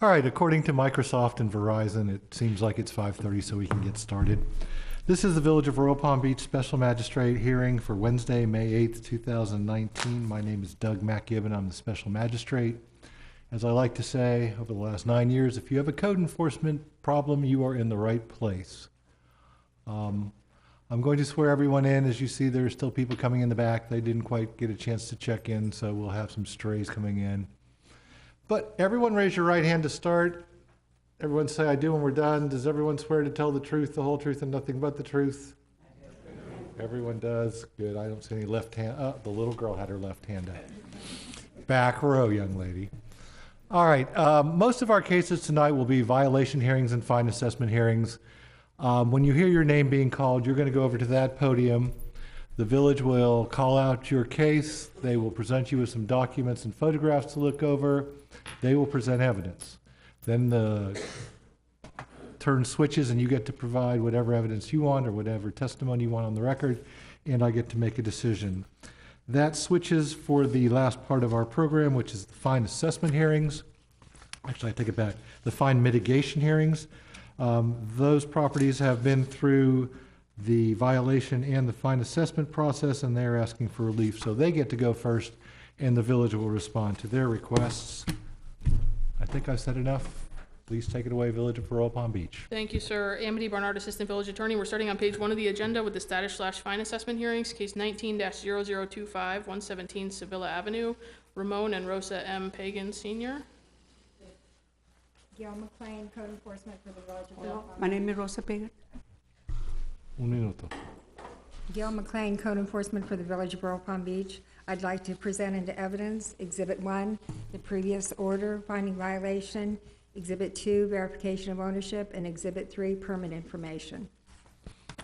All right, according to Microsoft and Verizon, it seems like it's 5:30, so we can get started. This is the Village of Royal Palm Beach Special Magistrate hearing for Wednesday, May 8th, 2019. My name is Doug McGibbon. I'm the Special Magistrate. As I like to say, over the last 9 years, if you have a code enforcement problem, you are in the right place. I'm going to swear everyone in. As you see, there are still people coming in the back. They didn't quite get a chance to check in, so we'll have some strays coming in. But everyone raise your right hand to start. Everyone say, I do, when we're done. Does everyone swear to tell the truth, the whole truth, and nothing but the truth? Everyone does. Good. I don't see any left hand. Oh, the little girl had her left hand up. Back row, young lady. All right. Most of our cases tonight will be violation hearings and fine assessment hearings. When you hear your name being called, you're going to go over to that podium. The village will call out your case. They will present you with some documents and photographs to look over. They will present evidence. Then the turn switches and you get to provide whatever evidence you want or whatever testimony you want on the record, and I get to make a decision. That switches for the last part of our program, which is the fine assessment hearings. Actually, I take it back. The fine mitigation hearings. Those properties have been through the violation and the fine assessment process, and they're asking for relief. So they get to go first, and the village will respond to their requests. I think I've said enough. Please take it away, Village of Royal Palm Beach. Thank you, sir. Amity Barnard, Assistant Village Attorney. We're starting on page 1 of the agenda with the status/fine assessment hearings, case 19-0025, 117 Sevilla Avenue, Ramon and Rosa M. Pagan, Sr. Gail McLean, Code Enforcement for the Village of Royal Hello, Palm my name is Rosa Pagan. Un minuto. Gail McLean, Code Enforcement for the Village of Royal Palm Beach. I'd like to present into evidence Exhibit 1, the previous order finding violation, Exhibit 2, verification of ownership, and Exhibit 3, permit information.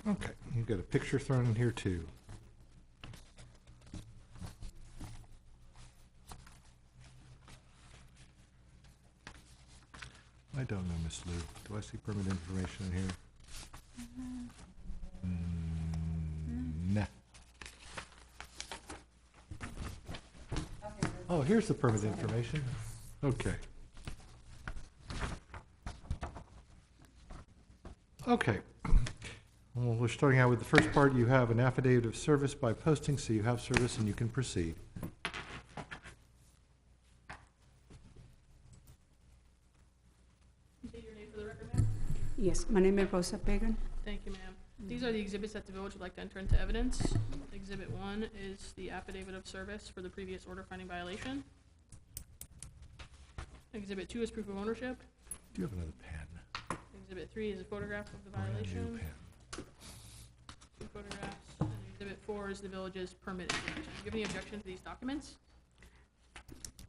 Okay, you've got a picture thrown in here too. I don't know, Miss Lou. Do I see permit information in here? Nah. Oh, here's the permit information. Okay. Okay. Well, we're starting out with the first part. You have an affidavit of service by posting, so you have service and you can proceed. State your name for the record, ma'am. Yes, my name is Rosa Pagan. Thank you, ma'am. These are the exhibits that the village would like to enter into evidence. Exhibit 1 is the affidavit of service for the previous order finding violation. Exhibit 2 is proof of ownership. Do you have another pen? Exhibit 3 is a photograph of the Brand new violation. pen. 2 photographs. And Exhibit 4 is the village's permit information. Do you have any objection to these documents?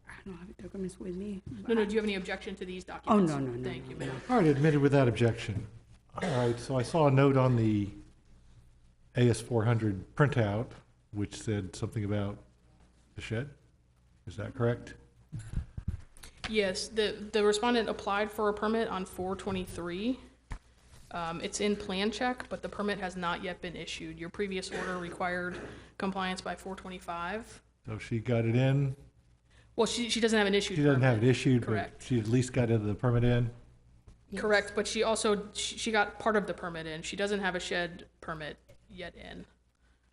I don't have the documents with me. No, do you have any objection to these Oh, documents? no, no, no. Thank you, no. ma'am. All right, admitted without objection. All right, so I saw a note on the AS400 printout, which said something about the shed. Is that correct? Yes, the respondent applied for a permit on 4/23. It's in plan check, but the permit has not yet been issued. Your previous order required compliance by 4/25. So she got it in. Well, she doesn't have an issued She doesn't have it permit. issued, but Correct. she at least got the permit in. Correct, but she also, she got part of the permit in. She doesn't have a shed permit yet in.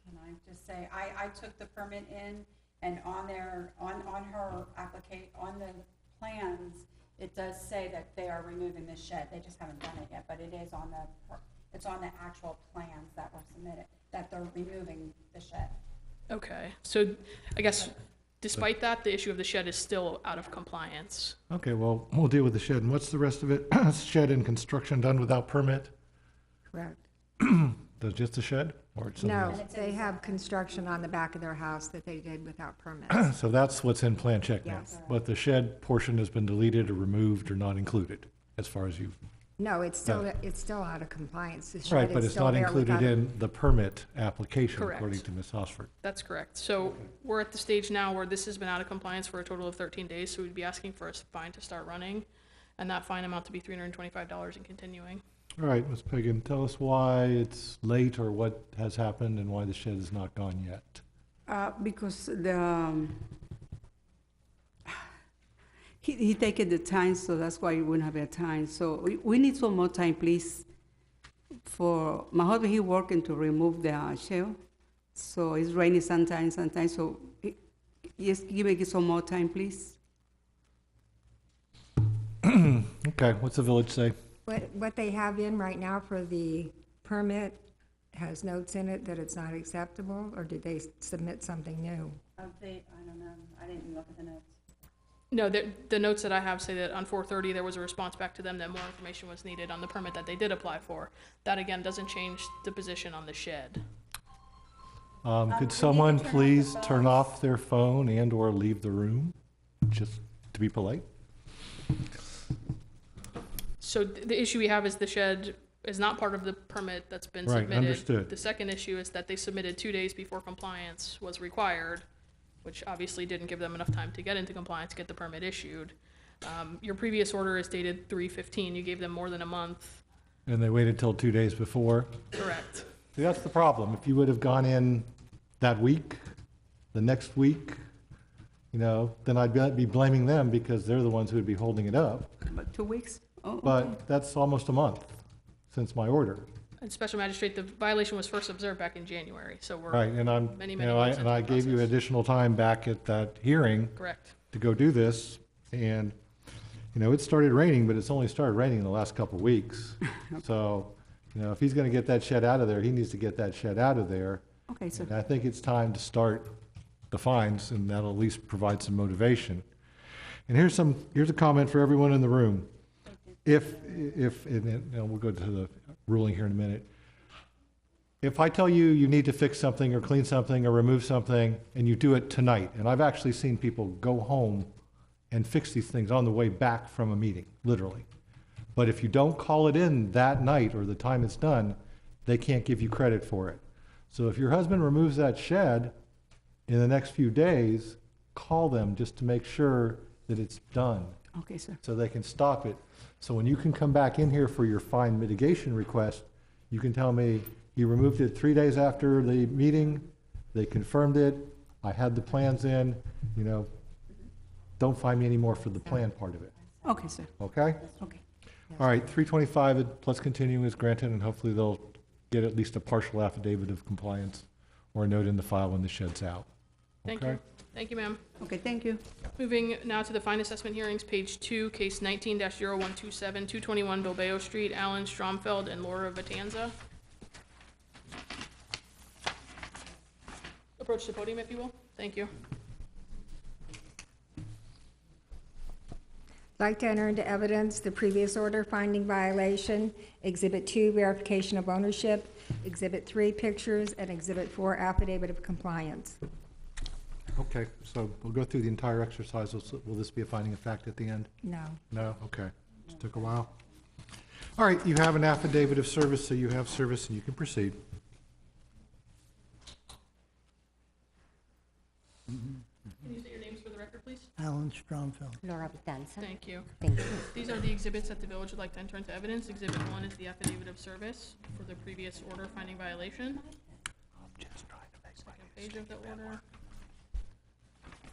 Can I just say, I took the permit in, and on there, on her on the plans, it does say that they are removing the shed. They just haven't done it yet, but it is on it's on the actual plans that were submitted, that they're removing the shed. Okay, so I guess despite that, the issue of the shed is still out of compliance. Okay, well, we'll deal with the shed. And what's the rest of it? Shed and construction done without permit? Correct. Just the shed? Or it's something No, else? they have construction on the back of their house that they did without permits. So that's what's in plan check now. Yes. But the shed portion has been deleted or removed or not included, as far as you've... No, it's still out of compliance. The Right, shed but is it's still not there included without- in the permit application, Correct. according to Ms. Hosford. That's correct. So we're at the stage now where this has been out of compliance for a total of 13 days, so we'd be asking for a fine to start running, and that fine amount to be $325 and continuing. All right, Ms. Pagan, tell us why it's late or what has happened and why the shed is not gone He taken the time, so that's why we wouldn't have a time. So we need some more time, please. For my husband, he working to remove the shell. So it's raining sometimes, so just give me some more time, please. Okay, what's the village say? What they have in right now for the permit has notes in it that it's not acceptable, or did they submit something new? I don't know, I didn't look at the notes. No, the notes that I have say that on 4:30, there was a response back to them that more information was needed on the permit that they did apply for. That, again, doesn't change the position on the shed. we Could need someone to turn off the please phone. turn off their phone and/or leave the room, just to be polite? So the issue we have is the shed is not part of the permit that's been Right, submitted. understood. The second issue is that they submitted 2 days before compliance was required, which obviously didn't give them enough time to get into compliance, get the permit issued. Your previous order is dated 3/15. You gave them more than a month. And they waited till 2 days before? Correct. See, that's the problem. If you would have gone in that week, the next week, then I'd be blaming them because they're the ones who would be holding it up. About 2 weeks? Oh, okay. But that's almost a month since my order. And Special Magistrate, the violation was first observed back in January, so we're Right, and I'm, many, you many know, months into I the gave you process. additional time back at that hearing correct. to go do this, and, it started raining, but it's only started raining in the last couple of weeks. So, if he's gonna get that shed out of there, he needs to get that shed out of there. Okay, sir. And I think it's time to start the fines, and that'll at least provide some motivation. And here's a comment for everyone in the room. And we'll go to the ruling here in a minute. If I tell you you need to fix something or clean something or remove something, and you do it tonight, and I've actually seen people go home and fix these things on the way back from a meeting, literally. But if you don't call it in that night or the time it's done, they can't give you credit for it. So if your husband removes that shed in the next few days, call them just to make sure that it's done, Okay, sir. so they can stop it. So when you can come back in here for your fine mitigation request, you can tell me, you removed it 3 days after the meeting, they confirmed it, I had the plans in, don't fine me anymore for the plan part of it, Okay, sir. okay? Okay. All right, 325 plus continuing is granted, and hopefully they'll get at least a partial affidavit of compliance or a note in the file when the shed's out. Thank Okay. you. Thank you, ma'am. Okay, thank you. Moving now to the fine assessment hearings, page 2, case 19-0127, 221 Bilbao Street, Alan Stromfeld and Laura Vatanza. Approach the podium, if you will. Thank you. I'd like to enter into evidence the previous order finding violation, Exhibit 2, verification of ownership, Exhibit 3, pictures, and Exhibit 4, affidavit of compliance. Okay, so we'll go through the entire exercise. Will this be a finding of fact at the end? No. No? Okay. Just took a while. All right, you have an affidavit of service, so you have service and you can proceed. Can you state your names for the record, please? Alan Stromfeld. Laura Vitanza. Thank you. Thank you. These are the exhibits that the village would like to enter into evidence. Exhibit 1 is the affidavit of service for the previous order finding violation. Second page of the order.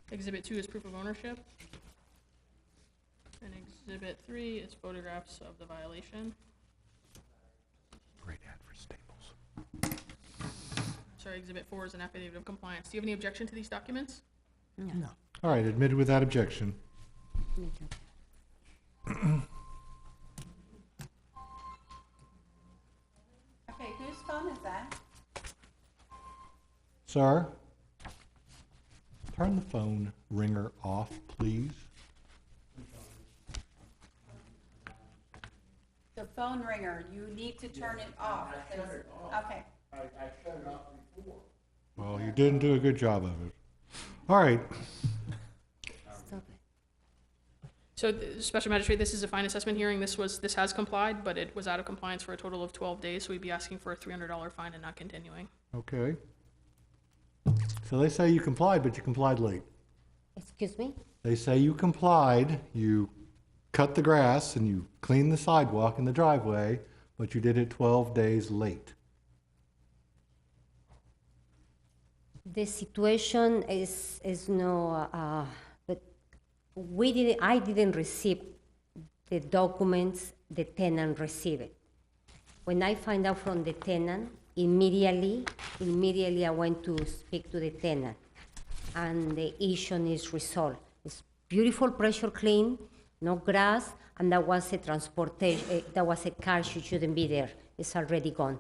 Exhibit 2 is proof of ownership. And Exhibit 3 is photographs of the violation. Great ad for Staples. Sorry, Exhibit 4 is an affidavit of compliance. Do you have any objection to these documents? No. All right, admitted without objection. Me too. Okay, whose phone is that? Sir, turn the phone ringer off, please. The phone ringer, you need to turn it off. Okay. Well, you didn't do a good job of it. All right, Stop it. So, Special Magistrate, this is a fine assessment hearing. This has complied, but it was out of compliance for a total of 12 days, so we'd be asking for a $300 fine and not continuing. okay. So they say you complied, but you complied late. Excuse me? They say you complied, you cut the grass and you cleaned the sidewalk and the driveway, but you did it 12 days late. The situation is no, but I didn't receive the documents the tenant received. When I find out from the tenant, immediately I went to speak to the tenant, and the issue is resolved. It's beautiful, pressure clean, no grass, and that was a transportation, that was a car, she shouldn't be there. It's already gone.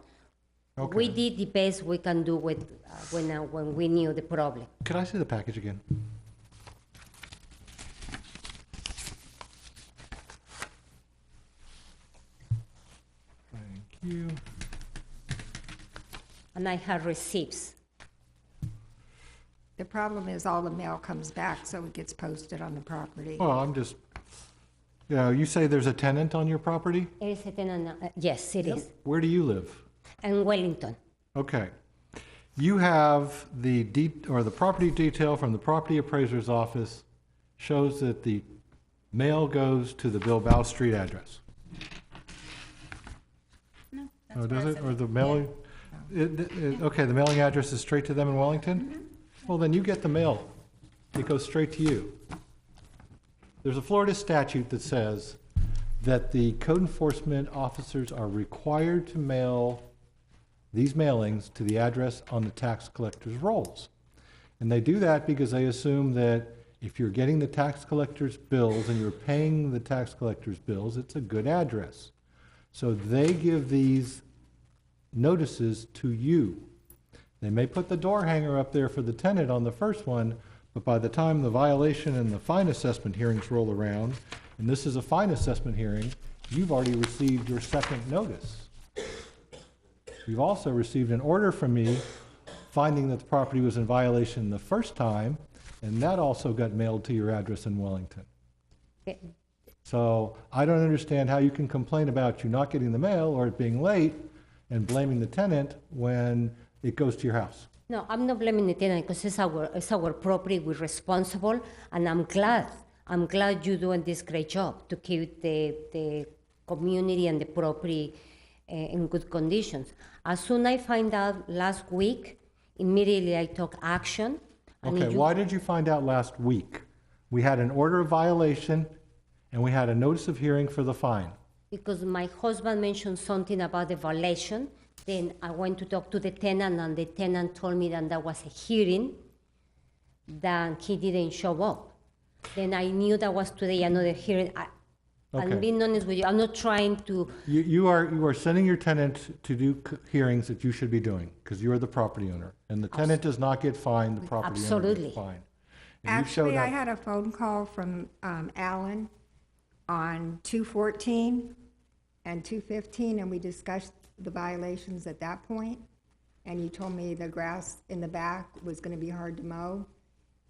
Okay. We did the best we can do with, when we knew the problem. Could I see the package again? Thank you. And I have receipts. The problem is all the mail comes back, so it gets posted on the property. Well, I'm just, you say there's a tenant on your property? It is a tenant, yes, it is. Where do you live? And Wellington. Okay. You have the property detail from the property appraiser's office shows that the mail goes to the Bilbao Street address. No, that's Oh, where does I it? said Or the mailing? Okay, the mailing address is straight to them in Wellington? Well, then you get the mail. It goes straight to you. There's a Florida statute that says that the code enforcement officers are required to mail these mailings to the address on the tax collector's rolls. And they do that because they assume that if you're getting the tax collector's bills and you're paying the tax collector's bills, it's a good address. So they give these notices to you. They may put the door hanger up there for the tenant on the first one, but by the time the violation and the fine assessment hearings roll around, and this is a fine assessment hearing, you've already received your second notice. You've also received an order from me finding that the property was in violation the first time, and that also got mailed to your address in Wellington. Okay. So I don't understand how you can complain about you not getting the mail or it being late and blaming the tenant when it goes to your house. No, I'm not blaming the tenant because it's our property, we're responsible, and I'm glad you're doing this great job to keep the community and the property in good conditions. As soon as I find out last week, immediately I took action. and Okay, why did you find out last week? We had an order of violation and we had a notice of hearing for the fine. Because my husband mentioned something about the violation, then I went to talk to the tenant, and the tenant told me that there was a hearing, that he didn't show up. Then I knew that was today another hearing. Okay. I'm being honest with you, I'm not trying to, You are sending your tenant to do hearings that you should be doing because you are the property owner. And the tenant does not get fined, the property owner Absolutely. gets fined. And you showed Actually, I up- had a phone call from Alan on 2/14 and 2/15, and we discussed the violations at that point. And you told me the grass in the back was going to be hard to mow,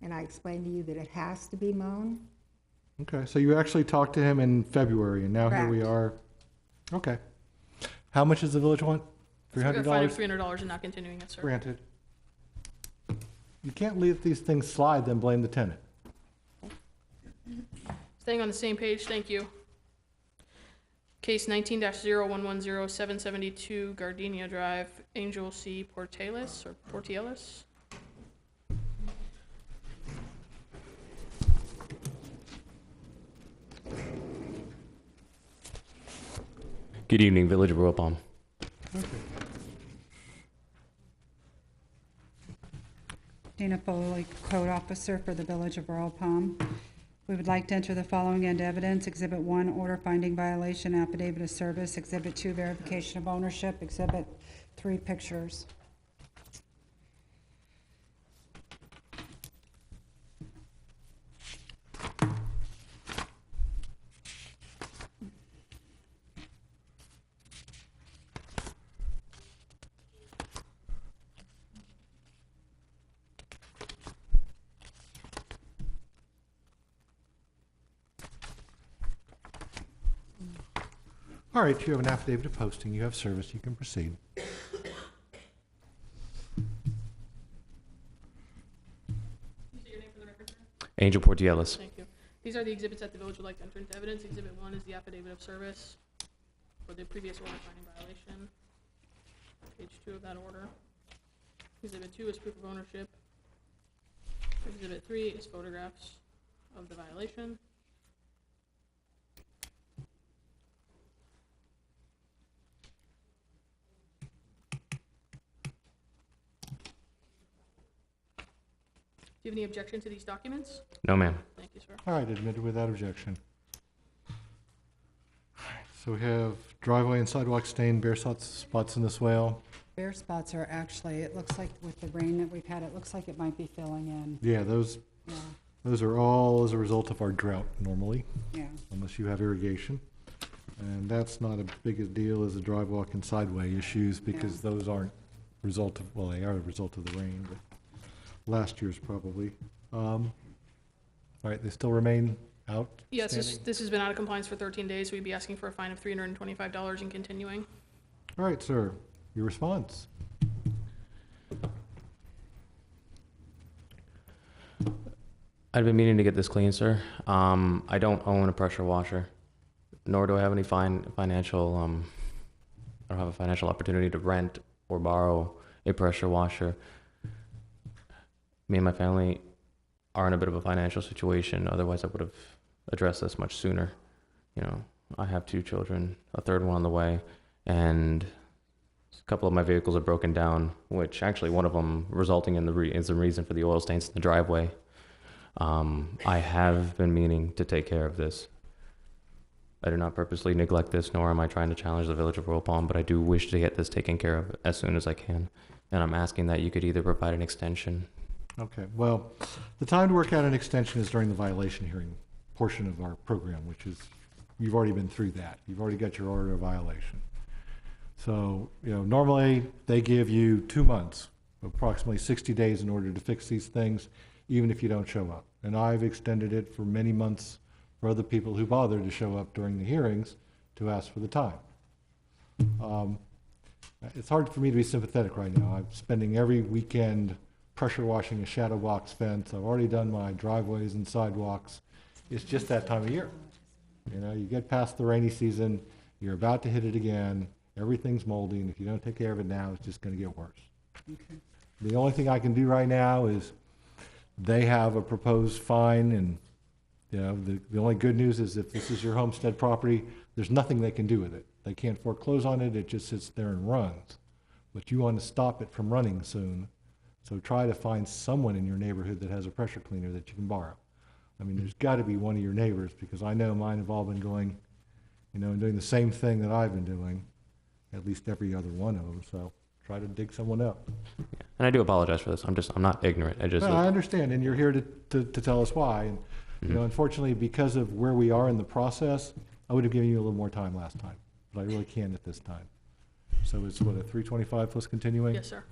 and I explained to you that it has to be mown. Okay, so you actually talked to him in February and now here we are. Okay. How much does the village want? So we're gonna fine him $300? $300 and not continuing it, sir. Granted. You can't leave these things slide, then blame the tenant. Staying on the same page, thank you. Case 19-0110-772 Gardenia Drive, Angel C. Portielis. Good evening, Village of Royal Palm. Dina Foley, Code Officer for the Village of Royal Palm. We would like to enter the following into evidence. Exhibit 1, order finding violation, affidavit of service. Exhibit 2, verification of ownership. Exhibit 3, pictures. All right, you have an affidavit of posting, you have service, you can proceed. You say your name for the record, sir? Angel Portielis. Thank you. These are the exhibits that the village would like to enter into evidence. Exhibit 1 is the affidavit of service for the previous order finding violation. Page 2 of that order. Exhibit 2 is proof of ownership. Exhibit 3 is photographs. of the violation. Do you have any objection to these documents? No, ma'am. Thank you, sir. All right, admitted without objection. So we have driveway and sidewalk stain, bare spots in the swale. Bare spots are actually, it looks like with the rain that we've had, it looks like it might be filling in. Yeah, those Yeah, are all as a result of our drought normally, yeah. unless you have irrigation. And that's not a big a deal as the drivewalk and sideway issues because those aren't result of, well, they are a result of the rain, but last year's probably. All right, they still remain out? Yes, this has been out of compliance for 13 days. We'd be asking for a fine of $325 and continuing. All right, sir, your response? I've been meaning to get this clean, sir. I don't own a pressure washer, nor do I have any financial, I don't have a financial opportunity to rent or borrow a pressure washer. Me and my family are in a bit of a financial situation. Otherwise, I would have addressed this much sooner. You know, I have 2 children, a third one on the way, and a couple of my vehicles are broken down, which actually one of them resulting in is the reason for the oil stains in the driveway. I have been meaning to take care of this. I do not purposely neglect this, nor am I trying to challenge the Village of Royal Palm, but I do wish to get this taken care of as soon as I can. And I'm asking that you could either provide an extension. Okay, well, the time to work out an extension is during the violation hearing portion of our program, which is, you've already been through that. You've already got your order of violation. So, you know, normally they give you 2 months, approximately 60 days in order to fix these things, even if you don't show up. And I've extended it for many months for other people who bother to show up during the hearings to ask for the time. It's hard for me to be sympathetic right now. I'm spending every weekend pressure washing a shadow box fence. I've already done my driveways and sidewalks. It's just that time of year. You know, you get past the rainy season, you're about to hit it again, everything's moldy, and if you don't take care of it now, it's just gonna get worse. Okay. The only thing I can do right now is they have a proposed fine, and, you know, the only good news is if this is your homestead property, there's nothing they can do with it. They can't foreclose on it, it just sits there and runs. But you want to stop it from running soon, so try to find someone in your neighborhood that has a pressure cleaner that you can borrow. I mean, there's got to be one of your neighbors, because I know mine have all been going, you know, and doing the same thing that I've been doing, at least every other one of them, so try to dig someone up. And I do apologize for this. I'm not ignorant. I just, No, I understand, and you're here to tell us why, and, you know, unfortunately, because of where we are in the process, I would have given you a little more time last time, but I really can't at this time. So it's what, a 325 plus continuing? Yes, sir.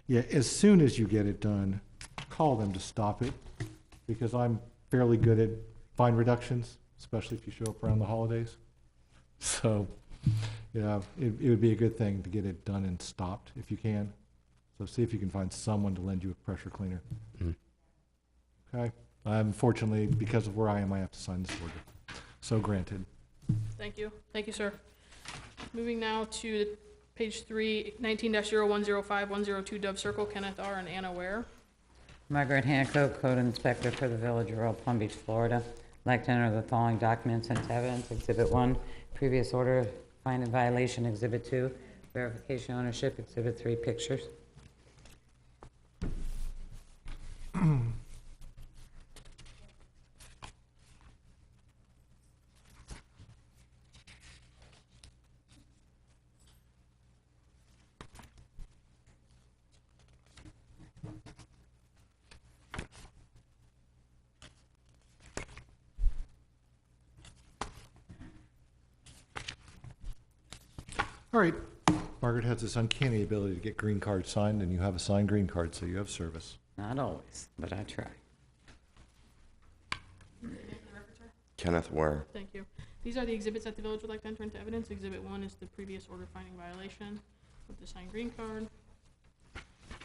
Yeah, as soon as you get it done, call them to stop it, because I'm fairly good at fine reductions, especially if you show up around the holidays. So, you know, it would be a good thing to get it done and stopped if you can. So see if you can find someone to lend you a pressure cleaner. Okay? Unfortunately, because of where I am, I have to sign this order. So granted. Thank you. Thank you, sir. Moving now to page 3, 19-0105-102 Dove Circle, Kenneth R. and Anna Ware. Margaret Hancock, Code Inspector for the Village of Royal Palm Beach, Florida. I'd like to enter the following documents into evidence. Exhibit 1, previous order, fine and violation. Exhibit 2, verification ownership. Exhibit 3, pictures. All right. Margaret has this uncanny ability to get green cards signed, and you have a signed green card, so you have service. Not always, but I try. Kenneth Ware. Thank you. These are the exhibits that the village would like to enter into evidence. Exhibit 1 is the previous order finding violation with the signed green card.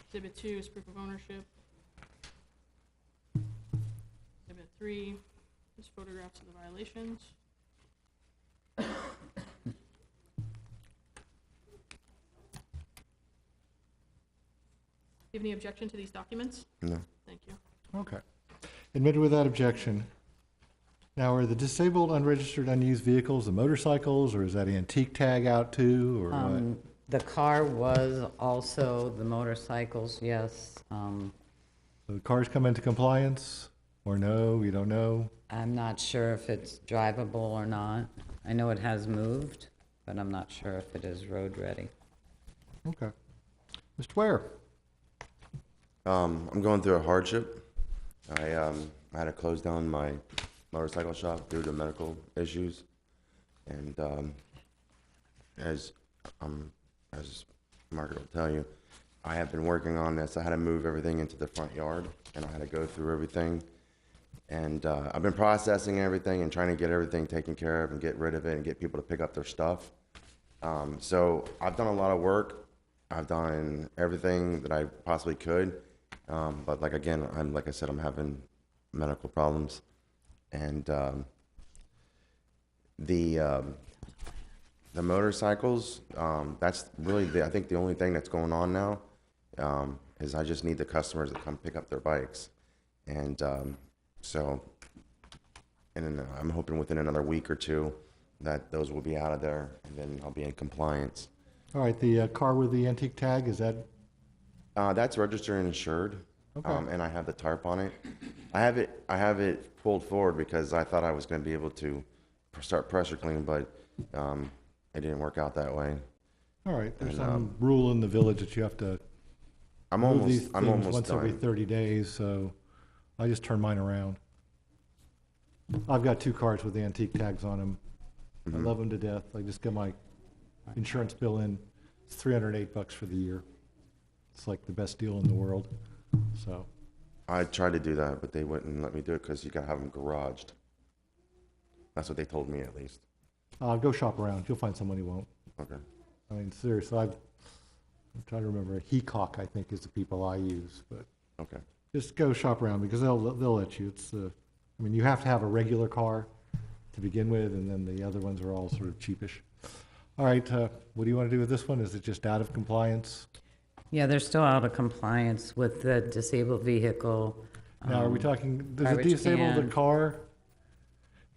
Exhibit 2 is proof of ownership. Exhibit 3 is photographs of the violations. Do you have any objection to these documents? No. Thank you. Okay. Admitted without objection. Now, are the disabled, unregistered, unused vehicles the motorcycles, or is that antique tag out too, or what? The car was also the motorcycles, yes. So the cars come into compliance, or no, you don't know? I'm not sure if it's drivable or not. I know it has moved, but I'm not sure if it is road ready. Okay. Mr. Ware? I'm going through a hardship. I had to close down my motorcycle shop due to medical issues, and as Margaret will tell you, I have been working on this. I had to move everything into the front yard, and I had to go through everything. And I've been processing everything and trying to get everything taken care of and get rid of it and get people to pick up their stuff. So I've done a lot of work. I've done everything that I possibly could. But like I said, I'm having medical problems. And the motorcycles, that's really I think the only thing that's going on now, is I just need the customers to come pick up their bikes. And then I'm hoping within another week or two that those will be out of there, and then I'll be in compliance. All right, the car with the antique tag, is that, That's registered and insured, Okay. And I have the tarp on it. I have it pulled forward because I thought I was going to be able to start pressure cleaning, but it didn't work out that way. all right, there's And, some rule in the village that you have to I'm move these almost things once every done. 30 days, so I just turn mine around. I've got 2 cars with antique tags on them. I Mm-hmm. love them to death. I just get my insurance bill in. It's $308 for the year. It's like the best deal in the world, so. I tried to do that, but they wouldn't let me do it because you got to have them garaged. That's what they told me, at least. Go shop around. You'll find someone who won't. Okay. I mean, seriously, I'm trying to remember. Hecock, I think, is the people I use, but Okay. just go shop around because they'll let you. It's I mean, you have to have a regular car to begin with, and then the other ones are all sort of cheapish. All right, what do you want to do with this one? Is it just out of compliance? Yeah, they're still out of compliance with the disabled vehicle. Now, are we talking, does it garbage disable the can. car?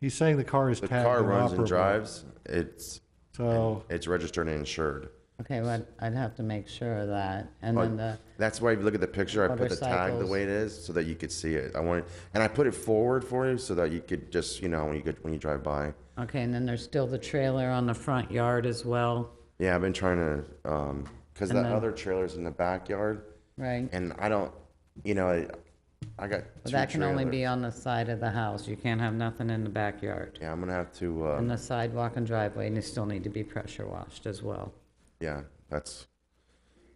He's saying the car is The tagged car and runs and operable. drives. It's So, registered and insured. Okay, well, I'd have to make sure of that. And then the, That's why if you look at the picture, I put the tag the Motorcycles. way it is so that you could see it. And I put it forward for you so that you could just, when you drive by. okay, and then there's still the trailer on the front yard as well, Yeah, I've been trying to, because And the then- other trailer's in the backyard, right? and I don't, I got But two that can only be trailers. on the side of the house. You can't have nothing in the backyard. Yeah, I'm gonna have to, And the sidewalk and driveway, and they still need to be pressure washed as well. yeah, that's,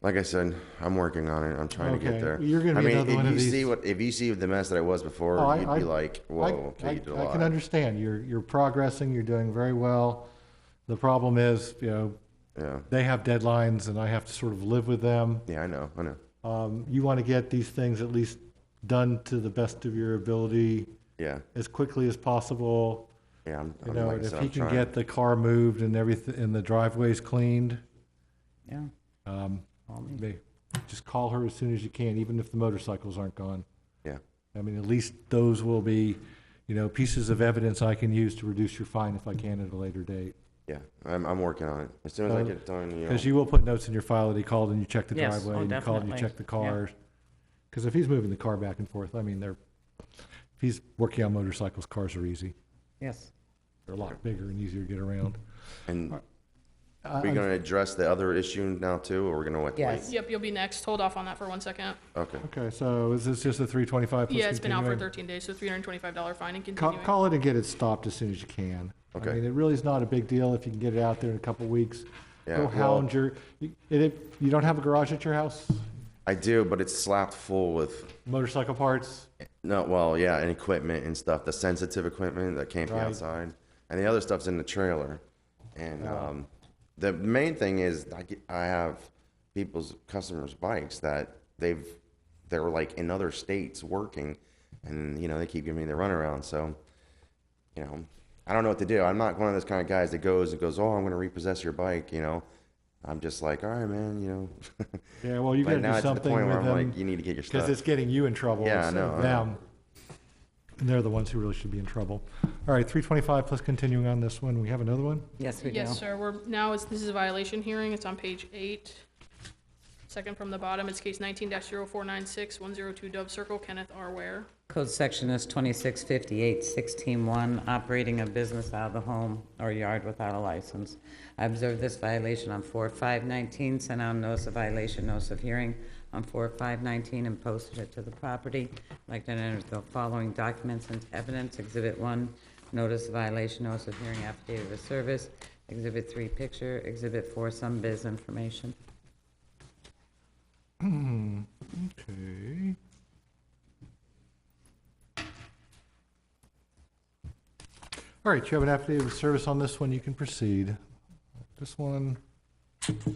like I said, I'm working on it. I'm trying to Okay, get there. you're gonna I be mean, another one of these- if you see the mess that I was before, Oh, you'd be like, whoa, okay, you did a I can lot. understand. You're progressing, you're doing very well. The problem is, Yeah, they have deadlines and I have to sort of live with them. yeah, I know. You want to get these things at least done to the best of your ability Yeah, as quickly as possible. yeah, You know, like I and if said, he I'm can trying. get the car moved and everything, and the driveways cleaned, Yeah. Call me. just call her as soon as you can, even if the motorcycles aren't gone. Yeah, I mean, at least those will be, pieces of evidence I can use to reduce your fine if I can at a later date. yeah, I'm working on it. As soon as I get it done, Because you will put notes in your file that he called and you checked the Yes, driveway, oh, and you called and you definitely. checked the Yeah. cars. Because if he's moving the car back and forth, I mean, if he's working on motorcycles, cars are easy. Yes. They're a lot bigger and easier to get around. And Uh, are we gonna address the other issue now too, or we're gonna wait? Yes. Yep, you'll be next. Hold off on that for 1 second. Okay. Okay, so is this just a 325 plus Yeah, it's been out for continuing? 13 days, so $325 fine and Call, continuing. call it and get it stopped as soon as you can. I Okay. mean, it really is not a big deal if you can get it out there in a couple of weeks. Yeah, Go well- hound you don't have a garage at your house? I do, but it's slapped full with Motorcycle parts? and equipment and stuff. The sensitive equipment that can't be Right. outside, and the other stuff's in the trailer. And the main thing is I have customers' bikes that they're like in other states working, and they keep giving me the runaround. So, I don't know what to do. I'm not one of those kind of guys that goes, oh, I'm going to repossess your bike. I'm just like, all right, man. Yeah, well, you But gotta now do it's to the something point where with I'm them. like, you need to get your Because stuff. it's getting you in trouble Yeah, I instead know, of I know. them. And they're the ones who really should be in trouble. All right, 325 plus continuing on this one. We have another one? Yes, we do. Yes, sir. This is a violation hearing. It's on page 8. Second from the bottom, it's case 19-0496, 102 Dove Circle, Kenneth R. Ware. Code section is 2658, 16-1, operating a business out of the home or yard without a license. I observed this violation on 4/5/19, sent out a notice of violation, notice of hearing on 4/5/19, and posted it to the property. I'd like to enter the following documents into evidence. Exhibit 1, notice of violation, notice of hearing, affidavit of service. Exhibit 3, picture. Exhibit 4, some biz information. Okay. All right, you have an affidavit of service on this one. You can proceed. This one, Your name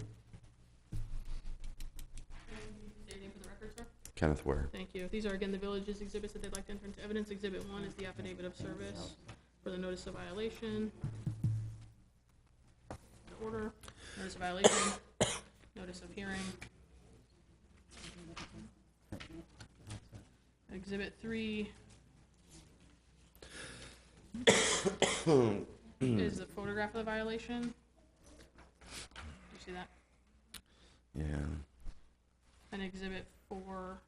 for the record, sir? Kenneth Ware. Thank you. These are, again, the village's exhibits that they'd like to enter into evidence. Exhibit 1 is the affidavit of service for the notice of violation. The order, notice of violation, notice of hearing. Exhibit 3 is the photograph of the violation. You see that? Yeah. And Exhibit 4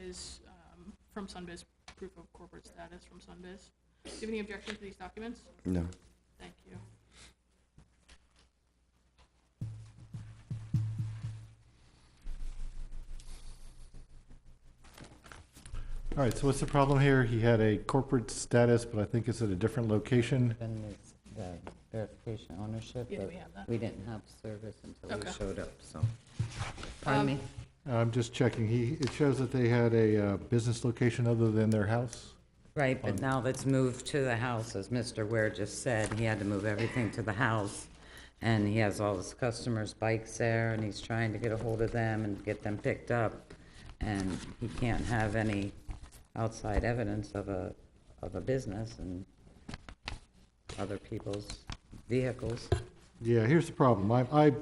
is from Sunbiz, proof of corporate status from Sunbiz. Do you have any objection to these documents? No. Thank you. all right, so what's the problem here? He had a corporate status, but I think it's at a different location. Then it's the verification ownership, Yeah, but we have that. we didn't have service until we Okay. showed up, so. Pardon me? I'm just checking. It shows that they had a business location other than their house. Right, but now that's moved to the house, as Mr. Ware just said. He had to move everything to the house, and he has all his customers' bikes there, and he's trying to get a hold of them and get them picked up. And he can't have any outside evidence of a business and other people's vehicles. Yeah, here's the problem. I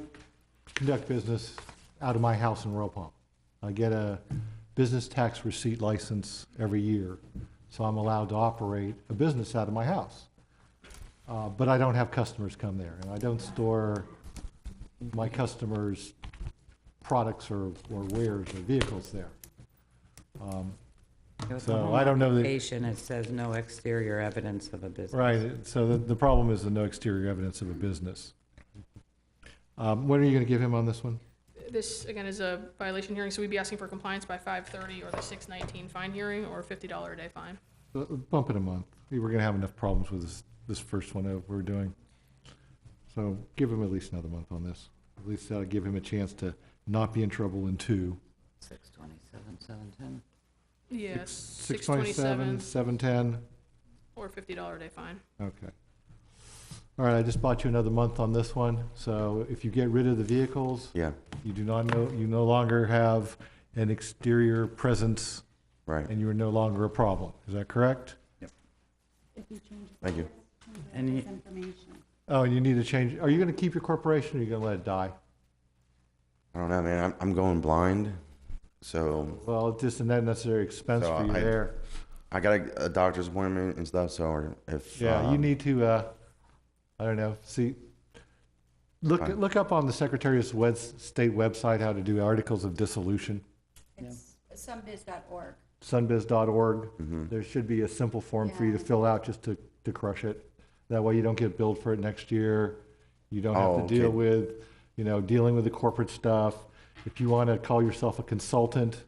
conduct business out of my house in Royal Palm. I get a business tax receipt license every year, so I'm allowed to operate a business out of my house. But I don't have customers come there, and I don't store my customers' products or wares or vehicles there. With the So home I don't know that- occupation, it says no exterior evidence of a business. Right, so the problem is the no exterior evidence of a business. When are you going to give him on this one? This, again, is a violation hearing, so we'd be asking for compliance by 5:30 or the 6:19 fine hearing or $50 a day fine. Bump it a month. We were going to have enough problems with this first one that we're doing. So give him at least another month on this. At least give him a chance to not be in trouble in 2. 627, 710. Yes, 627, 710. or $50 a day fine. Okay. All right, I just bought you another month on this one. So if you get rid of the vehicles, Yeah. you no longer have an exterior presence Right. and you are no longer a problem. Is that correct? If you change Thank you. And this information. Oh, and you need to change. Are you going to keep your corporation or are you going to let it die? I don't know, man. I'm going blind, so Well, it's just a net necessary expense So for you I- there. I got a doctor's appointment and stuff. So if Yeah, you need to, I don't know, see, Fine. look up on the Secretary's state website how to do articles of dissolution, It's sunbiz.org. sunbiz.org. Mhm. There should be a simple form for you to Yeah. fill out just to crush it. That way you don't get billed for it next year. You don't have Oh, to deal okay. with, dealing with the corporate stuff. If you want to call yourself a consultant,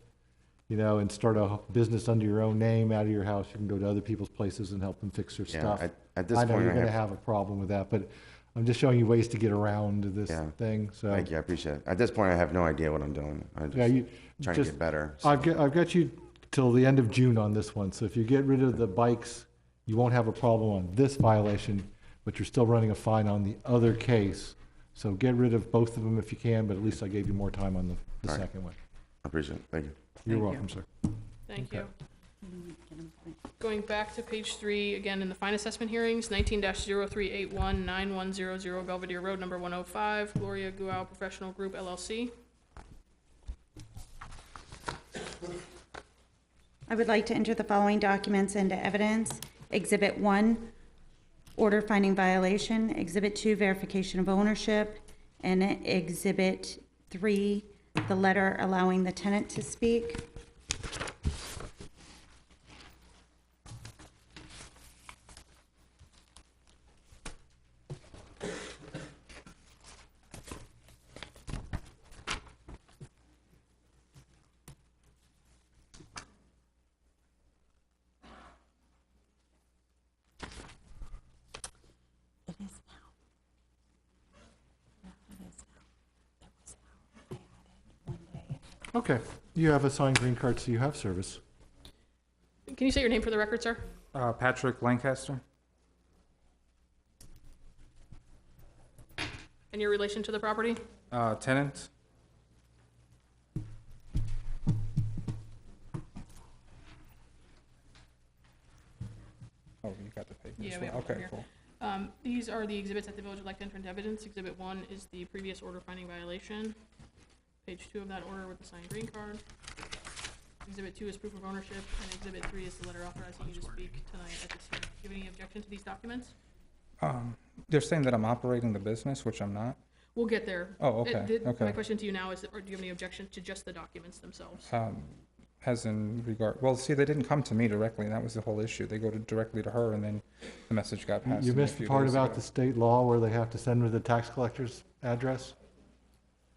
and start a business under your own name out of your house, you can go to other people's places and help them fix their Yeah, stuff. at this I know point, you're I going to have- have a problem with that, but I'm just showing you ways to get around this Yeah. thing, so. Thank you. I appreciate it. At this point, I have no idea what I'm doing. I'm Yeah, just you, trying to just, get better. I've got you till the end of June on this one, so if you get rid of the bikes, you won't have a problem on this violation, but you're still running a fine on the other case. So get rid of both of them if you can, but at least I gave you more time on the All right. second one. I appreciate it. Thank you. You're Thank you. welcome, sir. Thank Okay. you. Going back to page 3, again, in the fine assessment hearings, 19-0381, 9100 Belvedere Road, number 105, Gloria Guao Professional Group LLC. I would like to enter the following documents into evidence. Exhibit 1, order finding violation. Exhibit 2, verification of ownership. And Exhibit 3, the letter allowing the tenant to speak. Okay, you have a signed green card, so you have service. Can you say your name for the record, sir? Patrick Lancaster. And your relation to the property? Tenant. Oh, you got the papers. Yeah, we have Okay, them here. cool. These are the exhibits that the village would like to enter into evidence. Exhibit 1 is the previous order finding violation. Page 2 of that order with the signed green card. Exhibit 2 is proof of ownership, and Exhibit 3 is the letter authorizing you to speak tonight at this hearing. Do you have any objection to these documents? They're saying that I'm operating the business, which I'm not. We'll get there. Oh, okay, okay. My question to you now is, or do you have any objection to just the documents themselves? As in regard, well, see, they didn't come to me directly, and that was the whole issue. They go directly to her, and then the message got passed. You to me a missed the few part days about ago. the state law where they have to send with the tax collector's address?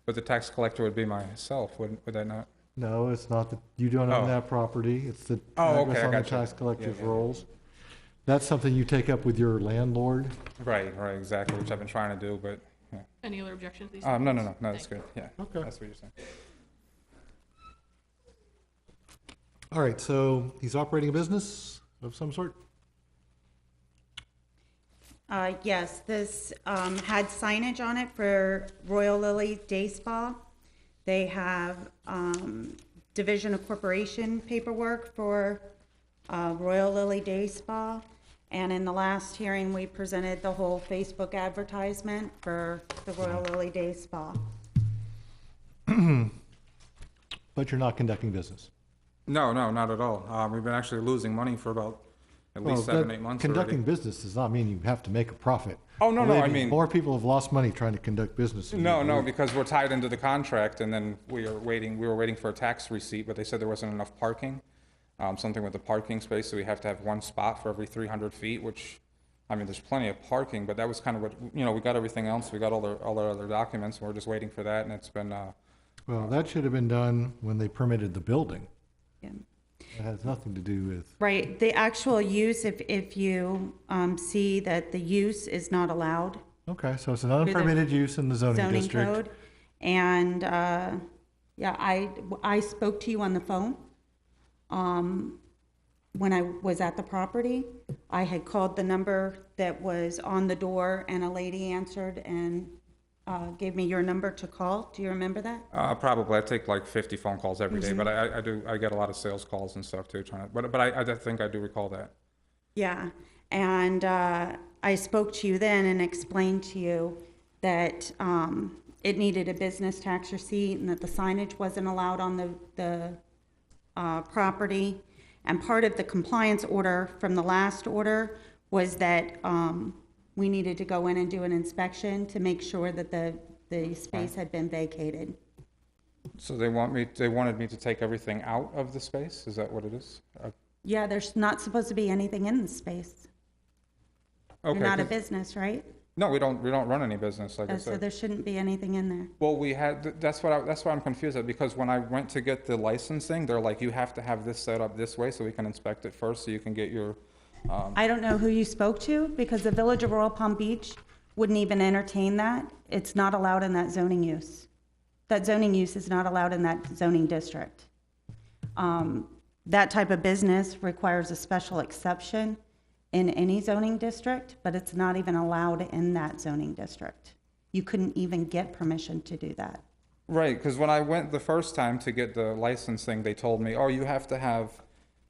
But the tax collector would be myself, would that not? No, it's not that, you don't own Oh. that property, it's the Oh, okay, address I on the gotcha. tax collector's Yeah, yeah. rolls. That's something you take up with your landlord. Right, exactly, which I've been trying to do, but, yeah. Any other objections to these? No, documents? that's Thank good, yeah. Okay. That's what you're saying. All right, so he's operating a business of some sort? Yes, this had signage on it for Royal Lily Day Spa. They have division of corporation paperwork for Royal Lily Day Spa. And in the last hearing, we presented the whole Facebook advertisement for the Royal Lily Day Spa. But you're not conducting business? No, not at all. We've been actually losing money for about at least Well, 7-8 months conducting already. business does not mean you have to make a profit. Oh, no, Believe I me, mean. More people have lost money trying to conduct business. than you No, believe. because we're tied into the contract, and then we were waiting for a tax receipt, but they said there wasn't enough parking, something with the parking space, so we have to have one spot for every 300 feet, which, I mean, there's plenty of parking, but that was kind of what, we got everything else, we got all our other documents, and we're just waiting for that, and it's been, Well, that should have been done when they permitted the building. Yeah. It has nothing to do with, Right, the actual use, if you see that the use is not allowed, okay, so it's an unpermitted use in the zoning zoning district. code. And, yeah, I spoke to you on the phone, when I was at the property. I had called the number that was on the door, and a lady answered and, gave me your number to call. Do you remember that? probably, I take like 50 phone calls every day, but I get a lot of sales calls and stuff too, but I think I do recall that. Yeah, and I spoke to you then and explained to you that it needed a business tax receipt and that the signage wasn't allowed on the property. And part of the compliance order from the last order was that we needed to go in and do an inspection to make sure that the space had been vacated. So they wanted me to take everything out of the space? Is that what it is? Yeah, there's not supposed to be anything in the space. You're Okay. not a 'cause- business, right? No, we don't run any business, like I So said. there shouldn't be anything in there. Well, that's why I'm confused at, because when I went to get the licensing, they're like, you have to have this set up this way so we can inspect it first, so you can get your, I don't know who you spoke to, because the Village of Royal Palm Beach wouldn't even entertain that. It's not allowed in that zoning use. That zoning use is not allowed in that zoning district. That type of business requires a special exception in any zoning district, but it's not even allowed in that zoning district. You couldn't even get permission to do that. right, because when I went the first time to get the licensing, they told me, oh, you have to have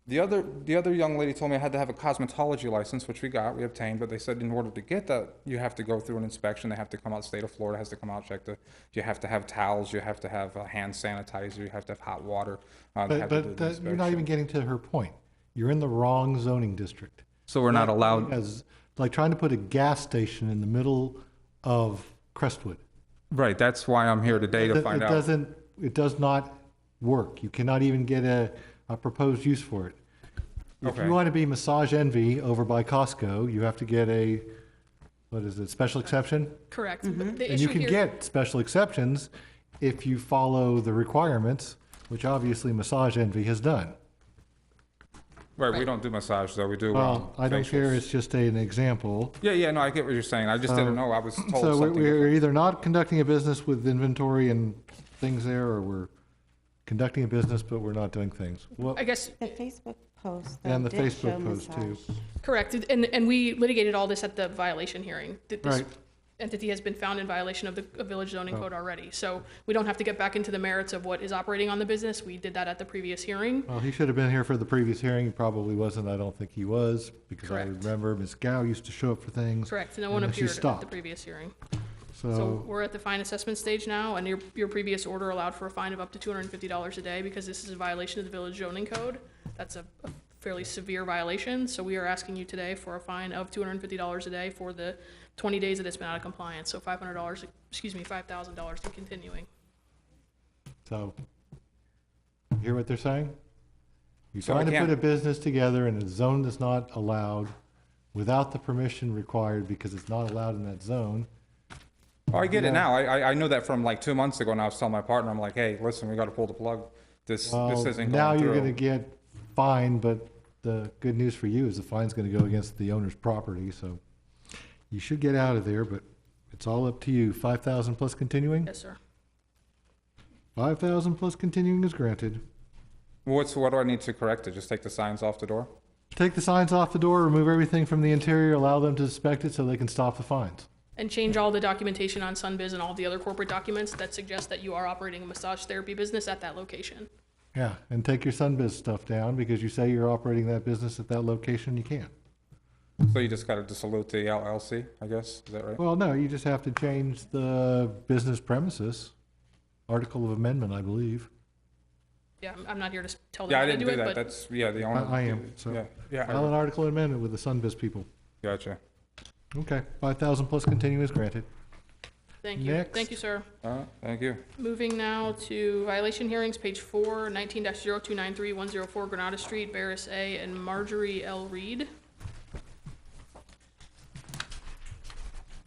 The other young lady told me I had to have a cosmetology license, which we obtained, but they said in order to get that, you have to go through an inspection. They have to come out, state of Florida has to come out, you have to have towels, you have to have hand sanitizer, you have to have hot water. They have to do the You're not even inspection. getting to her point. You're in the wrong zoning district. So we're not allowed, As, like trying to put a gas station in the middle of Crestwood. right, that's why I'm here today to find out. It does not work. You cannot even get a proposed use for it. If Okay. you want to be Massage Envy over by Costco, you have to get a, what is it, special exception? Correct. But the And you issue can here, get special exceptions if you follow the requirements, which obviously Massage Envy has done. Right, we don't do massage though, we do Well, I don't care, facials. it's just an example. Yeah, no, I get what you're saying. I just didn't know. I was told So something. we're different. either not conducting a business with inventory and things there, or we're conducting a business, but we're not doing things. Well, I guess, The Facebook post, And though, the did Facebook show post, too. massage. correct. And we litigated all this at the violation hearing. That this Right. entity has been found in violation of the village zoning Oh. code already. So we don't have to get back into the merits of what is operating on the business. We did that at the previous hearing. Well, he should have been here for the previous hearing. He probably wasn't. I don't think he was, because I Correct. remember Ms. Gow used to show up for things. Correct. No one and then she appeared at the stopped. previous hearing. So So, we're at the fine assessment stage now, and your previous order allowed for a fine of up to $250 a day because this is a violation of the village zoning code. That's a fairly severe violation, so we are asking you today for a fine of $250 a day for the 20 days that it's been out of compliance, so $5,000 in continuing. so, you hear what they're saying? You're So I trying to put can't- a business together in a zone that's not allowed, without the permission required, because it's not allowed in that zone. Oh, I get Yeah. it now. I knew that from like 2 months ago, and I was telling my partner, I'm like, hey, listen, we gotta pull the plug. This Well, isn't now going you're through. gonna get fined, but the good news for you is the fine's gonna go against the owner's property, so you should get out of there, but it's all up to you. 5,000 plus continuing? Yes, sir. 5,000 plus continuing is granted. What do I need to correct it? Just take the signs off the door? Take the signs off the door, remove everything from the interior, allow them to inspect it so they can stop the fines. And change all the documentation on Sunbiz and all the other corporate documents that suggest that you are operating a massage therapy business at that location. Yeah, and take your Sunbiz stuff down, because you say you're operating that business at that location, you can't. So you just gotta dissolute the LLC, I guess? Is that right? Well, no, you just have to change the business premises, article of amendment, I believe. Yeah, I'm not here to tell them Yeah, how I to didn't do do it, that. but That's, yeah, the owner. I am, so. Yeah, yeah, File an article of amendment with the Sunbiz people. gotcha. Okay, 5,000 plus continuing is granted. thank you. Next. Thank you, sir. All right, thank you. Moving now to violation hearings, page 4, 19-0293, 104 Granada Street, Barris A. and Marjorie L. Reed.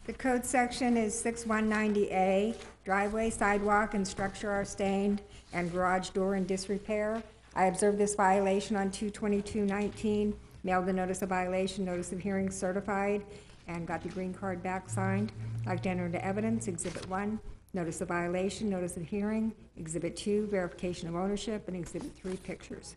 The code section is 6190A, driveway, sidewalk, and structure are stained, and garage door in disrepair. I observed this violation on 2/22/19, mailed the notice of violation, notice of hearing certified, and got the green card back signed. I'd like to enter into evidence, Exhibit 1, notice of violation, notice of hearing, Exhibit 2, verification of ownership, and Exhibit 3, pictures.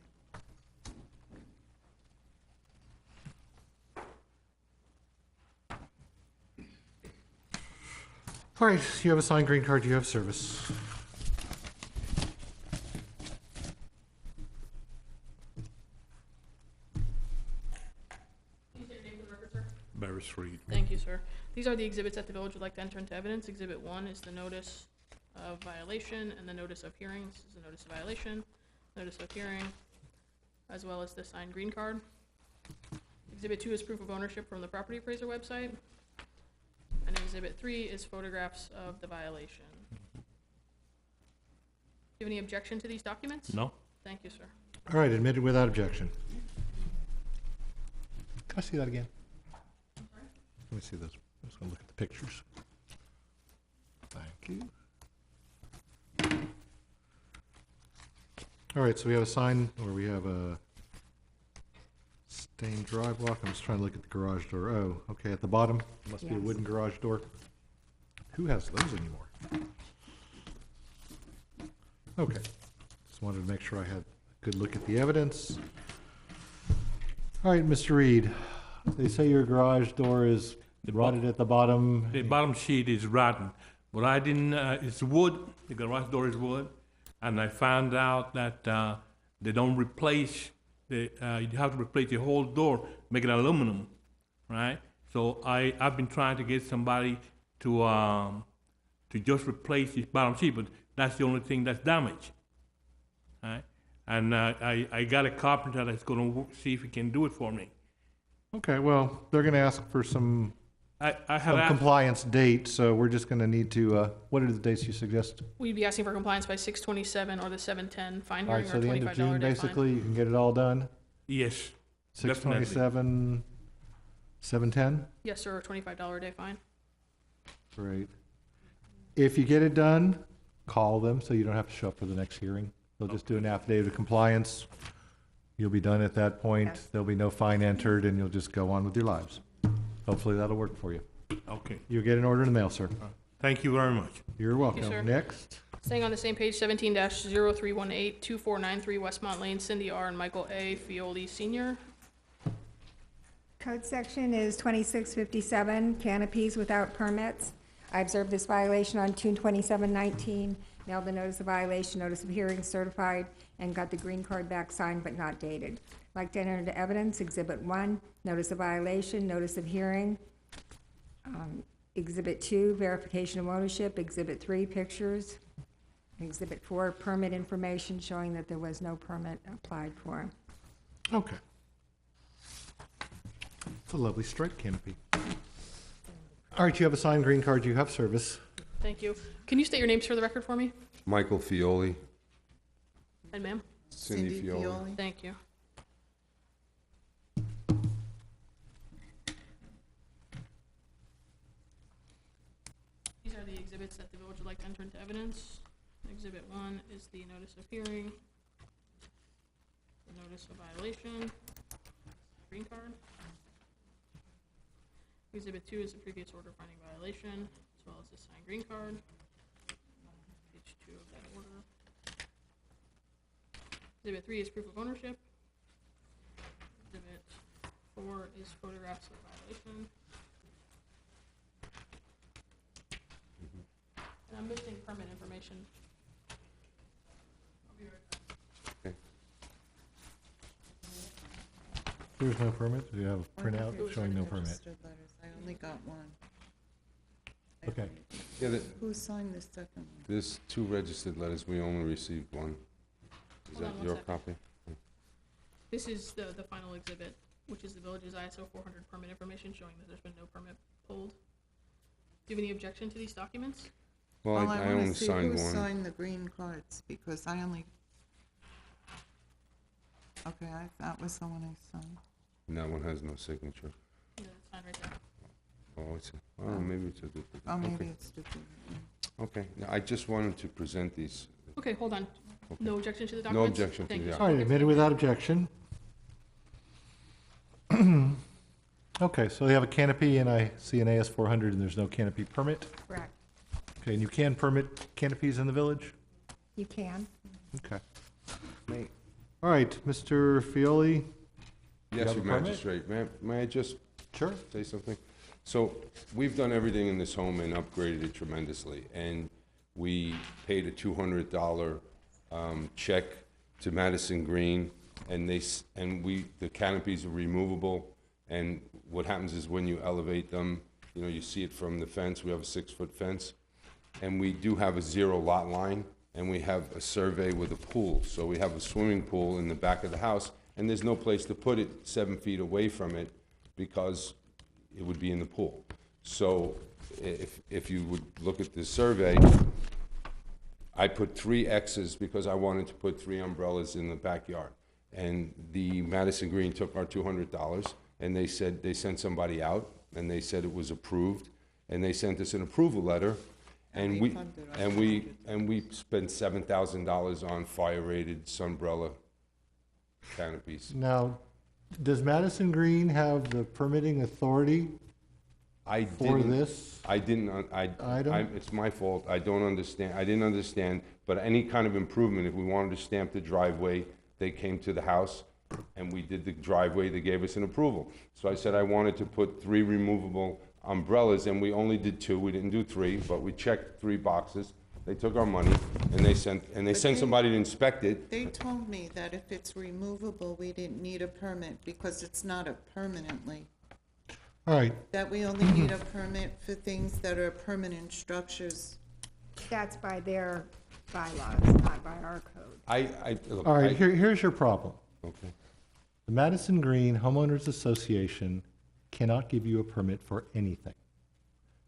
All right, you have a signed green card, you have service. Barris Reed. Thank you, sir. These are the exhibits that the village would like to enter into evidence. Exhibit 1 is the notice of violation, and the notice of hearing. This is the notice of violation, notice of hearing, as well as the signed green card. Exhibit 2 is proof of ownership from the property appraiser website. And Exhibit 3 is photographs of the violation. Do you have any objection to these documents? No? Thank you, sir. All right, admitted without objection. Can I see that again? Let me see those. I'm just gonna look at the pictures. Thank you. All right, so we have a sign, or we have a stained drive walk. I'm just trying to look at the garage door. Oh, okay, at the bottom, must be a Yes. wooden garage door. Who has those anymore? Okay, just wanted to make sure I had a good look at the evidence. All right, Mr. Reed, they say your garage door is rotted at the bottom. The bottom sheet is rotten, but I didn't, it's wood, the garage door is wood, and I found out that they don't replace you have to replace the whole door, make it aluminum, right? So I've been trying to get somebody to just replace this bottom sheet, but that's the only thing that's damaged, right? And I got a carpenter that's gonna see if he can do it for me. Okay, well, they're gonna ask for some I had some asked, compliance date, so we're just gonna need to, what are the dates you suggest? We'd be asking for compliance by 6/27 or the 7/10 fine All hearing right, or so the end of $25 June, day fine. basically, you can get it all done? yes, 6/27, 7/10? Yes, sir, or $25 day fine. Great. If you get it done, call them, so you don't have to show up for the next hearing. They'll just do an affidavit of compliance. You'll be done at that point. Yes. There'll be no fine entered, and you'll just go on with your lives. Hopefully that'll work for you. okay. You'll get an order in the mail, sir. Thank you very much. You're welcome. sir. Next. Staying on the same page, 17-0318, 2493 Westmont Lane, Cindy R. and Michael A. Fioli Sr. Code section is 2657, canopies without permits. I observed this violation on 2/27/19, mailed the notice of violation, notice of hearing certified, and got the green card back signed but not dated. Like to enter into evidence, Exhibit 1, notice of violation, notice of hearing. Exhibit 2, verification of ownership. Exhibit 3, pictures. Exhibit 4, permit information showing that there was no permit applied for. Okay. It's a lovely striped canopy. All right, you have a signed green card, you have service. Thank you. Can you state your names for the record for me? Michael Fioli, And ma'am? Cindy Fioli. Thank you. These are the exhibits that the village would like to enter into evidence. Exhibit 1 is the notice of hearing, the notice of violation, green card. Exhibit 2 is the previous order finding violation, as well as the signed green card. Page 2 of that order. Exhibit 3 is proof of ownership. Exhibit 4 is photographs of violation. And I'm missing permit information. I'll be right back. There's no permit? Do you have a printout showing no permit? Registered letters. I only got one. Okay. Yeah, Who signed the second one? there's 2 registered letters, we only received 1. Is Hold that on one your second. copy? This is the final exhibit, which is the village's ISO 400 permit information showing that there's been no permit pulled. Do you have any objection to these documents? Well, I wanna only see signed who 1. signed the green cards, because I only... Okay, that was the one I signed. And that one has no signature. Yeah, that's fine right there. Oh, it's, oh, maybe it's a duplicate. Oh, maybe Okay. it's duplicate. Okay, now, I just wanted to present these. Okay, hold on. Okay. No objection to the No documents? objection to Thank the you. All right, admitted without objection. Okay, so they have a canopy, and I see an AS 400, and there's no canopy permit. Correct. Okay, and you can permit canopies in the village? You can. Okay. All right, Mr. Fioli? Yes, have Your a permit? Magistrate, may I just Sure. say something? So, we've done everything in this home and upgraded it tremendously, and we paid a $200 check to Madison Green, and the canopies are removable, and what happens is when you elevate them, you know, you see it from the fence, we have a 6-foot fence, and we do have a 0 lot line, and we have a survey with a pool, so we have a swimming pool in the back of the house, and there's no place to put it 7 feet away from it, because it would be in the pool. So if you would look at this survey, I put 3 X's because I wanted to put 3 umbrellas in the backyard. And the Madison Green took our $200, and they said, they sent somebody out, and they said it was approved, and they sent us an approval letter, and we spent $7,000 on fire-rated sunbrella canopies. Now, does Madison Green have the permitting authority I for didn't- this? I didn't, it's my fault, I didn't understand, but any kind of improvement, if we wanted to stamp the driveway, they came to the house, and we did the driveway, they gave us an approval. So I said I wanted to put 3 removable umbrellas, and we only did 2, we didn't do 3, but we checked 3 boxes, They took our money, and they sent somebody to inspect it. They told me that if it's removable, we didn't need a permit because it's not a permanently. All right, That we only need a permit for things that are permanent structures. That's by their bylaws, not by our code. Look, all right, here's your problem. Okay. The Madison Green Homeowners Association cannot give you a permit for anything.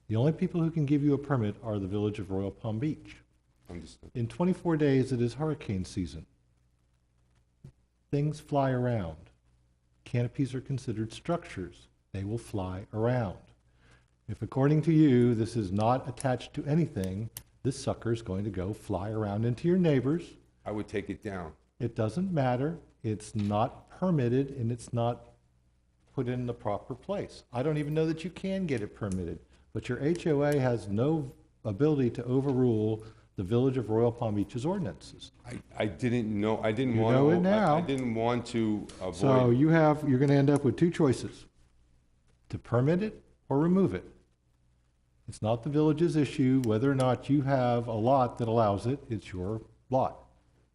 The only people who can give you a permit are the Village of Royal Palm Beach. Understood. In 24 days, it is hurricane season. Things fly around. Canopies are considered structures. They will fly around. If, according to you, this is not attached to anything, this sucker is going to go fly around into your neighbors. I would take it down. It doesn't matter. It's not permitted, and it's not put in the proper place. I don't even know that you can get it permitted, but your HOA has no ability to overrule the Village of Royal Palm Beach's ordinances. I didn't know, I didn't You want to. know it now. I didn't want to avoid. So you're going to end up with two choices: to permit it or remove it. It's not the village's issue whether or not you have a lot that allows it. It's your lot.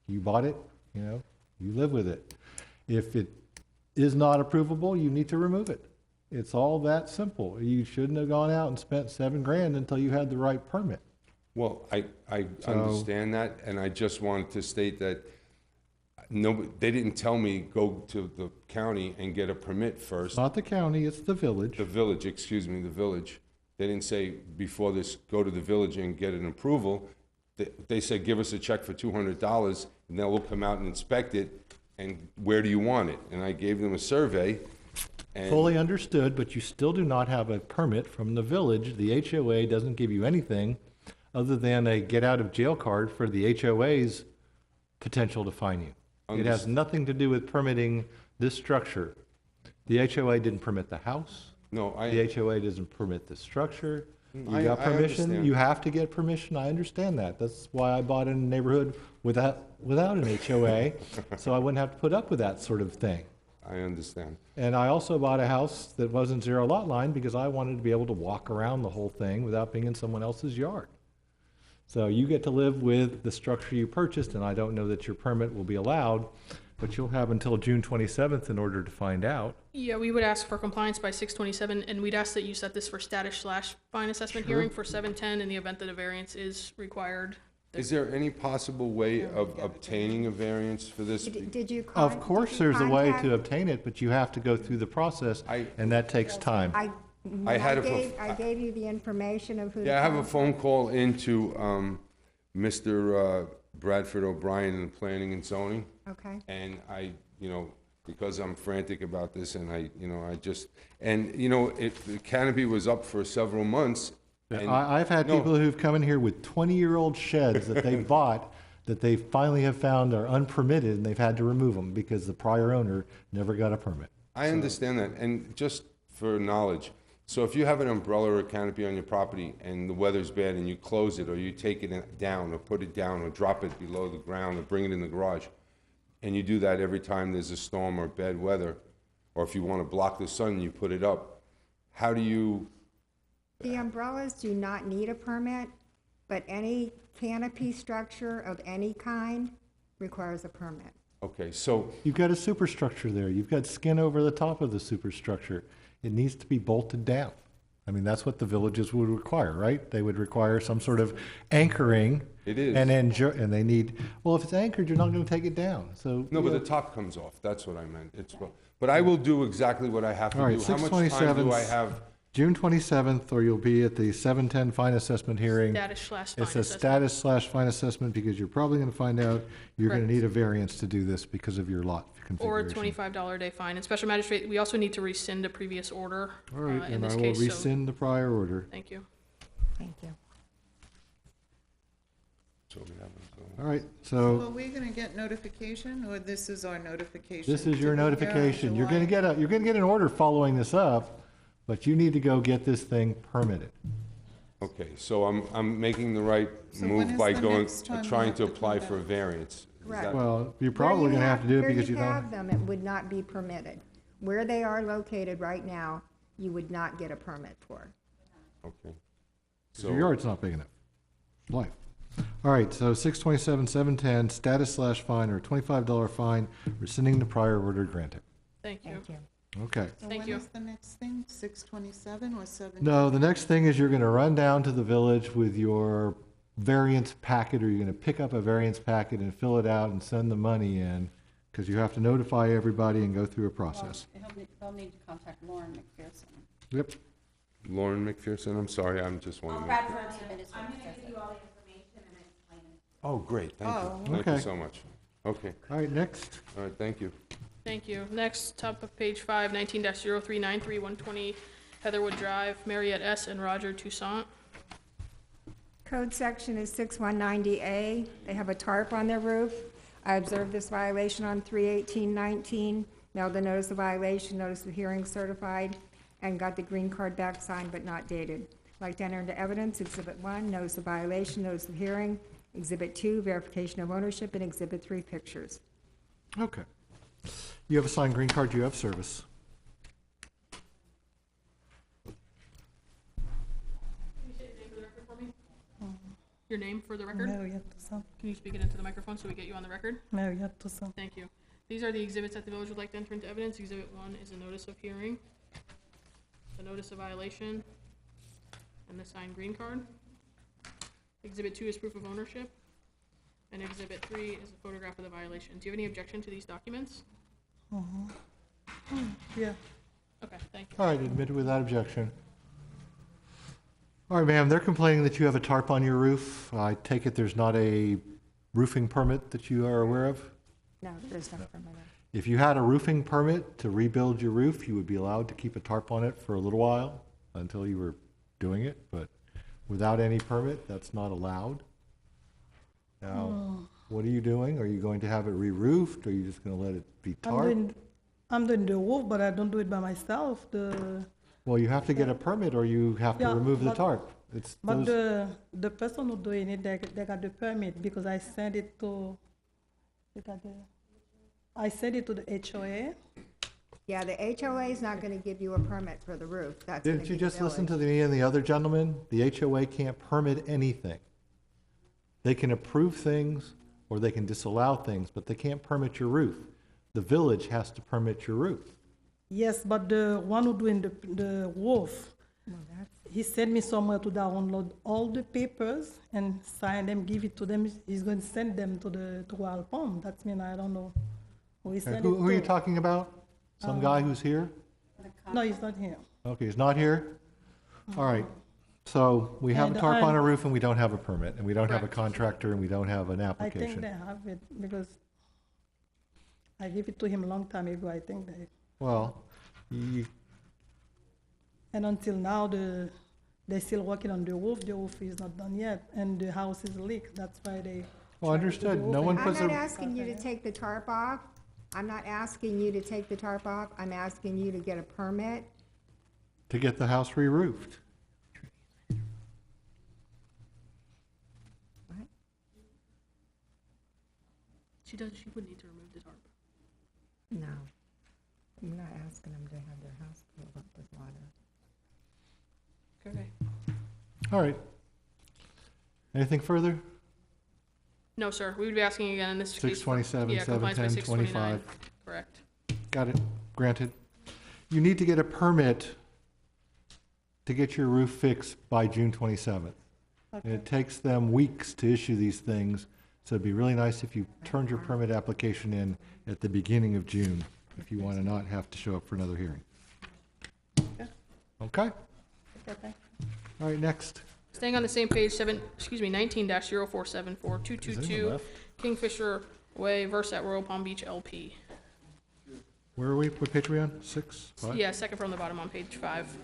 You bought it, you live with it. If it is not approvable, you need to remove it. It's all that simple. You shouldn't have gone out and spent $7,000 until you had the right permit. Well, I understand that, and I just wanted to state that they didn't tell me go to the county and get a permit first. It's not the county, it's the village. The village, excuse me, the village. They didn't say before this, go to the village and get an approval. They said, give us a check for $200, and then we'll come out and inspect it, and where do you want it? And I gave them a survey. And Fully understood, but you still do not have a permit from the village. The HOA doesn't give you anything other than a get-out-of-jail card for the HOA's potential to fine you. It has nothing to do with permitting this structure. The HOA didn't permit the house. No, The HOA doesn't permit the structure. You I got permission, understand. you have to get permission, I understand that. That's why I bought in a neighborhood without an HOA, so I wouldn't have to put up with that sort of thing. I understand. And I also bought a house that wasn't zero lot line because I wanted to be able to walk around the whole thing without being in someone else's yard. So you get to live with the structure you purchased, and I don't know that your permit will be allowed, but you'll have until June 27th in order to find out. Yeah, we would ask for compliance by 6/27, and we'd ask that you set this for status/fine assessment hearing for 7/10 in the event that a variance is required. Is there any possible way of obtaining a variance for this? Did you Of course, did you there's a way contact- to obtain it, but you have to go through the process, and that takes time. I gave you the information of who to Yeah, I have a contact. phone call into Mr. Bradford O'Brien in Planning and Zoning. Okay. And I, because I'm frantic about this, and the canopy was up for several months. And I've had people who've come in here with 20-year-old sheds that they bought that they finally have found are unpermitted, and they've had to remove them because the prior owner never got a permit. I understand that, and just for knowledge, so if you have an umbrella or a canopy on your property and the weather's bad and you close it, or you take it down, or put it down, or drop it below the ground, or bring it in the garage, and you do that every time there's a storm or bad weather, or if you want to block the sun, you put it up, how do you... The umbrellas do not need a permit, but any canopy structure of any kind requires a permit. Okay, so... You've got a superstructure there. You've got skin over the top of the superstructure. It needs to be bolted down. I mean, that's what the villages would require, right? They would require some sort of anchoring. It is. And then they need, well, if it's anchored, you're not going to take it down. So No, but the top comes off, that's what I meant. But I will do exactly what I have to All right, do. How much time do I 6/27 have? June 27th, or you'll be at the 7/10 fine assessment hearing. Status/fine It's a assessment. status/fine assessment because you're probably going to find out you're going to Correct. need a variance to do this because of your lot Or a configuration. $25 a day fine. And Special Magistrate, we also need to rescind a previous order All right, in and this I will case. so- rescind the prior order. Thank you. Thank you. So we have All right, So are so we gonna get notification, or this is our notification? this is your to the, notification. You're going to July? get an order following this up, but you need to go get this thing permitted. Okay, so I'm making the right So when move is by the going, next time we trying have to to apply come for a back? variance. Is Correct. that- Well, you're probably going to have to do it because you Where you don't. have them, it would not be permitted. Where they are located right now, you would not get a permit for. Okay. Your yard's not big enough. Life. All right, so 627-710, status/fine or $25 fine, rescinding the prior order granted. Thank you. Thank you. Okay. So Thank when you. is the next thing? 627 or 7? No, the next thing is you're gonna run down to the village with your variance packet, or you're gonna pick up a variance packet and fill it out and send the money in, because you have to notify everybody and go through a process. They'll need to contact Lauren McPherson. Yep. Lauren McPherson, I'm sorry, I'm just one of them. Oh, great, thank Oh. you. Thank you Okay. so much. Okay, All right, next. all right, thank you. Thank you. Next, top of page 5, 19-0393, 120 Heatherwood Drive, Mariette S. and Roger Toussaint. Code section is 6190A. They have a tarp on their roof. I observed this violation on 3/18/19, mailed the notice of violation, notice of hearing certified, and got the green card back signed but not dated. Like to enter into evidence, Exhibit 1, notice of violation, notice of hearing, Exhibit 2, verification of ownership, and Exhibit 3, pictures. Okay. You have a signed green card, you have service. Your name for the record? Mariette Toussaint. Can you speak it into the microphone so we get you on the record? Mariette Toussaint. Thank you. These are the exhibits that the village would like to enter into evidence. Exhibit 1 is a notice of hearing, the notice of violation, and the signed green card. Exhibit 2 is proof of ownership, and Exhibit 3 is a photograph of the violation. Do you have any objection to these documents? Yeah. Okay, thank you. All right, admitted without objection. All right, ma'am, they're complaining that you have a tarp on your roof. I take it there's not a roofing permit that you are aware of? No, there's no permit. If you had a roofing permit to rebuild your roof, you would be allowed to keep a tarp on it for a little while until you were doing it, but without any permit, that's not allowed. Now, what are you doing? Are you going to have it re-roofed, or are you just gonna let it be tarped? I'm doing the roof, but I don't do it by myself. Well, you have to get a permit, or you have to Yeah, remove the but- tarp. It's But those, the person who doing it, they got the permit because I sent it to, I sent it to the HOA. Yeah, the HOA is not going to give you a permit for the roof. That's gonna didn't you be the just listen to village. me and the other gentleman? The HOA can't permit anything. They can approve things, or they can disallow things, but they can't permit your roof. The village has to permit your roof. Yes, but the one who doing the roof, Well, that's- he sent me somewhere to download all the papers and sign them, give it to them. He's going to send them to Royal Palm. That's mean I don't know who he Okay, sent who it are you to. talking about? Some guy who's here? No, he's not here. Okay, he's not here? All right. So we have a And tarp on a I'm- roof and we don't have a permit, and we don't have a Correct. contractor, and we don't have an I think application. they have it because I gave it to him a long time ago. I think they, Well, you, and until now they're still working on the roof. The roof is not done yet, and the house is leaked. That's why they. well, understood. No one I'm puts not a, asking you to take the tarp off. I'm not asking you to take the tarp off. I'm asking you to get a permit. to get the house re-roofed. She would need to remove the tarp. No. I'm not asking them to have their house filled up with water. Okay. All right. Anything further? No, sir, we would be asking again in this case. 627, Yeah, compliance by 710, 629. Correct. Got it. Granted. You need to get a permit to get your roof fixed by June 27th. And it takes them weeks to issue these things, so it'd be really nice if you turned your permit application in at the beginning of June, if you want to not have to show up for another hearing. Okay? All right, next. Staying on the same page, 19-0474, Is anyone 222 left? Kingfisher Way, Verse at Royal Palm Beach, LP. Where are we? What page are we on? 6? 5? Yeah, second from the bottom on page 5.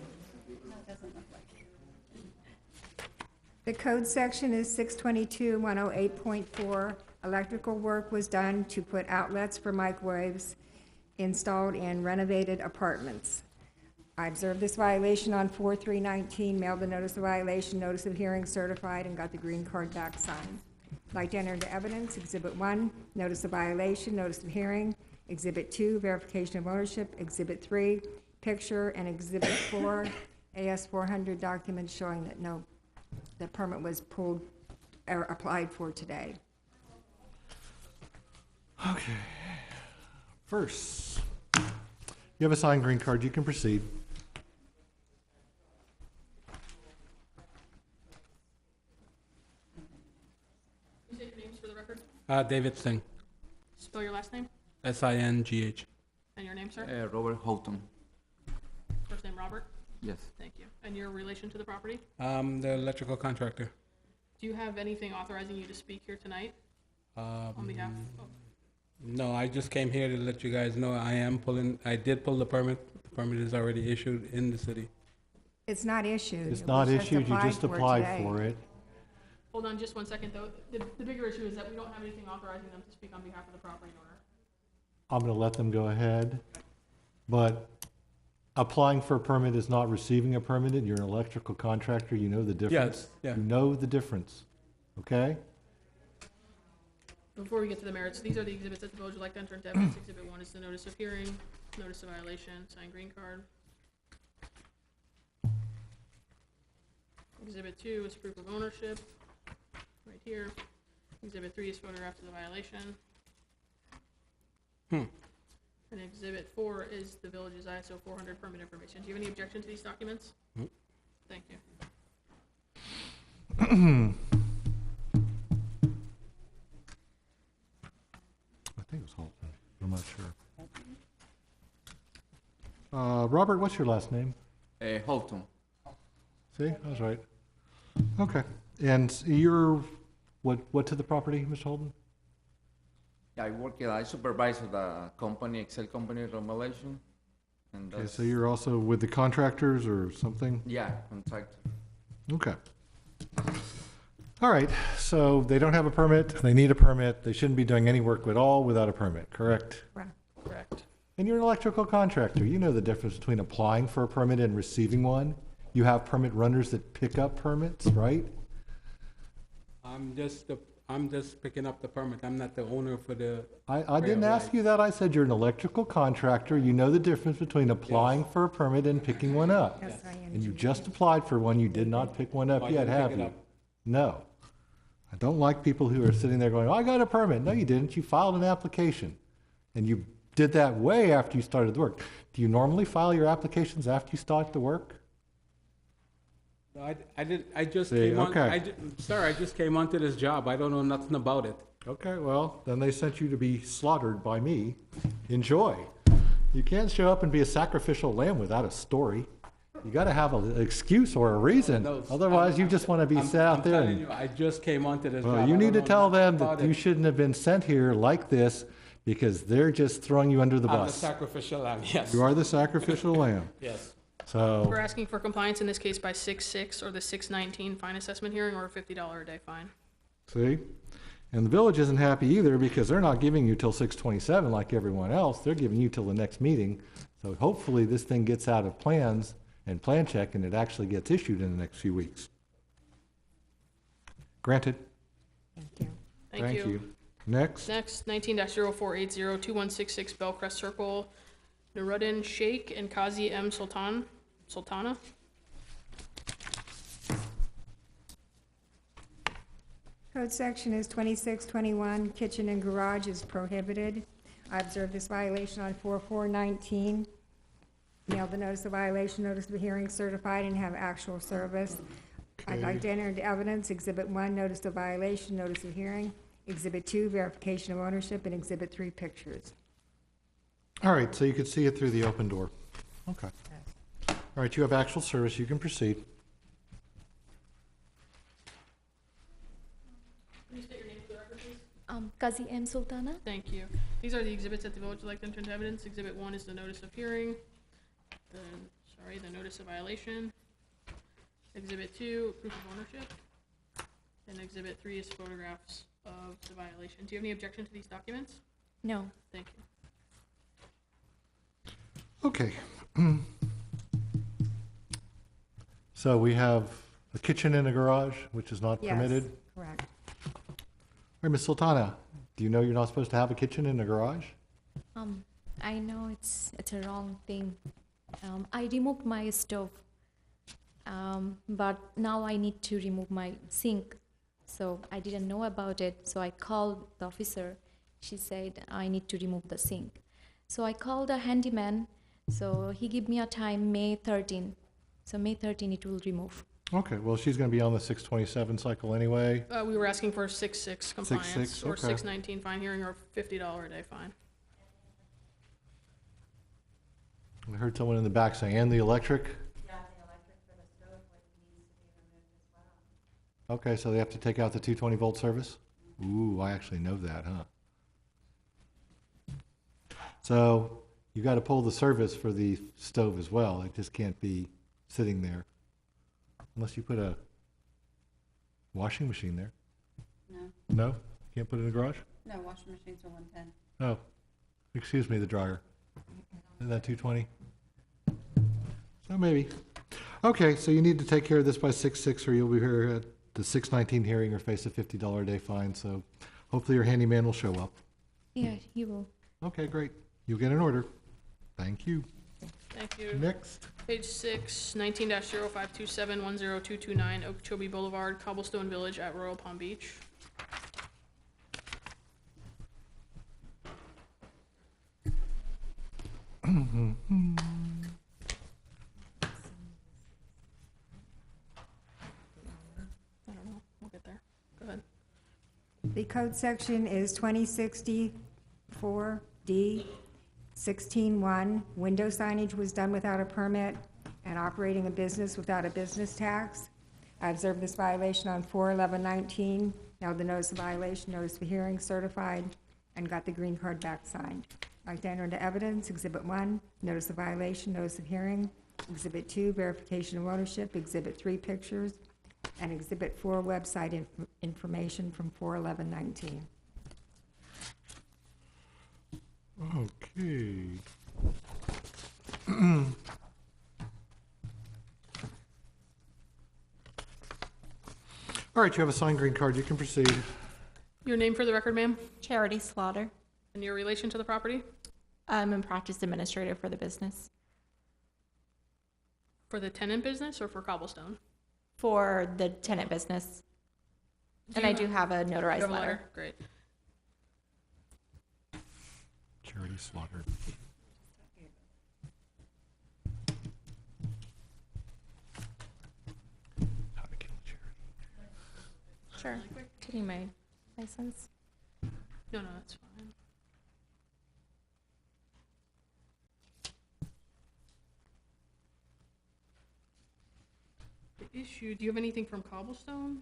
The code section is 622-108.4. Electrical work was done to put outlets for microwaves installed in renovated apartments. I observed this violation on 4/3/19, mailed the notice of violation, notice of hearing certified, and got the green card back signed. Like to enter into evidence, Exhibit 1, notice of violation, notice of hearing, Exhibit 2, verification of ownership, Exhibit 3, picture, and Exhibit 4, AS 400 documents showing that the permit was pulled applied for today. Okay. First, you have a signed green card. You can proceed. You state your names for the record. David Singh, Spell your last name Singh. and your name, sir. Robert Houghton. First name Robert. Yes. Thank you. And your relation to the property? The electrical contractor. Do you have anything authorizing you to speak here tonight on behalf of? No, I just came here to let you guys know I did pull the permit. The permit is already issued in the city. It's not issued. It's It not was just issued, you just applied today. for it. Hold on just one second, though. The bigger issue is that we don't have anything authorizing them to speak on behalf of the property owner. I'm going to let them go ahead. But applying for a permit is not receiving a permit. You're an electrical contractor. You know the difference. Yes, yeah. You know the difference. Okay? Before we get to the merits, these are the exhibits that the village would like to enter into evidence. Exhibit 1 is the notice of hearing, notice of violation, signed green card. Exhibit 2 is proof of ownership, right here. Exhibit 3 is photographs of the violation. And Exhibit 4 is the village's ISO 400 permit information. Do you have any objection to these documents? Nope. Thank you. I think it was Halton. I'm not sure. Robert, what's your last name? Houghton. See, I was right. Okay. And you're, what to the property, Mr. Holden? I supervise the company, Excel company remodelation. And Okay, so you're also with the contractors or something? yeah, contract. Okay. All right, so they don't have a permit, they need a permit, they shouldn't be doing any work at all without a permit, correct? Correct. And you're an electrical contractor, you know the difference between applying for a permit and receiving one. You have permit runners that pick up permits, right? I'm just picking up the permit. I'm not the owner for the. I didn't ask you that, I said you're an electrical contractor, you know the difference between applying for a permit and picking one up. And you just applied for one, you did not pick one up I yet, didn't pick have it you? up. No. I don't like people who are sitting there going, oh, I got a permit. No, you didn't. You filed an application. And you did that way after you started the work. Do you normally file your applications after you start the work? I just See, came on. okay. Sir, I just came onto this job. I don't know nothing about it. Okay, well, then they sent you to be slaughtered by me. Enjoy. You can't show up and be a sacrificial lamb without a story. You got to have an excuse or a reason. No, Otherwise, you just want to be I'm sat out there. telling you, I just came onto this job. Well, you I need to don't know tell them nothing that about you it. shouldn't have been sent here like this because they're just throwing you under the I'm the bus. sacrificial lamb. Yes. You are the sacrificial lamb. Yes. So, We're asking for compliance in this case by 6/6 or the 6/19 fine assessment hearing or a $50 a day fine. see? And the village isn't happy either because they're not giving you till 6/27 like everyone else. They're giving you till the next meeting. So hopefully this thing gets out of plans and plan check and it actually gets issued in the next few weeks. Granted. Thank you. Thank you. Next. Next, 19-0480, 2166 Bellcrest Circle, Nuruddin Sheikh and Kazi M. Sultana. Code section is 2621, kitchen and garage is prohibited. I observed this violation on 4/4/19. Mailed the notice of violation, notice of hearing certified, and have actual service. I'd like to enter into evidence, Exhibit 1, notice of violation, notice of hearing. Exhibit 2, verification of ownership, and Exhibit 3, pictures. All right, so you could see it through the open door. Okay. All right, you have actual service. You can proceed. Can you state your name for the record, please? Kazi M. Sultana. Thank you. These are the exhibits that the village would like to enter into evidence. Exhibit 1 is the notice of hearing, the notice of violation. Exhibit 2, proof of ownership. And Exhibit 3 is photographs of the violation. Do you have any objection to these documents? No. Thank you. Okay. So we have a kitchen and a garage, which is not permitted. Yes, correct. All right, Ms. Sultana, do you know you're not supposed to have a kitchen in a garage? I know it's a wrong thing. I removed my stove, but now I need to remove my sink. So I didn't know about it. So I called the officer. She said I need to remove the sink. So I called a handyman. So he gave me a time, May 13. So May 13 it will remove. Okay, well, she's gonna be on the 627 cycle anyway. We were asking for a 6-6 compliance, 6-6, or okay. 619 fine hearing, or $50 a day fine. I heard someone in the back saying, and the electric? Yeah, the electric for the stove needs to be removed as well. Okay, so they have to take out the 220 volt service? Ooh, I actually know that, huh? So you got to pull the service for the stove as well. It just can't be sitting there unless you put a washing machine there. No, No? Can't put it in the garage? no, washing machines are 110. Oh, excuse me, the dryer. Isn't that 220? So maybe. Okay, so you need to take care of this by 6/6 or you'll be here at the 619 hearing or face a $50 a day fine. So hopefully your handyman will show up. Yeah, he will. Okay, great. You'll get an order. Thank you. Thank you. Next. Page 6, 19-0527-10229 Okeechobee Boulevard, Cobblestone Village at Royal Palm Beach. I don't know, we'll get there. Go ahead. The code section is 2064D, 16.1. Window signage was done without a permit and operating a business without a business tax. I observed this violation on 4/11/19. Now the notice of violation, notice of hearing certified, and got the green card back signed. I'd like to enter into evidence, Exhibit 1, notice of violation, notice of hearing. Exhibit 2, verification of ownership. Exhibit 3, pictures. And Exhibit 4, website information from 4/11/19. Okay. All right, you have a signed green card. You can proceed. Your name for the record, ma'am, Charity Slaughter. and your relation to the property? I'm a practice administrator for the business. For the tenant business or for Cobblestone? For the tenant business. And I do have a You notarized have a letter. Great. Charity Slaughter. How to kill a charity. Sure. Do you need my license? No, that's fine. The issue, do you have anything from Cobblestone?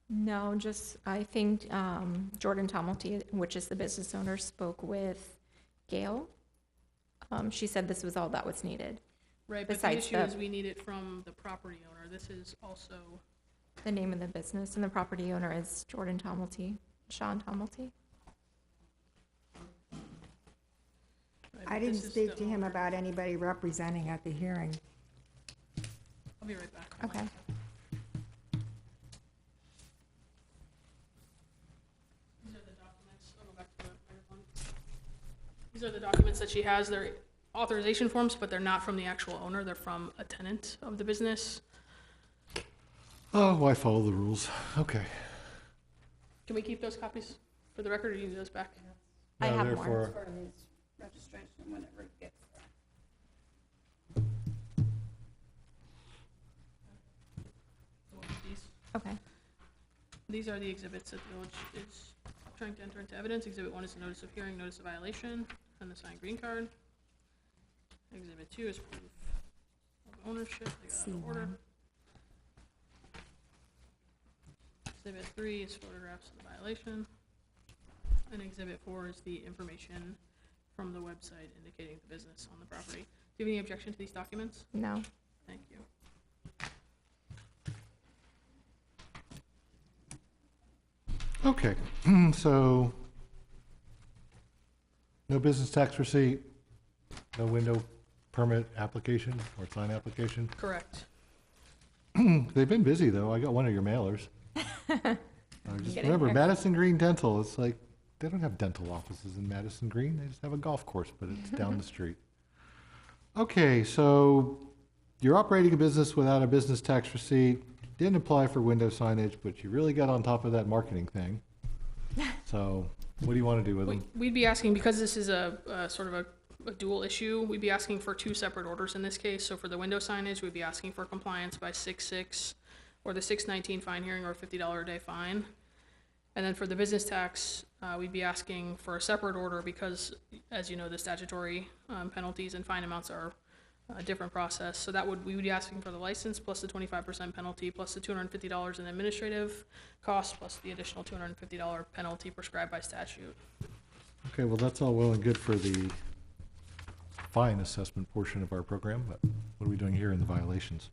No, just, I think Jordan Tomelty, which is the business owner, spoke with Gail. She said this was all that was needed. Right, but the Besides issue the- is we need it from the property owner. This is also, The name of the business, and the property owner is Jordan Tomelty, Sean Tomelty. right, I but didn't this is speak the to him owner. about anybody representing at the hearing. I'll be right back. Okay. These are the documents, I'll go back to the microphone. These are the documents that she has. They're authorization forms, but they're not from the actual owner. They're from a tenant of the business. Oh, why follow the rules? Okay. Can we keep those copies for the record, or do you need those back? I No, have they're more. for- For his registration whenever it gets there. So we'll keep these. Okay. These are the exhibits that the village is trying to enter into evidence. Exhibit 1 is the notice of hearing, notice of violation, and the signed green card. Exhibit 2 is proof of ownership. They got out of order. C1. Exhibit 3 is photographs of the violation. And Exhibit 4 is the information from the website indicating the business on the property. Do you have any objection to these documents? No. Thank you. Okay, so no business tax receipt, no window permit application or sign application. Correct. They've been busy, though. I got one of your mailers. Just Get in remember, here. Madison Green Dental, it's like, they don't have dental offices in Madison Green. They just have a golf course, but it's down the street. Okay, so you're operating a business without a business tax receipt. didn't apply for window signage, but you really got on top of that marketing thing. So what do you want to do with them? We'd be asking, because this is a sort of a dual issue, we'd be asking for 2 separate orders in this case. So for the window signage, we'd be asking for compliance by 6/6 or the 6/19 fine hearing or a $50 a day fine. And then for the business tax, we'd be asking for a separate order because, as you know, the statutory penalties and fine amounts are a different process. So we would be asking for the license plus the 25% penalty plus the $250 in administrative costs plus the additional $250 penalty prescribed by statute. Okay, well, that's all well and good for the fine assessment portion of our program, but what are we doing here in the violations?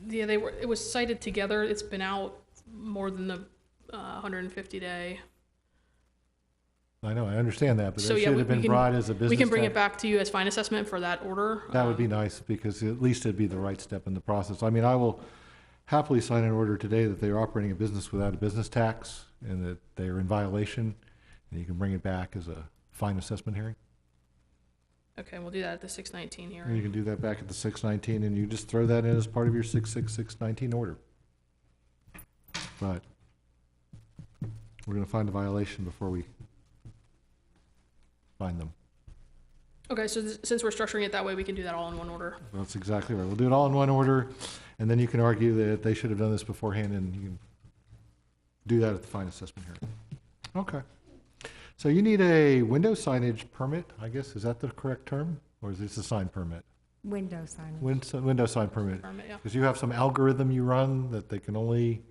Yeah, it was cited together. It's been out more than the 150 day. I know, I understand that, but So that yeah, should have been brought as a business. We can bring tax. it back to you as fine assessment for that order. That would be nice, because at least it'd be the right step in the process. I mean, I will happily sign an order today that they are operating a business without a business tax and that they are in violation, and you can bring it back as a fine assessment hearing. Okay, we'll do that at the 6/19 And you hearing. can do that back at the 6/19, and you just throw that in as part of your 6/6/6/19 order. But we're gonna find a violation before we find them. Okay, so since we're structuring it that way, we can do that all in one order. That's exactly right. We'll do it all in one order, and then you can argue that they should have done this beforehand, and you can do that at the fine assessment hearing. Okay. So you need a window signage permit, I guess, is that the correct term? Or is this a sign permit? Window signage. Window sign permit. Permit, yeah. Because you have some algorithm you run that they can only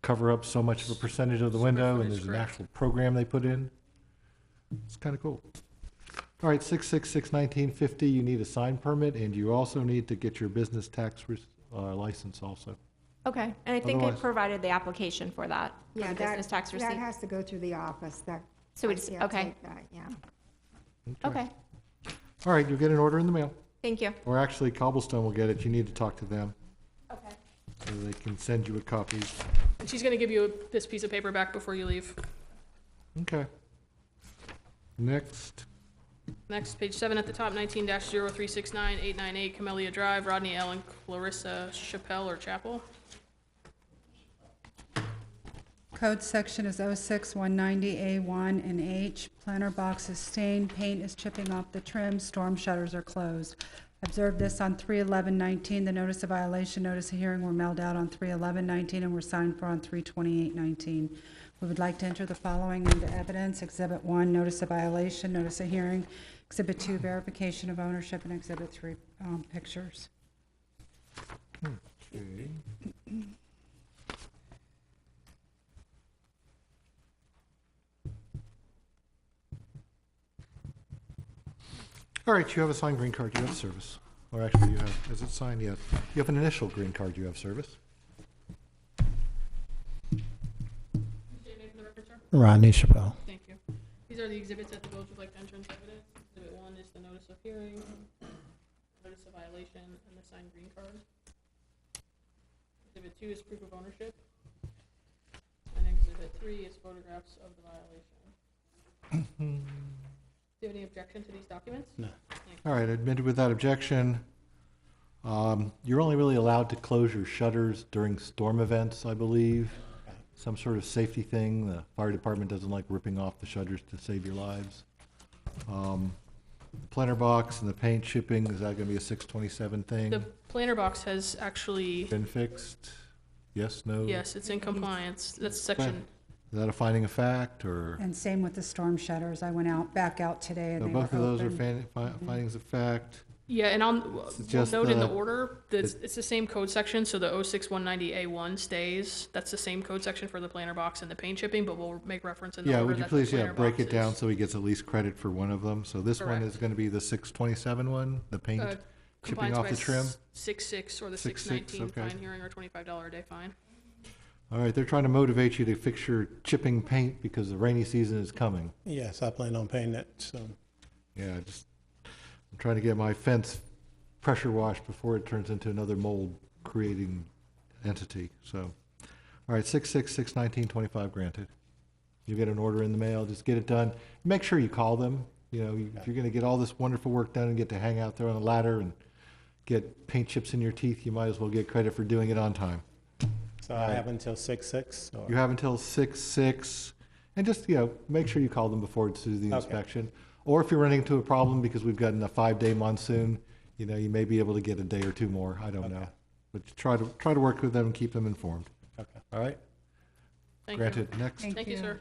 cover up so much of a percentage of the window, and there's an actual program they put in. It's kind of cool. All right, 6/6/6/1950, you need a sign permit, and you also need to get your business tax license also. Okay, and I think I Otherwise- provided the application for that, for Yeah, the business tax that receipt. has to go through the office, that. So we just, yeah, okay, take that, yeah. okay, All right, you'll get an order in the mail. thank you. Or actually, Cobblestone will get it. You need to talk to them Okay. so they can send you a copy. And she's gonna give you this piece of paper back before you leave. Okay. Next. Next, page 7 at the top, 19-0369-898 Camellia Drive, Rodney L. and Clarissa Chappelle or Chapel. Code section is 06190A1 and H. Planter box is stained, paint is chipping off the trim, storm shutters are closed. Observed this on 3/11/19. The notice of violation, notice of hearing were mailed out on 3/11/19 and were signed for on 3/28/19. We would like to enter the following into evidence. Exhibit 1, notice of violation, notice of hearing. Exhibit 2, verification of ownership, and Exhibit 3, pictures. Okay. All right, you have a signed green card, you have service. Or actually, you have, is it signed yet? You have an initial green card, you have service. Rodney Chappelle. Thank you. These are the exhibits that the village would like to enter into evidence. Exhibit 1 is the notice of hearing, notice of violation, and the signed green card. Exhibit 2 is proof of ownership. And Exhibit 3 is photographs of the violation. Do you have any objection to these documents? No. All right, admitted without objection. You're only really allowed to close your shutters during storm events, I believe. Some sort of safety thing. The fire department doesn't like ripping off the shutters to save your lives. The planter box and the paint shipping, is that gonna be a 627 thing? The planter box has actually, Been fixed? Yes, no? yes, it's in compliance. That's section, Is that a finding of fact, or? And same with the storm shutters. I went back out today, and So they were both of those are open. findings of fact. yeah, and we'll just note in the the- order, that it's the same code section, so the 06190A1 stays. That's the same code section for the planter box and the paint shipping, but we'll make reference in the Yeah, order would you that the please, planter break box it down is. so he gets at least credit for one of them? So this one is Correct. gonna be the 627 one, the paint chipping Compliance off by the trim? 6/6 or the 6/6, 6/19 okay. fine hearing or $25 a day fine. All right, they're trying to motivate you to fix your chipping paint because the rainy season is coming. Yes, I plan on painting it, so. Yeah, I'm trying to get my fence pressure washed before it turns into another mold creating entity, so. All right, 6/6/6/1925 granted. You get an order in the mail, just get it done. Make sure you call them. You know, if you're gonna get all this wonderful work done and get to hang out there on a ladder and get paint chips in your teeth, you might as well get credit for doing it on time. So I have until 6/6? You have until 6/6, and just, make sure you call them before it's to the Okay. inspection. Or if you're running into a problem because we've gotten a 5-day monsoon, you may be able to get a day or two more, I don't know. But try to work with them and keep them informed. Okay. All right? Thank Granted. Next. Thank you, sir.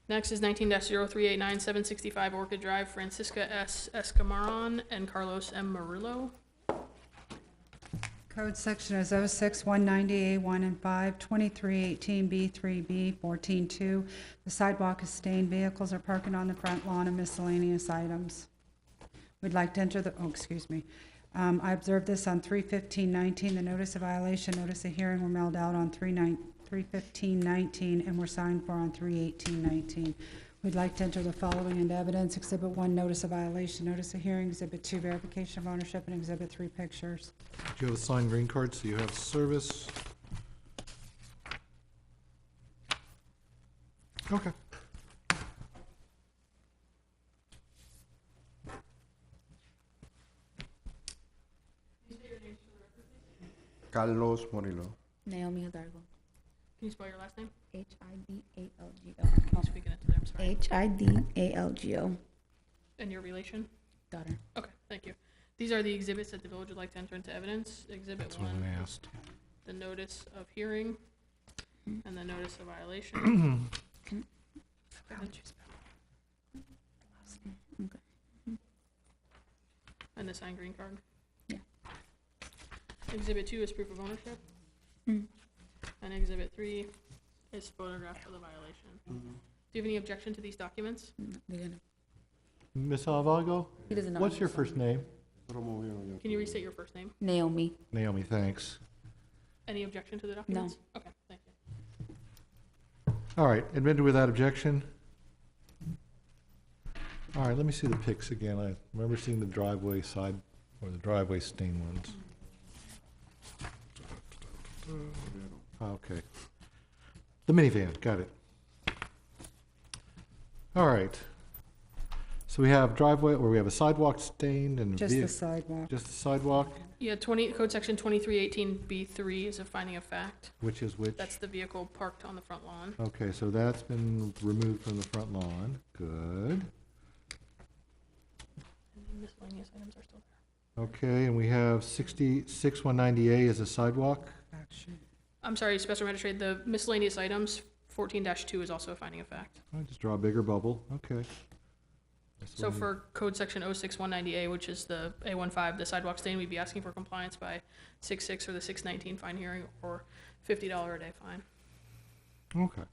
Next is 19-0389, 765 Orchid Drive, Francisca S. Escamaron and Carlos M. Murillo. Code section is 06190A1 and 5, 2318B3B, 14.2. The sidewalk is stained. Vehicles are parking on the front lawn and miscellaneous items. We'd like to enter the, I observed this on 3/15/19. The notice of violation, notice of hearing were mailed out on 3/15/19 and were signed for on 3/18/19. We'd like to enter the following into evidence. Exhibit 1, notice of violation, notice of hearing. Exhibit 2, verification of ownership, and Exhibit 3, pictures. You have a signed green card, so you have service. Okay. Carlos Murillo. Naomi Hidalgo. Can you spell your last name? Hidalgo. Can you speak into there? I'm sorry. Hidalgo. And your relation? Daughter. Okay, thank you. These are the exhibits that the village would like to enter into evidence. Exhibit That's what 1, I asked. the notice of hearing, and the notice of violation. And the signed green card. Yeah. Exhibit 2 is proof of ownership. And Exhibit 3 is photograph of the violation. Do you have any objection to these documents? Ms. Alvago? He doesn't know. What's your first name? Can you restate your first name? Naomi. Naomi, thanks. Any objection to the documents? Okay, thank you. All right, admitted without objection. All right, let me see the pics again. I remember seeing the driveway side, or the driveway stain ones. Okay. The minivan, got it. All right. So we have driveway, or we have a sidewalk stained and. Just the sidewalk. Just the sidewalk, Yeah, code section 2318B3 is a finding of fact. which is which? That's the vehicle parked on the front lawn. Okay, so that's been removed from the front lawn. Good. And the miscellaneous items are still there. Okay, and we have 6190A as a sidewalk. I'm sorry, Special Magistrate, the miscellaneous items, 14-2 is also a finding of fact. I just draw a bigger bubble. Okay. So for code section 06190A, which is the A15, the sidewalk stain, we'd be asking for compliance by 6/6 or the 6/19 fine hearing, or $50 a day fine. Okay.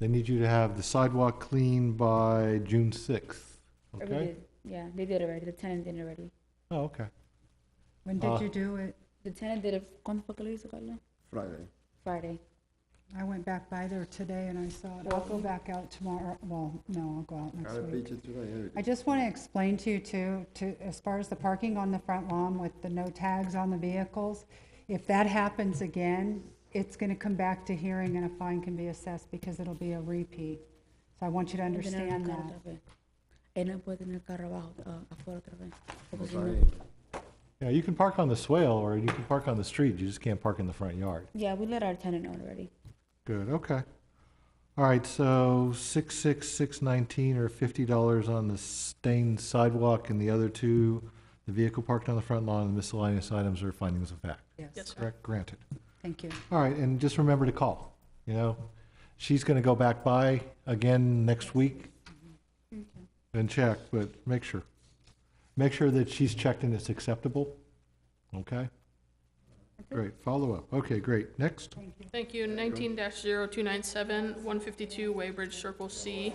They need you to have the sidewalk clean by June 6th. Okay? Yeah, they did already. The tenant did already. Oh, okay. When did you do it? The tenant did it. ¿Cuándo fue que lo hizo, Carla? Friday. Friday. I went back by there today and I saw it. I'll go back out tomorrow. Well, no, I'll go out next week. I just want to explain to you too, as far as the parking on the front lawn with the no tags on the vehicles, if that happens again, it's going to come back to hearing and a fine can be assessed because it'll be a repeat. So I want you to understand that. Yeah, you can park on the swale or you can park on the street. You just can't park in the front yard. Yeah, we let our tenant know already. Good, okay. All right, so 6/6/6/19 or $50 on the stained sidewalk, and the other two, the vehicle parked on the front lawn, and the miscellaneous items are findings of fact. Yes. Correct, granted. Thank you. All right, and just remember to call, She's gonna go back by again next week and check, but make sure. Make sure that she's checked and it's acceptable, okay? Great, follow up. Okay, great. Next. Thank you. 19-0297, 152 Waybridge Circle C,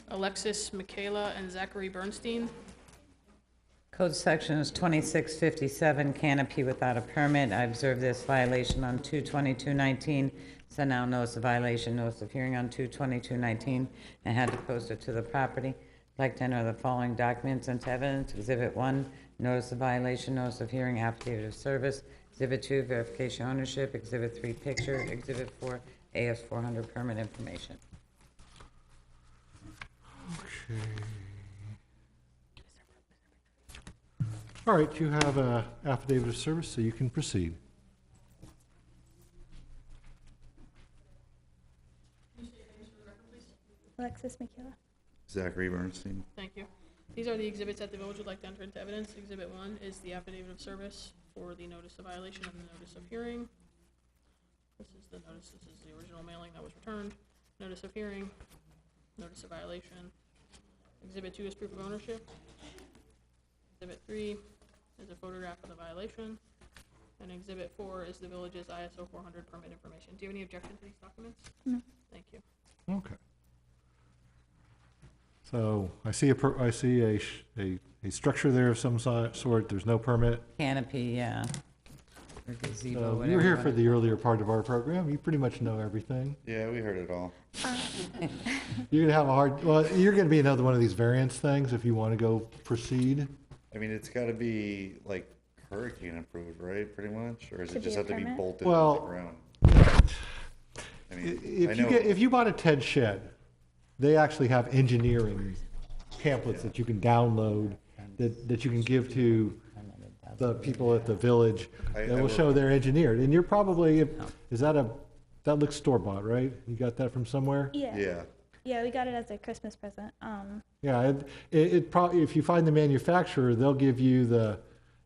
Alexis Michaela and Zachary Bernstein. Code section is 2657, canopy without a permit. I observed this violation on 2/22/19. Sent out notice of violation, notice of hearing on 2/22/19, and had to post it to the property. I'd like to enter the following documents into evidence. Exhibit 1, notice of violation, notice of hearing, affidavit of service. Exhibit 2, verification ownership. Exhibit 3, picture. Exhibit 4, AS 400 permit information. Okay. All right, you have a affidavit of service, so you can proceed. Alexis Michaela. Zachary Bernstein. Thank you. These are the exhibits that the village would like to enter into evidence. Exhibit 1 is the affidavit of service for the notice of violation and the notice of hearing. This is the notice, this is the original mailing that was returned. Notice of hearing, notice of violation. Exhibit 2 is proof of ownership. Exhibit 3 is a photograph of the violation. And Exhibit 4 is the village's ISO 400 permit information. Do you have any objection to these documents? No. Thank you. Okay. So I see a structure there of some sort. There's no permit. Canopy, yeah. Or gazebo, So whatever you were you here wanna for the call it. earlier part of our program. You pretty much know everything. Yeah, we heard it all. You're gonna have a hard, well, you're gonna be another one of these variance things if you want to go proceed. I mean, it's gotta be like hurricane approved, right, pretty much? Or does To it just be a have to be permit? bolted Well, to the ground? I mean, I If you know, get, if you bought a Ted shed, they actually have engineering pamphlets that you can download, that you can give to the people at the village, that will show they're engineered. And you're probably, is that that looks store-bought, right? You got that from somewhere? Yeah. yeah, Yeah, we got it as a Christmas present. Yeah, it probably, if you find the manufacturer, they'll give you the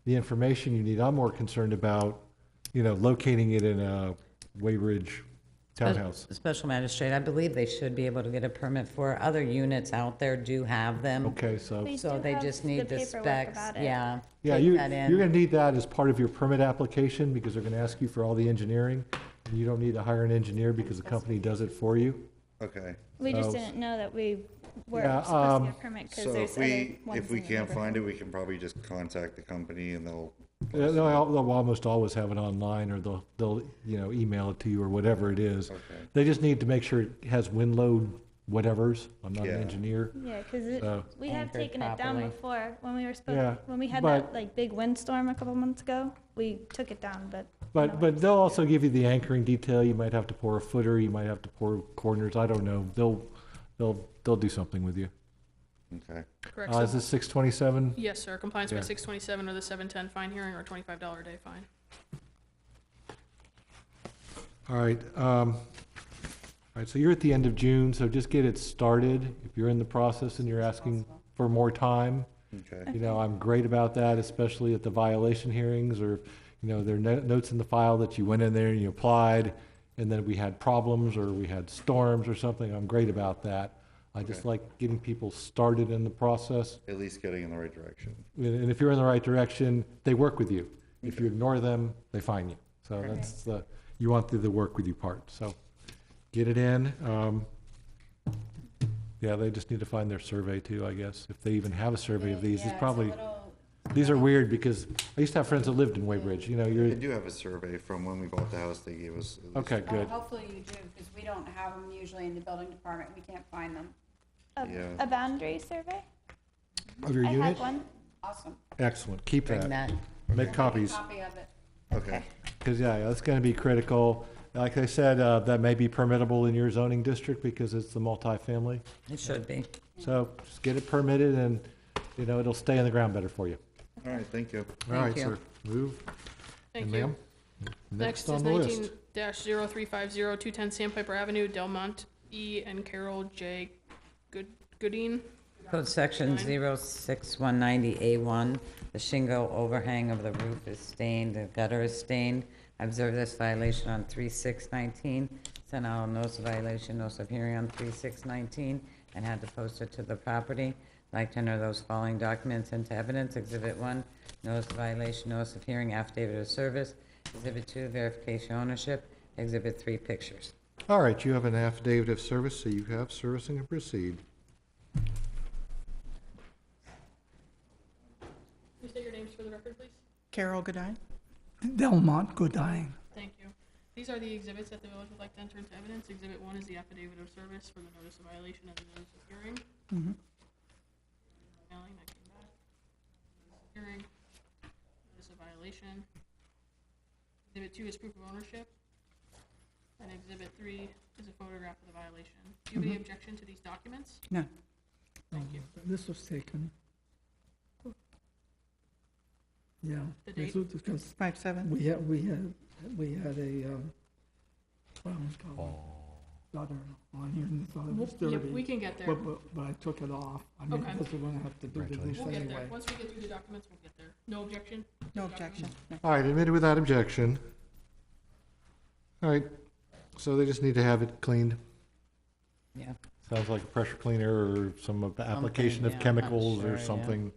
information you need. I'm more concerned about, locating it in a Waybridge townhouse. Special magistrate, I believe they should be able to get a permit for. Other units out there do have them. Okay, so. We So do they have just the need the paperwork specs, about it. yeah. Yeah, take you're that in. gonna need that as part of your permit application, because they're gonna ask you for all the engineering. And you don't need to hire an engineer because the company does it for you. okay. We just So- didn't know that we were Yeah, supposed to get a permit because So there's if other we, ones if we in the can't find neighborhood. it, we can probably just contact the company and they'll. They'll almost always have it online, or they'll email it to you, or whatever it is. Okay. They just need to make sure it has wind load whatevers. I'm not an Yeah. engineer. Yeah, because So- we have Anchored taken it down properly. before when we were Yeah, when we had but- that big windstorm a couple months ago. We took it down, but But they'll also give you the anchoring detail. You might have to pour a footer, you might have to pour corners, I don't know. They'll do something with you. Okay. Correct. Is this 627? Yes, sir. Compliance by Yeah. 627 or the 710 fine hearing or $25 a day fine. All right, so you're at the end of June, so just get it started. If you're in the process and you're asking for more time, Okay. I'm great about that, especially at the violation hearings, or, there are notes in the file that you went in there and you applied, and then we had problems, or we had storms or something. I'm great about that. I just Okay. like getting people started in the process. At least getting in the right direction. And if you're in the right direction, they work with you. If you ignore them, they fine you. So Okay. that's you want the work with you part. So get it in. Yeah, they just need to find their survey too, I guess. If they even have a survey of these, Yeah, it's it's a probably, little- these are weird because I used to have friends that lived in Waybridge, They you're, do have a survey from when we bought the house, they gave us. at least- okay, good. Hopefully you do, because we don't have them usually in the building department. We can't find them. Yeah. a boundary survey. Of your I unit? have one. Awesome. Excellent, keep Bring that. that. Make Make a copies. copy of it. Okay. Because, yeah, that's going to be critical. Like I said, that may be permittable in your zoning district because it's the multifamily. It should be. So just get it permitted and, it'll stay in the ground better for you. All right, thank you. All right, you. sir. Move. Thank And you. ma'am? Next on is the list. 19-0350, 210 Sandpiper Avenue, Delmont E. and Carol J. Goodine. Code section 06190A1, the shingle overhang of the roof is stained, the gutter is stained. I observed this violation on 3/6/19, sent out a notice of violation, notice of hearing on 3/6/19, and had to post it to the property. I'd like to enter those following documents into evidence. Exhibit 1, notice of violation, notice of hearing, affidavit of service. Exhibit 2, verification ownership. Exhibit 3, pictures. All right, you have an affidavit of service, so you have servicing and proceed. Please state your names for the record, please. Carol Goodine? Delmont Goodine. Thank you. These are the exhibits that the village would like to enter into evidence. Exhibit 1 is the affidavit of service for the notice of violation and the notice of hearing. Mhm. Mailing that came back. Notice of hearing. Notice of violation. Exhibit 2 is proof of ownership. And Exhibit 3 is a photograph of the violation. Do you have any objection to these documents? No. Thank you. This was taken. Yeah. The this date? was because 5/7. we had a, what was it called? gutter on here, and it's all Well, it's dirty. yeah, we can get there. But I took it off. I mean, Okay. because we're gonna have to do business We'll get there. anyway. Once we get through the documents, we'll get there. No objection? No objection. All right, admitted without objection. All right, so they just need to have it cleaned. Yeah. Sounds like a pressure cleaner or some application of yeah, I'm not chemicals sure, or yeah. something.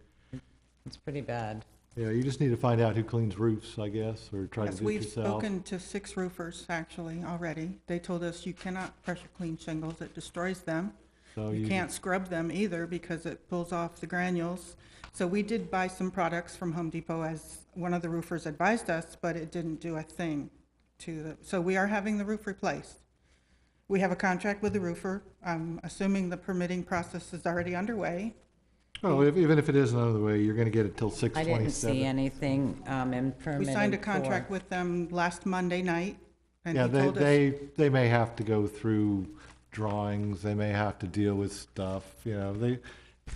It's pretty bad. Yeah, you just need to find out who cleans roofs, I guess, or try to Yes, do it we've yourself. spoken to 6 roofers, actually, already. They told us you cannot pressure clean shingles, it destroys them. So You can't scrub them either because it pulls off the granules. So we did buy some products from Home Depot as one of the roofers advised us, but it didn't do a thing to the, so we are having the roof replaced. We have a contract with the roofer. I'm assuming the permitting process is already underway. Oh, even if it is another way, you're gonna get it till 6/27. I didn't see anything in permitting We signed a for- contract with them last Monday night, and Yeah, he told us. they may have to go through drawings, they may have to deal with stuff, you know,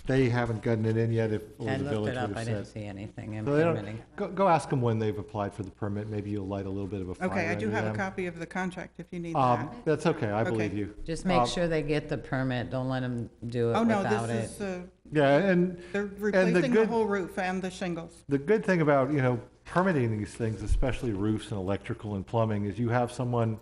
they haven't gotten it in yet, or I the looked village it up, would I have didn't said. see anything in So they don't- permitting. Go ask them when they've applied for the permit, maybe you'll light a little bit of a fire Okay, I do under have a them. copy of the contract if you need that. That's okay, I Okay. believe you. Just make Um, sure they get the permit, don't let them do it Oh, no, without it. this is, Yeah, and. they're and the replacing the good- whole roof and the shingles. The good thing about, permitting these things, especially roofs and electrical and plumbing, is you have someone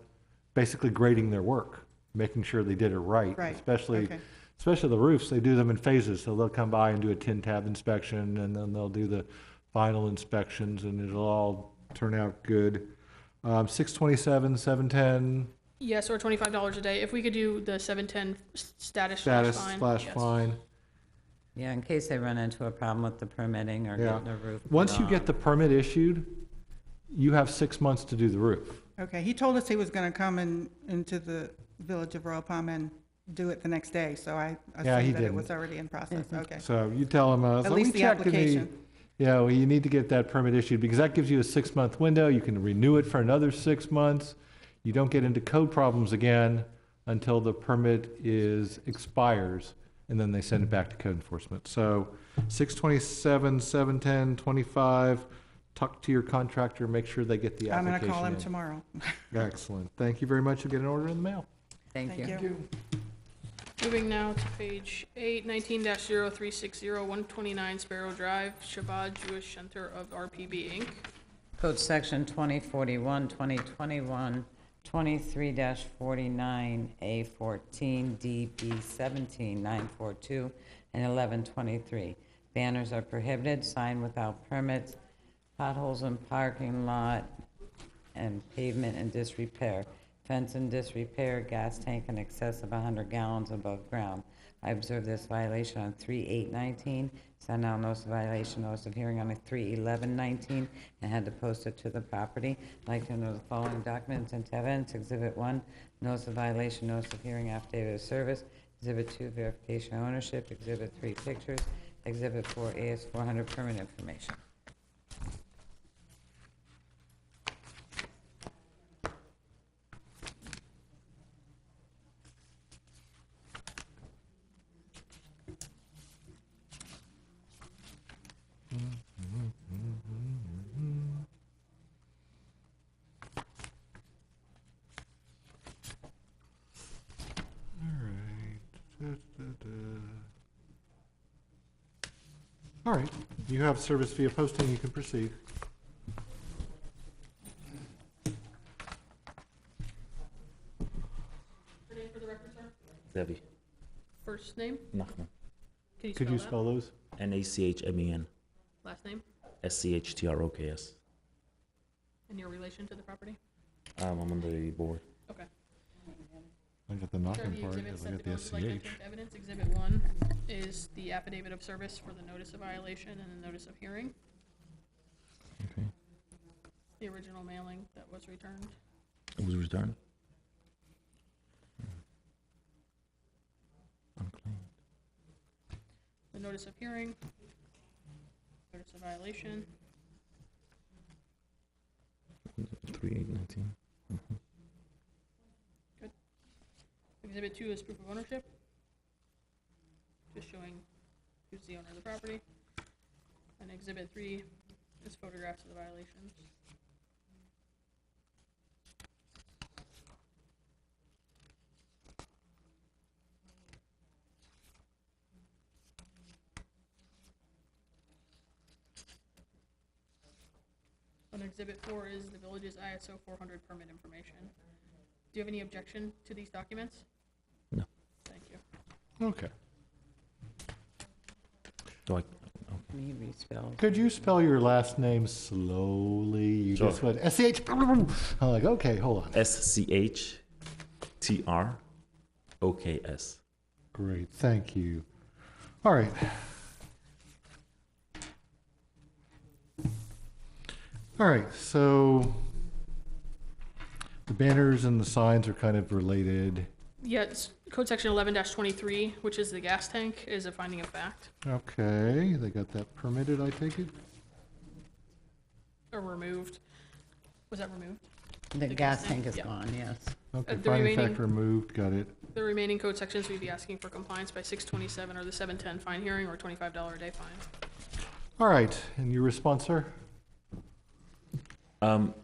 basically grading their work, making sure they did it right. Right, Especially okay. the roofs, they do them in phases, so they'll come by and do a tin tab inspection, and then they'll do the final inspections, and it'll all turn out good. 627, 710 Yes, or $25 a day. If we could do the 710 status status fine. slash yes. fine. Yeah, in case they run into a problem with the permitting or Yeah. getting a roof. Once you put get on. the permit issued, you have 6 months to do the roof. Okay, he told us he was gonna come into the village of Royal Palm and do it the next day, so I Yeah, he assumed that it didn't. was already in process, okay. So you tell them, At so least we the checked in application. you need to get that permit issued, because that gives you a 6-month window. You can renew it for another 6 months. You don't get into code problems again until the permit expires, and then they send it back to code enforcement. So 627, 710, 25, talk to your contractor, make sure they get the I'm application gonna call him in. tomorrow. Excellent. Thank you very much. You'll get an order in the mail. Thank you. Thank you. Moving now to page 8, 19-0360, 129 Sparrow Drive, Shabbat Jewish Center of RPB, Inc. Code section 2041, 2021, 23-49, A14, DB17, 942, and 1123. Banners are prohibited, sign without permits, potholes in parking lot, and pavement in disrepair, fence in disrepair, gas tank in excess of 100 gallons above ground. I observed this violation on 3/8/19, sent out notice of violation, notice of hearing on 3/11/19, and had to post it to the property. I'd like to know the following documents and evidence. Exhibit 1, notice of violation, notice of hearing, affidavit of service. Exhibit 2, verification of ownership. Exhibit 3, pictures. Exhibit 4, AS400 permit information. All right, you have service via posting, you can proceed. Your name for the record, sir? Zevi. First name? Nachman. Can you Could you spell those? Nachmen. Last name? Schtroks. And your relation to the property? I'm on the board. Okay. I got the These are knocking the part, exhibits I that got the the village would like to SCH. take evidence. Exhibit 1 is the affidavit of service for the notice of violation and the notice of hearing. Okay. The original mailing that was returned. It was returned. Unclaimed. The notice of hearing, notice of violation, 3/8/19. good. Exhibit 2 is proof of ownership, just showing who's the owner of the property. And Exhibit 3 is photographs of the violations. Exhibit 4 is the village's ISO 400 permit information. Do you have any objection to these documents? No. Thank you. Okay. Do I? Can you respell? Could you spell your last name slowly? You Sure. just went S-C-H. I'm like, okay, hold on. SCHTROKS. Great, thank you. All right. All right, so the banners and the signs are kind of related. Yeah, it's code section 11-23, which is the gas tank, is a finding of fact, Okay, they got that permitted, I take it? or removed. Was that removed? The gas tank is Yeah. gone, yes. Okay, the finding remaining- fact removed, got it. The remaining code sections we'd be asking for compliance by 627 or the 710 fine hearing or $25 a day fine. All right, and your response, sir?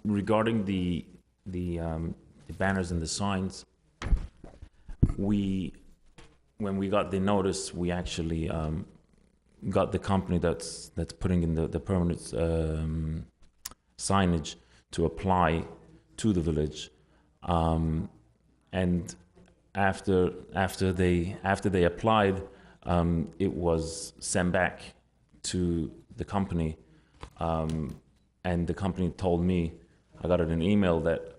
Regarding the banners and the signs, when we got the notice, we actually got the company that's putting in the permanent signage to apply to the village, and after they applied, it was sent back to the company, and the company told me, I got an email that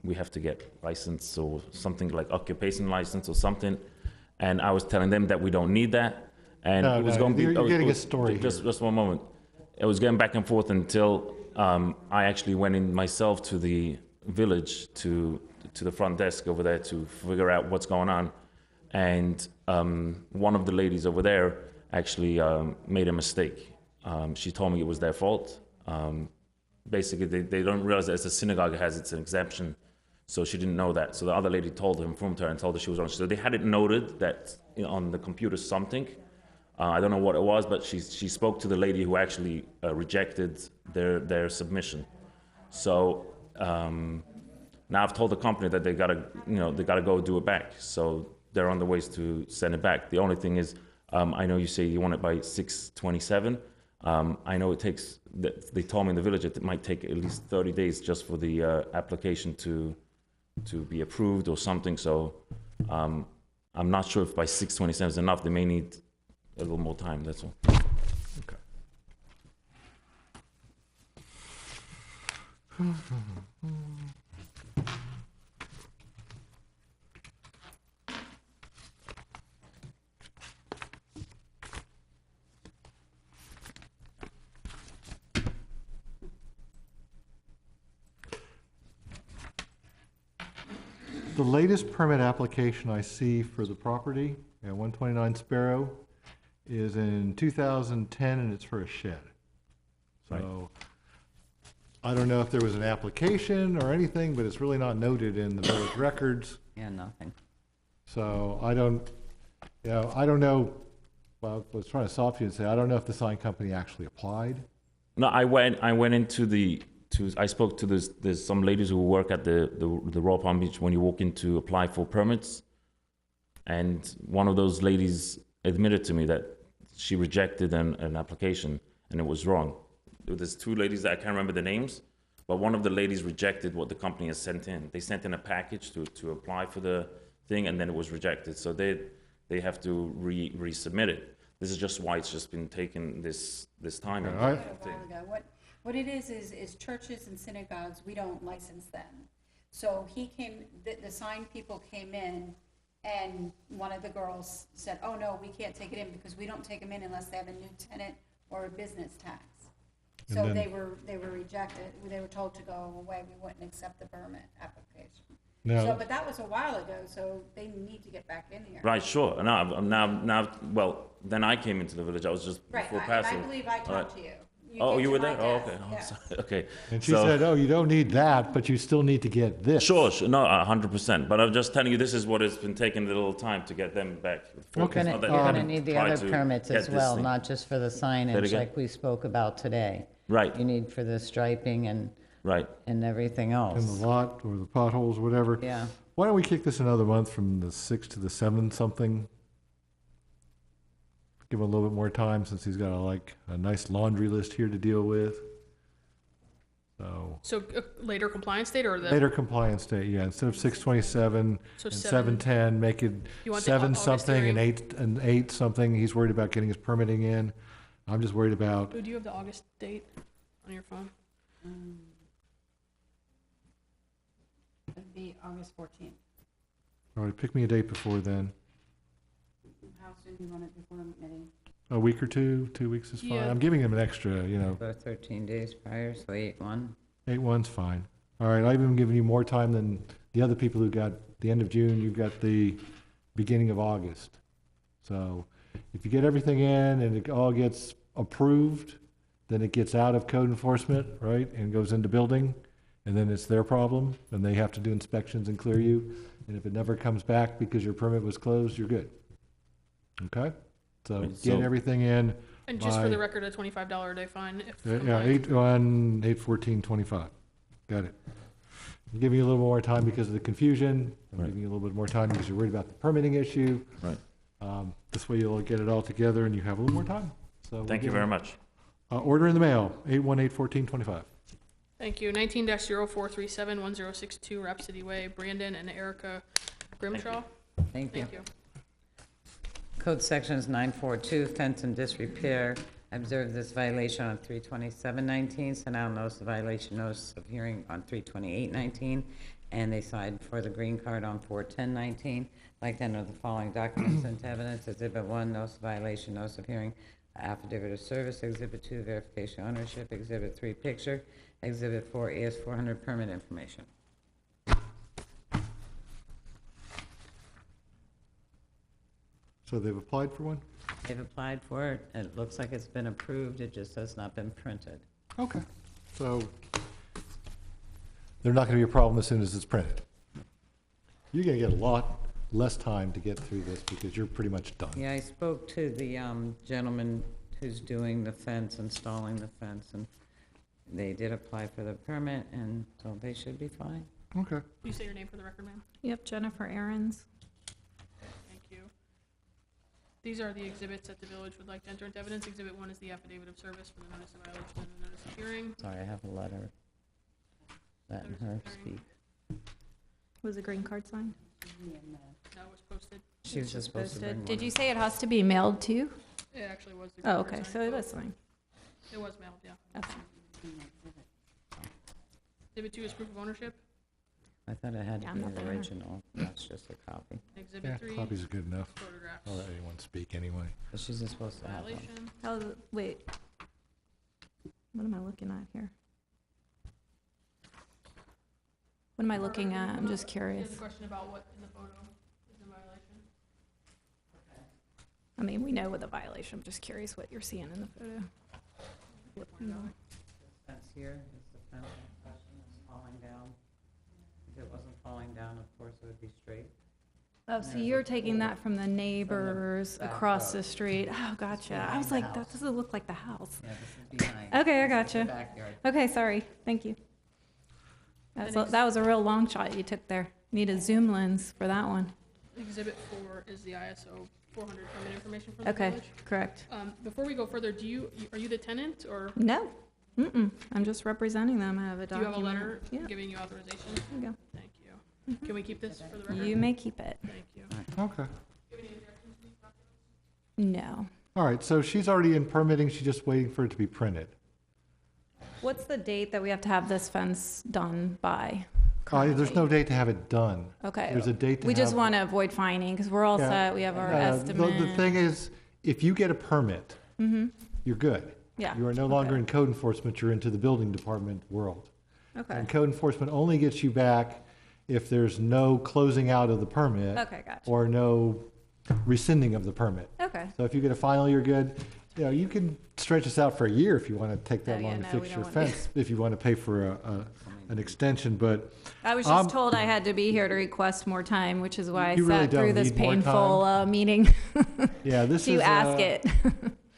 we have to get license or something like occupation license or something, and I was telling them that we don't need that, and No, it was no, going to be. you're getting a story Just one moment. It was going back and forth until I actually went in myself to the village to the front desk over there to figure out what's going on, and one of the ladies over there actually made a mistake. She told me it was their fault. Basically, they don't realize that it's a synagogue has its exemption, so she didn't know that. So the other lady informed her and told her she was wrong. So they had it noted that on the computer something. I don't know what it was, but she spoke to the lady who actually rejected their submission. So now I've told the company that they gotta go do it back. So they're on the ways to send it back. The only thing is, I know you say you want it by 6/27. I know it takes. They told me in the village it might take at least 30 days just for the application to be approved or something. So I'm not sure if by 6/27 is enough. They may need a little more time. That's all. Okay. The latest permit application I see for the property at 129 Sparrow is in 2010, and it's for a shed. So I don't know if there was an application or anything, but it's really not noted in the village records. Yeah, nothing. So I don't know, well, I was trying to soften you and say, I don't know if the sign company actually applied. No, I went into I spoke to there's some ladies who work at the Royal Palm Beach when you walk in to apply for permits, and one of those ladies admitted to me that she rejected an application and it was wrong. There's two ladies that I can't remember the names, but one of the ladies rejected what the company has sent in. They sent in a package to apply for the thing, and then it was rejected. So they have to resubmit it. This is just why it's just been taken this time. All right. A while ago. What it is churches and synagogues, we don't license them. So the sign people came in, and one of the girls said, oh no, we can't take it in because we don't take them in unless they have a new tenant or a business tax. And So then- they were rejected, they were told to go away, we wouldn't accept the permit application. Now- So, but that was a while ago, so they need to get back in here. Right, sure. And now, well, then I came into the village. I was just Right, before and I passing. believe I All talked right. to you. Oh, came you to were my there? Oh, desk, okay. Oh, yes. sorry. Okay. And she So- said, oh, you don't need that, but you still need to get this. Sure, no, 100%. But I'm just telling you, this is what has been taking a little time to get them back. Okay. It's not that they You're gonna haven't need the tried other to permits get as this well, thing. not just for the Say it signage again? like we spoke about today. Right, You need for the striping right. and everything else. In the lot or the potholes, whatever. Yeah. Why don't we kick this another month from the 6th to the 7th something? Give him a little bit more time since he's got a nice laundry list here to deal with. So So later compliance date or the? Later compliance date, yeah, instead of 6/27 So and 7 7/10, make it You want the 7 August something and hearing? 8 something. He's worried about getting his permitting in. I'm just worried about, Do you have the August date on your phone? It'd be August 14th. all right, pick me a date before then. How soon do you want it before the meeting? A week or 2, 2 weeks is fine. Yeah. I'm giving him an extra, you know, For 13 days prior, so 8/1. 8/1's fine. All right, I've even given you more time than the other people who got the end of June. You've got the beginning of August. So if you get everything in and it all gets approved, then it gets out of code enforcement, right, and goes into building, and then it's their problem, and they have to do inspections and clear you. And if it never comes back because your permit was closed, you're good. Okay? So Right, get so- everything in. And just for by- the record, a $25 a day fine if. Yeah, compliant. 8/1, 8/14/25. Got it. I'm giving you a little more time because of the confusion. I'm Right. giving you a little bit more time because you're worried about the permitting issue. Right. This way you'll get it all together and you have a little more time. So Thank you very much. Order in the mail, 8/1, 8/14/25. Thank you. 19-0437-1062 Rhapsody Way, Brandon and Erica Grimshaw. Thank you. Thank you. Code sections 942, fence and disrepair. I observed this violation on 3/27/19, sent out notice of violation, notice of hearing on 3/28/19, and they signed for the green card on 4/10/19. I'd like to enter the following documents into evidence. Exhibit 1, notice of violation, notice of hearing, affidavit of service. Exhibit 2, verification of ownership. Exhibit 3, picture. Exhibit 4, AS400 permit information. So they've applied for one? They've applied for it. It looks like it's been approved. It just has not been printed. Okay. So they're not going to be a problem as soon as it's printed. You're going to get a lot less time to get through this because you're pretty much done. Yeah, I spoke to the gentleman who's doing the fence, installing the fence, and they did apply for the permit, and so they should be fine. Okay. You say your name for the record, ma'am? Yep, Jennifer Aaron's. Thank you. These are the exhibits that the village would like to enter into evidence. Exhibit 1 is the affidavit of service for the notice of violation and the notice of hearing. Sorry, I have a letter letting her speak. Was a green card signed? That was posted. She was just supposed to bring one. Did you say it has to be mailed too? It actually was. the Oh, green card okay, signed. so it is fine. It was mailed, yeah. Okay. Exhibit 2 is proof of ownership. I thought it had Yeah, to I'm be not the the owner. original. That's just a copy. Exhibit Yeah, 3. copies are good enough. Photographs. I'll let anyone speak anyway. But she's just supposed to have one. Violation. Wait. What am I looking at here? What am I looking at? I'm just curious. There's a question about what in the photo is in violation. I mean, we know what the violation, I'm just curious what you're seeing in the photo. This fence here is the fence in question, it's falling down. If it wasn't falling down, of course, it would be straight. Oh, so There's you're a taking pool that from the neighbors back across row. the street? Oh, gotcha. I was behind the like, that house. doesn't look like the house. Yeah, this is behind. Okay, I This is the gotcha. backyard. Okay, sorry, thank you. That was a real long shot you took there. Need a zoom lens for that one. Exhibit 4 is the ISO 400 permit information for the Okay, village. correct. Before we go further, are you the tenant or No, I'm just representing them. I have a do you have document. a letter Yeah, giving you authorization? there you go. Thank you. Can we keep this for the record? You may keep it. Thank you. Okay. No. All right, so she's already in permitting, she's just waiting for it to be printed. What's the date that we have to have this fence done by? There's no date to have it done. Okay. There's a date to We just have- want to avoid finding because we're all Yeah. set. We have our The estimate. thing is, if you get a permit, you're good. Yeah, You are no longer in code enforcement, you're into the building department world. Okay. And code enforcement only gets you back if there's no closing out of the permit. Okay, gotcha. Or no rescinding of the permit. Okay. So if you get a final, you're good. You know, you can stretch this out for a year if you want to take that Oh, yeah, long to no, we fix don't your want to. fence, if you want to pay for an extension, but. I was just told I had to be here to request more time, which is why I You really sat through don't this need more painful meeting Yeah, this to is. ask it.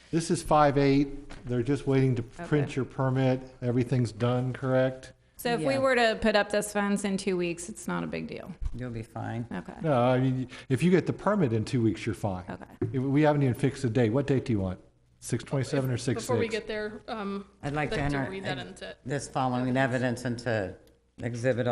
This is 5/8. They're just waiting to print Okay. your permit. Everything's done, correct? So if we Yeah. were to put up this fence in 2 weeks, it's not a big deal. You'll be fine. Okay. No, I mean, if you get the permit in 2 weeks, you're fine. Okay. We haven't even fixed the date. What date do you want? 627 or 66? Before we get there, I'd like to enter read that into. this following evidence into Exhibit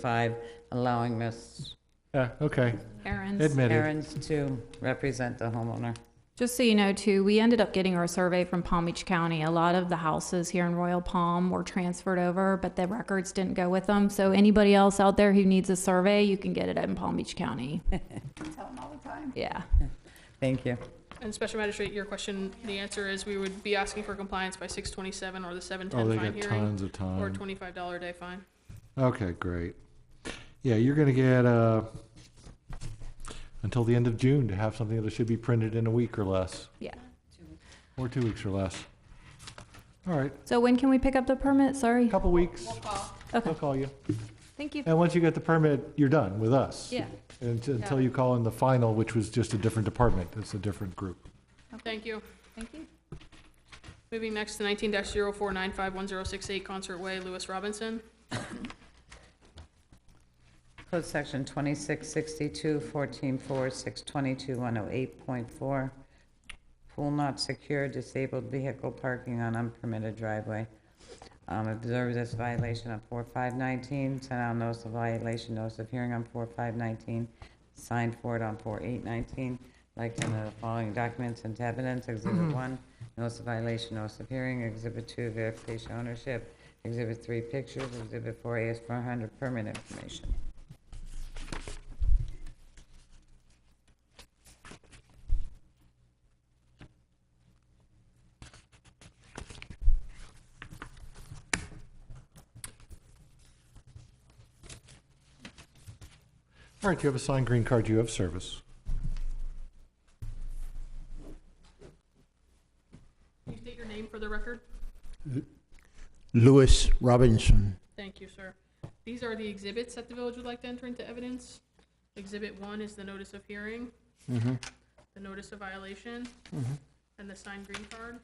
5, allowing Ms. Yeah, okay. Aaron's. Admitted. Aaron's to represent the homeowner. Just so you know, too, we ended up getting our survey from Palm Beach County. A lot of the houses here in Royal Palm were transferred over, but the records didn't go with them. So anybody else out there who needs a survey, you can get it in Palm Beach County. Tell them all the time. Yeah. Thank you. And Special Magistrate, your question, the answer is we would be asking for compliance by 6/27 or the 7/10 Oh, they fine got hearing. tons of time. Or $25 a day fine. Okay, great. Yeah, you're going to get until the end of June to have something that should be printed in a week or less, Yeah. or 2 weeks or less. All right, So when can we pick up the permit? Sorry. couple weeks. Okay. They'll call you. Thank you. And once you get the permit, you're done with us. Yeah. Until you call in the final, which was just a different department. It's a different group. Thank you. Thank you. Moving next to 19-04951068 Concert Way, Lewis Robinson. Code Section 2662, 14.4, 622, 108.4. Pool not secure, disabled vehicle parking on unpermitted driveway. Observe this violation on 4/5/19, sent out notice of violation, notice of hearing on 4/5/19, signed for it on 4/8/19. Like to know the following documents into evidence. Exhibit 1, notice of violation, notice of hearing. Exhibit 2, verification ownership. Exhibit 3, pictures. Exhibit 4, AS400, permit information. All right, you have a signed green card, you have service. Can you state your name for the record? Lewis Robinson. Thank you, sir. These are the exhibits that the village would like to enter into evidence. Exhibit 1 is the notice of hearing, Mm-hmm. the notice of violation, Mm-hmm. and the signed green card.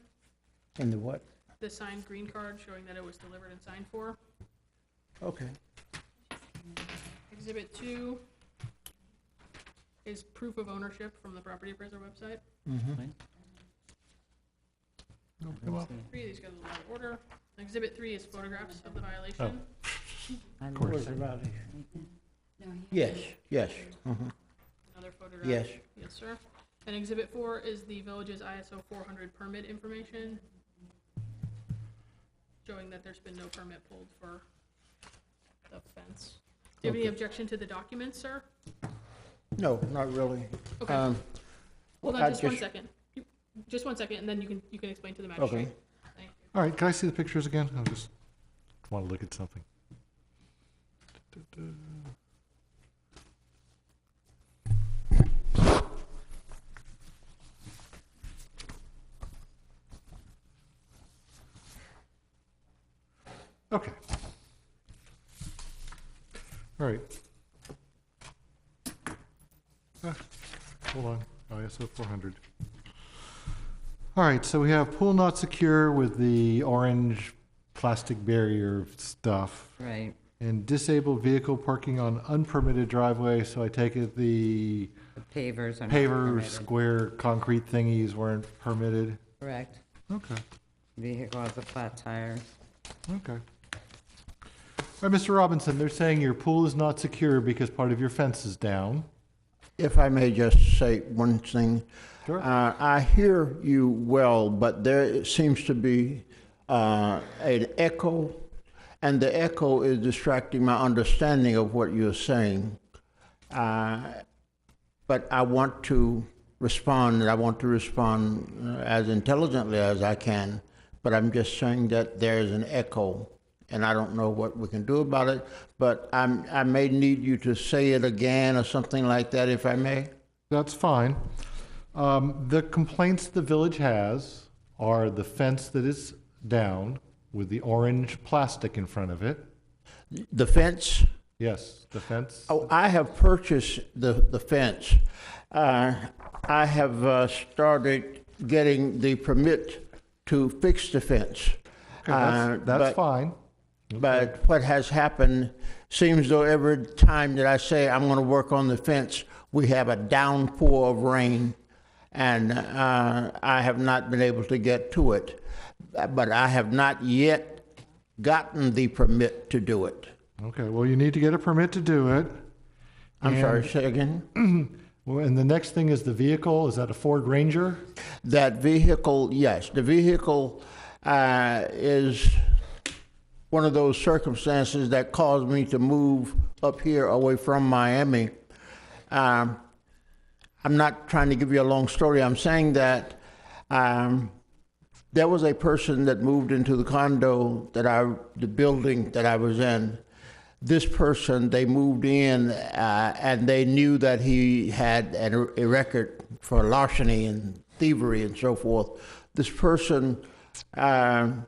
And the what? The signed green card showing that it was delivered and signed for. Okay. Exhibit 2 is proof of ownership from the property appraiser website. Mm-hmm. Three, these go in the right order. Exhibit 3 is photographs of the violation. Of course. Yes, yes. Mhm. Another photograph. Yes. Yes, sir. And Exhibit 4 is the village's ISO 400 permit information, showing that there's been no permit pulled for the fence. Do you have any objection to the documents, sir? No, not really. Okay. Hold on I just 1 second. Just 1 second, and then you can explain to the Okay. magistrate. Thank you. All right, can I see the pictures again? I just want to look at something. Okay. All right. Hold on, ISO 400. All right, so we have pool not secure with the orange plastic barrier stuff. Right. And disabled vehicle parking on unpermitted driveway, so I take it the Pavers are not paver, permitted. square, concrete thingies weren't permitted? Correct. Okay, Vehicle has a flat tire. okay. All right, Mr. Robinson, they're saying your pool is not secure because part of your fence is down. If I may just say one thing. Sure. I hear you well, but there seems to be an echo, and the echo is distracting my understanding of what you're saying. But I want to respond, and I want to respond as intelligently as I can, but I'm just saying that there's an echo, and I don't know what we can do about it, but I may need you to say it again or something like that, if I may. That's fine. The complaints the village has are the fence that is down with the orange plastic in front of it. The fence? Yes, the fence. Oh, I have purchased the fence. I have started getting the permit to fix the fence. Okay, that's fine. But what has happened seems though every time that I say I'm going to work on the fence, we have a downpour of rain. and I have not been able to get to it. But I have not yet gotten the permit to do it. Okay, well, you need to get a permit to do it. I'm sorry, And- say again? Well, and the next thing is the vehicle. Is that a Ford Ranger? That vehicle, yes, the vehicle is one of those circumstances that caused me to move up here away from Miami. I'm not trying to give you a long story. I'm saying that there was a person that moved into the condo the building that I was in. This person, they moved in and they knew that he had a record for larceny and thievery and so forth. This person, one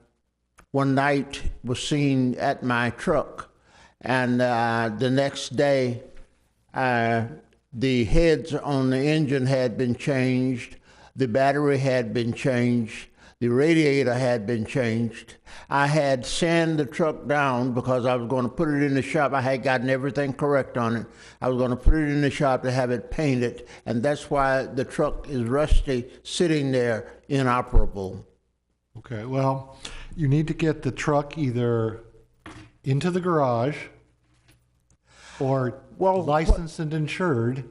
night was seen at my truck, and the next day, the heads on the engine had been changed, the battery had been changed, the radiator had been changed. I had sanded the truck down because I was going to put it in the shop. I had gotten everything correct on it. I was going to put it in the shop to have it painted, and that's why the truck is rusty, sitting there, inoperable. Okay, well, you need to get the truck either into the garage or licensed and insured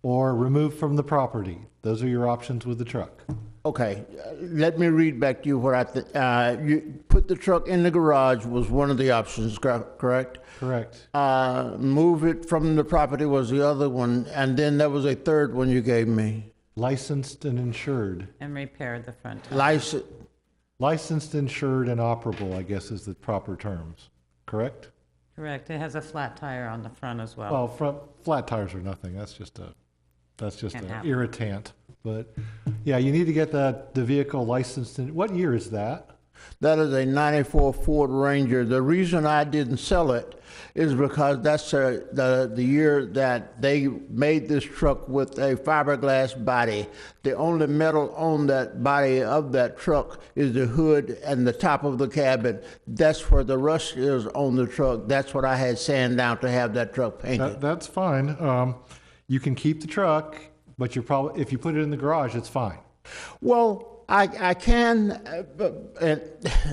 or removed from the property. Those are your options with the truck. Okay, let me read back to you what you put the truck in the garage was one of the options, correct? Correct. Move it from the property was the other one, and then there was a third one you gave me. Licensed and insured. And repair the front tire. Licensed, insured, and operable, I guess, is the proper terms. Correct? Correct. It has a flat tire on the front as well. Well, flat tires are nothing. That's just Can't an happen. irritant. But yeah, you need to get the vehicle licensed. What year is that? That is a 94 Ford Ranger. The reason I didn't sell it is because that's the year that they made this truck with a fiberglass body. The only metal on that body of that truck is the hood and the top of the cabin. That's where the rust is on the truck. That's what I had sand down to have that truck painted. That's fine. You can keep the truck, but if you put it in the garage, it's fine. Well, I can,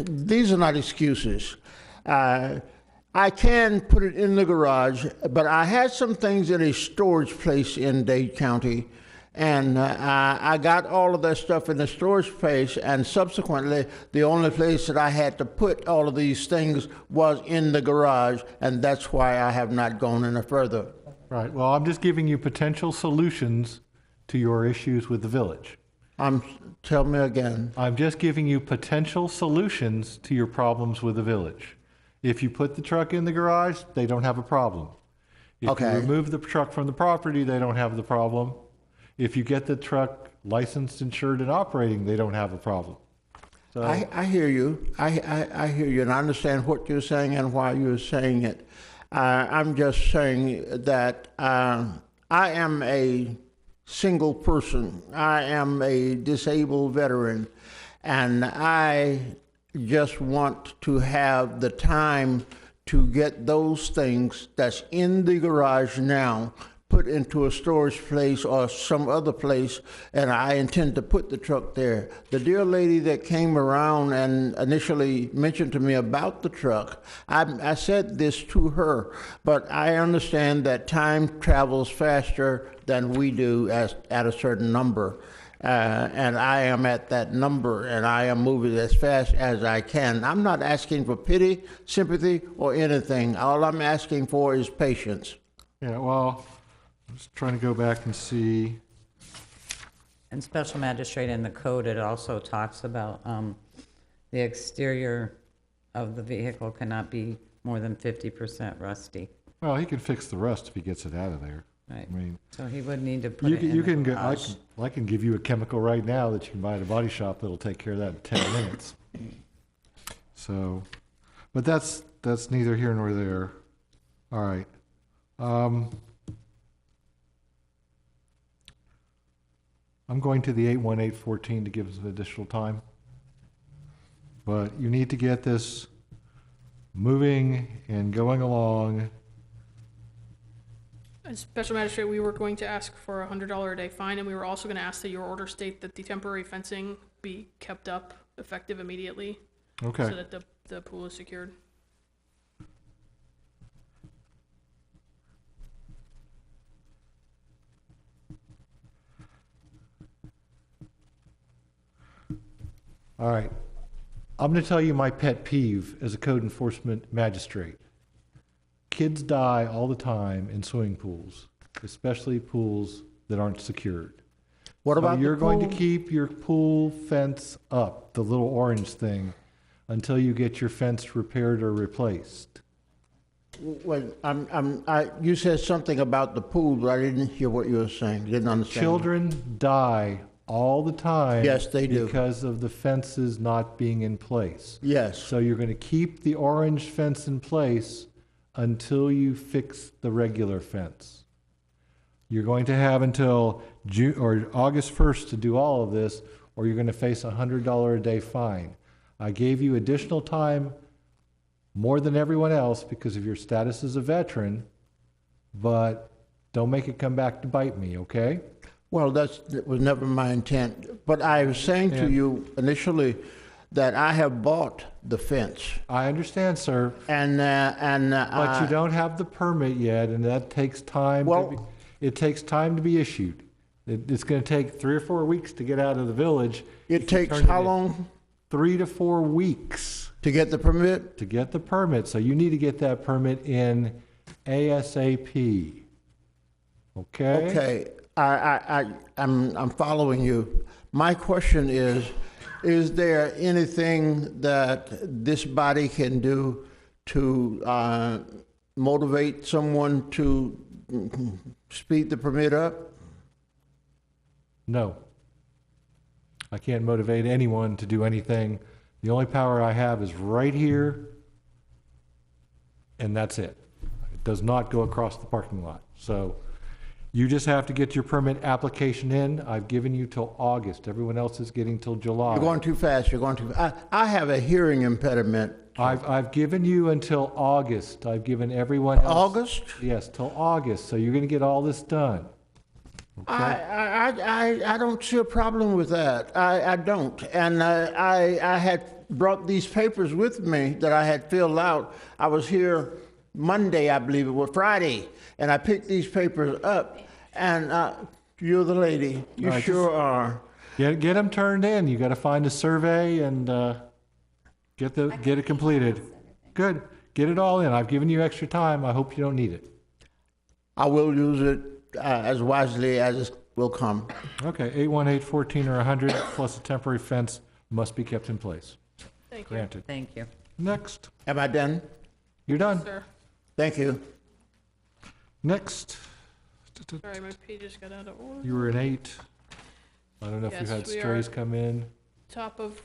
these are not excuses. I can put it in the garage, but I had some things in a storage place in Dade County, and I got all of that stuff in the storage place, and subsequently, the only place that I had to put all of these things was in the garage, and that's why I have not gone any further. Right. Well, I'm just giving you potential solutions to your issues with the village. Tell me again. I'm just giving you potential solutions to your problems with the village. If you put the truck in the garage, they don't have a problem. If you remove the truck from the property, they don't have the problem. If you get the truck licensed, insured, and operating, they don't have a problem. So I hear you. I hear you, and I understand what you're saying and why you're saying it. I'm just saying that I am a single person. I am a disabled veteran, and I just want to have the time to get those things that's in the garage now put into a storage place or some other place, and I intend to put the truck there. The dear lady that came around and initially mentioned to me about the truck, I said this to her, but I understand that time travels faster than we do at a certain number. And I am at that number, and I am moving as fast as I can. I'm not asking for pity, sympathy, or anything. All I'm asking for is patience. yeah, well, I'm just trying to go back and see. And special magistrate in the code, it also talks about the exterior of the vehicle cannot be more than 50% rusty. Well, he can fix the rust if he gets it out of there. Right. I mean, So he would need to put it in you the can garage. I can give you a chemical right now that you can buy at a body shop that'll take care of that in 10 minutes. So, but that's neither here nor there. All right. I'm going to the 81814 to give us additional time. But you need to get this moving and going along. Special Magistrate, we were going to ask for a $100 a day fine, and we were also going to ask that your order state that the temporary fencing be kept up effective immediately. Okay. So that the pool is secured. All right. I'm going to tell you my pet peeve as a code enforcement magistrate. Kids die all the time in swimming pools, especially pools that aren't secured. What about the you're going to pool? keep your pool fence up, the little orange thing, until you get your fence repaired or replaced. Wait, you said something about the pool, but I didn't hear what you were saying, didn't understand. Children die all the time. Yes, they do. Because of the fences not being in place. Yes. So you're going to keep the orange fence in place until you fix the regular fence. You're going to have until June or August 1st to do all of this, or you're going to face a $100 a day fine. I gave you additional time, more than everyone else, because of your status as a veteran, but don't make it come back to bite me, okay? Well, that was never my intent. But I was saying to you initially that I have bought the fence. I understand, sir. But you don't have the permit yet, and that takes time. It takes time to be issued. It's going to take 3 or 4 weeks to get out of the village. It takes how long? 3 to 4 weeks. To get the permit? To get the permit. So you need to get that permit in ASAP. Okay? Okay. I'm following you. My question is there anything that this body can do to motivate someone to speed the permit up? No. I can't motivate anyone to do anything. The only power I have is right here, and that's it. It does not go across the parking lot. So you just have to get your permit application in. I've given you till August. Everyone else is getting till July. You're going too fast. You're going too. I have a hearing impediment. I've given you until August. I've given everyone else. August? Yes, till August. So you're going to get all this done. Okay? I don't see a problem with that. I don't. And I had brought these papers with me that I had filled out. I was here Monday, I believe it was, Friday, and I picked these papers up. And you're the lady. You All right, sure are. Get them turned in. You got to find a survey and get it completed. Good. Get it all in. I've given you extra time. I hope you don't need it. I will use it as wisely as it will come. Okay, 818-14 or 100 plus a temporary fence must be kept in place. Thank you. Granted. Thank you. Next. Am I done? You're done. Sir. Thank you. Next. Sorry, my pages got out of order. You were an 8. I don't know if you Yes, had we strays are. come in. Top of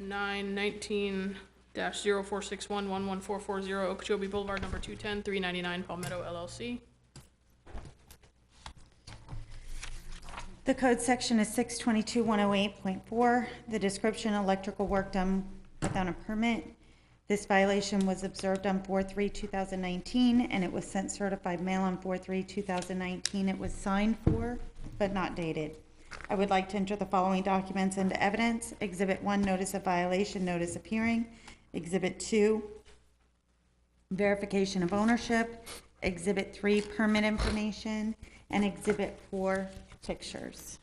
919-0461-11440 Okeechobee Boulevard, number 210, 399 Palmetto LLC. The code section is 622-108.4. The description, electrical work done without a permit. This violation was observed on 4/3/2019, and it was sent certified mail on 4/3/2019. It was signed for, but not dated. I would like to enter the following documents into evidence. Exhibit 1, notice of violation, notice of hearing. Exhibit 2, verification of ownership. Exhibit 3, permit information. And Exhibit 4, pictures.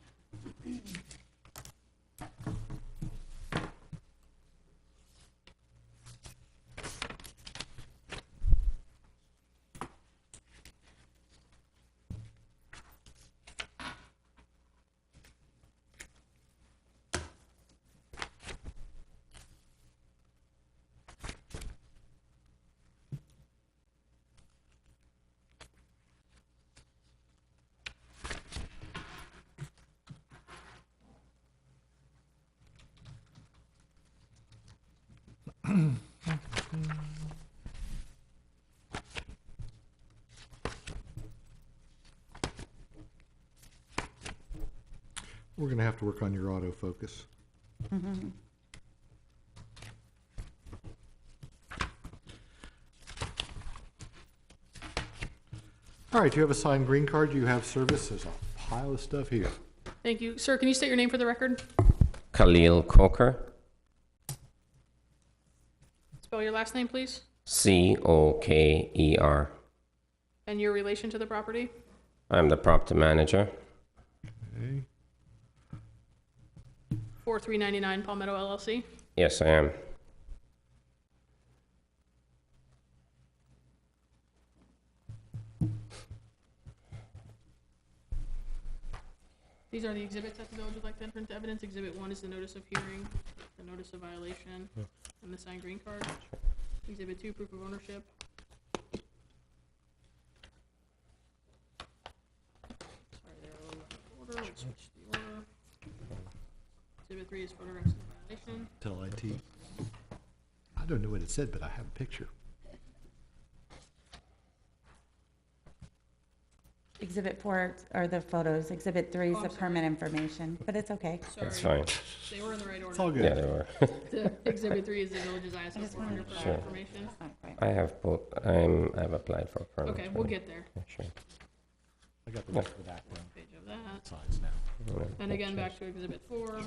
We're going to have to work on your autofocus. All right, you have a signed green card, you have service, there's a pile of stuff here. Thank you. Sir, can you state your name for the record? Khalil Coker, Spell your last name, please, Coker. and your relation to the property. I'm the property manager. Okay. 4399 Palmetto LLC. Yes, I am. These are the exhibits that the village would like to enter into evidence. Exhibit 1 is the notice of hearing, the notice of violation, and the signed green card. Exhibit 2, proof of ownership. Sorry, they're a little out of order. We'll switch the order. Exhibit 3 is photographs of the violation. Tell IT. I don't know what it said, but I have a picture. Exhibit 4 are the photos, Exhibit 3 is Oh, the I'm sorry. permit information, but it's okay. Sorry. That's fine. They were in the right order. It's all good. Yeah, they were. The Exhibit 3 is the village's ISO 400 permit Sure. information. I have both. I've applied for a permit. Okay, we'll get there. Sure. I got the rest of the background Page of that. sides now. And again, back to Exhibit 4. Sure.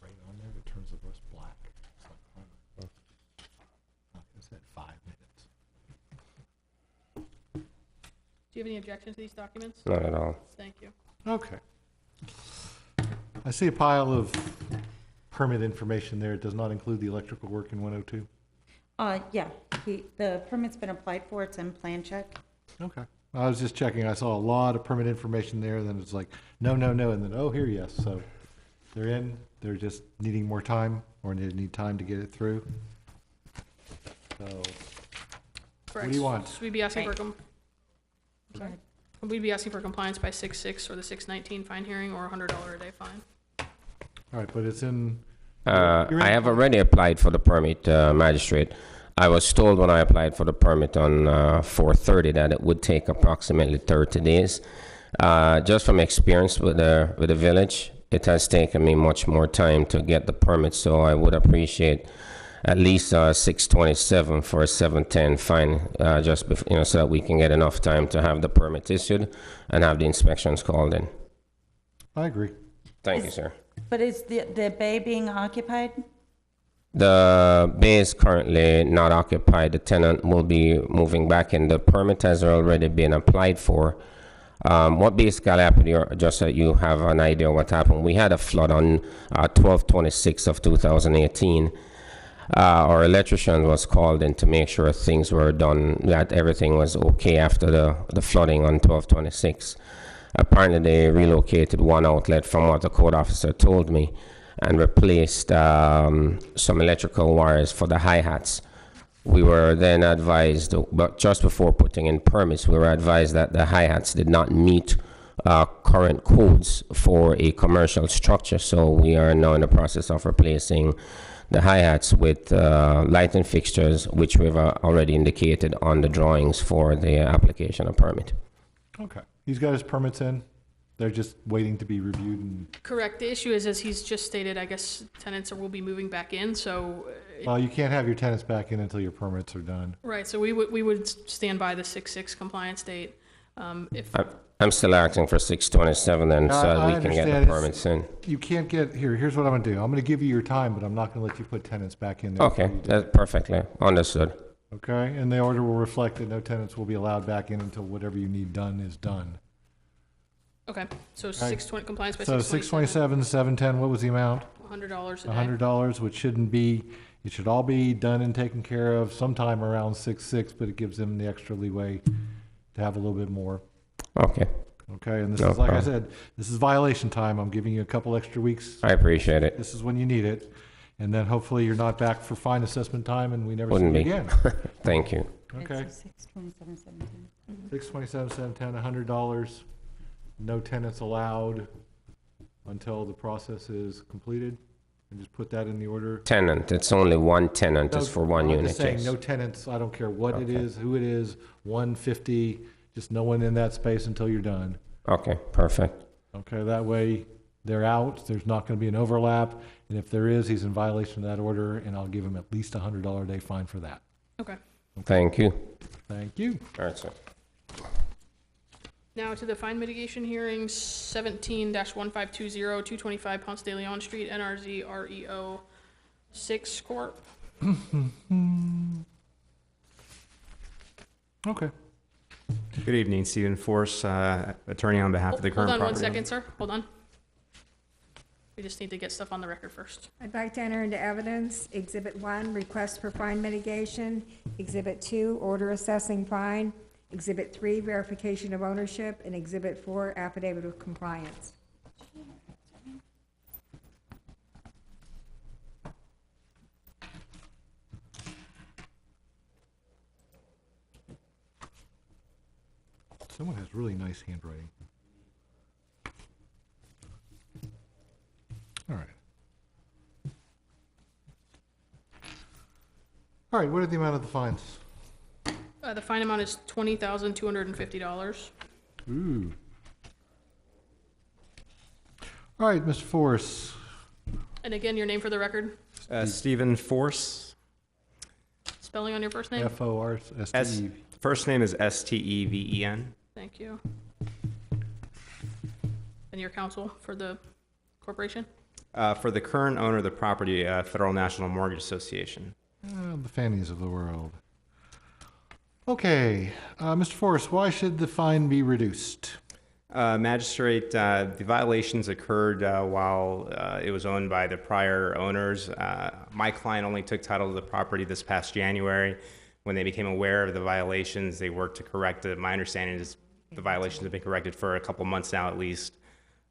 Right on there, it turns the rust black. It's like primer. I said 5 minutes. Do you have any objections to these documents? Not at all. Thank you. Okay. I see a pile of permit information there. It does not include the electrical work in 102. Yeah, the permit's been applied for, it's in plan check. Okay. I was just checking. I saw a lot of permit information there. Then it's like, no, no, no. And then, oh, here, yes. So they're in. They're just needing more time, or they need time to get it through. So Correct. what do you want? Should we be asking for, Go ahead. would we be asking for compliance by 6/6 or the 6/19 fine hearing, or a $100 a day fine? All right, but it's in. You're in- I have already applied for the permit, magistrate. I was told when I applied for the permit on 4/30 that it would take approximately 30 days. Just from experience with the village, it has taken me much more time to get the permit, so I would appreciate at least 6/27 for a 7/10 fine, so that we can get enough time to have the permit issued and have the inspections called in. I agree. Thank you, sir. But is the bay being occupied? The bay is currently not occupied. The tenant will be moving back in. The permit has already been applied for. What basically happened here, just so you have an idea what happened, we had a flood on 12/26 of 2018. Our electrician was called in to make sure things were done, that everything was okay after the flooding on 12/26. Apparently they relocated one outlet from what the code officer told me and replaced some electrical wires for the hi-hats. We were then advised, but just before putting in permits, we were advised that the hi-hats did not meet current codes for a commercial structure, so we are now in the process of replacing the hi-hats with lighting fixtures, which we've already indicated on the drawings for the application of permit. Okay. He's got his permits in. They're just waiting to be reviewed and, Correct. The issue is, as he's just stated, I guess tenants will be moving back in, so. well, you can't have your tenants back in until your permits are done. Right, so we would stand by the 6/6 compliance date. If, I'm still acting for 6/27 then, so that I we can get understand. the permits in. You can't get, here's what I'm gonna do. I'm gonna give you your time, but I'm not gonna let you put tenants back in there. Okay, until you do that's perfectly understood. it. Okay, and the order will reflect that no tenants will be allowed back in until whatever you need done is done. okay, so Okay. 6/20, compliance by So 6/27. 6/27, 7/10, what was the amount? $100 a day. $100, which shouldn't be, it should all be done and taken care of sometime around 6/6, but it gives them the extra leeway to have a little bit more. Okay, Okay, and this No is, like I problem. said, this is violation time. I'm giving you a couple extra weeks. I appreciate it. This is when you need it. And then hopefully you're not back for fine assessment time and we never see you Wouldn't be. again. Thank you. Okay, 6/27/17. 6/27, 7/10, $100. No tenants allowed until the process is completed. And just put that in the order. Tenant, it's only one tenant, it's No, for one I'm unit, just saying, yes. no tenants, I don't care what it Okay. is, who it is, 150, just no one in that space until you're done. Okay, perfect. Okay, that way they're out, there's not gonna be an overlap, and if there is, he's in violation of that order, and I'll give him at least $100 a day fine for that. Okay. Thank you. Thank you. All right, sir. Now to the fine mitigation hearings, 17-1520, 225 Ponce de Leon Street, NRZ REO 6 Corp. Okay. Good evening, Stephen Force, attorney on behalf of the current Hold on property. 1 second, sir. Hold on. We just need to get stuff on the record first. I'd like to enter into evidence Exhibit 1, request for fine mitigation, Exhibit 2, order assessing fine, Exhibit 3, verification of ownership, and Exhibit 4, affidavit of compliance. Someone has really nice handwriting. All right. All right, what are the amount of the fines? The fine amount is $20,250. Ooh. All right, Mr. Force. And again, your name for the record? Stephen Force. Spelling on your first name? F-O-R-S-T-E. First name is Steven. Thank you. And your counsel for the corporation? For the current owner of the property, Federal National Mortgage Association. The Fannies of the world. Okay, Mr. Forrest, why should the fine be reduced? Magistrate, the violations occurred while it was owned by the prior owners. My client only took title of the property this past January. When they became aware of the violations, they worked to correct it. My understanding is the violations have been corrected for a couple months now at least.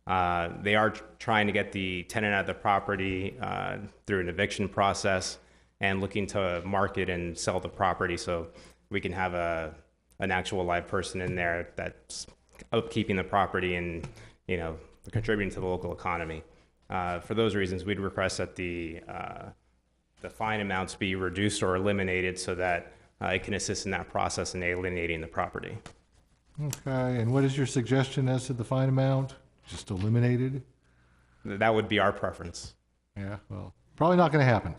They are trying to get the tenant out of the property through an eviction process and looking to market and sell the property so we can have an actual live person in there that's upkeeping the property and, you know, contributing to the local economy. For those reasons, we'd request that the fine amounts be reduced or eliminated so that it can assist in that process in alienating the property. Okay, and what is your suggestion as to the fine amount? Just eliminated? That would be our preference. Yeah, well, probably not going to happen.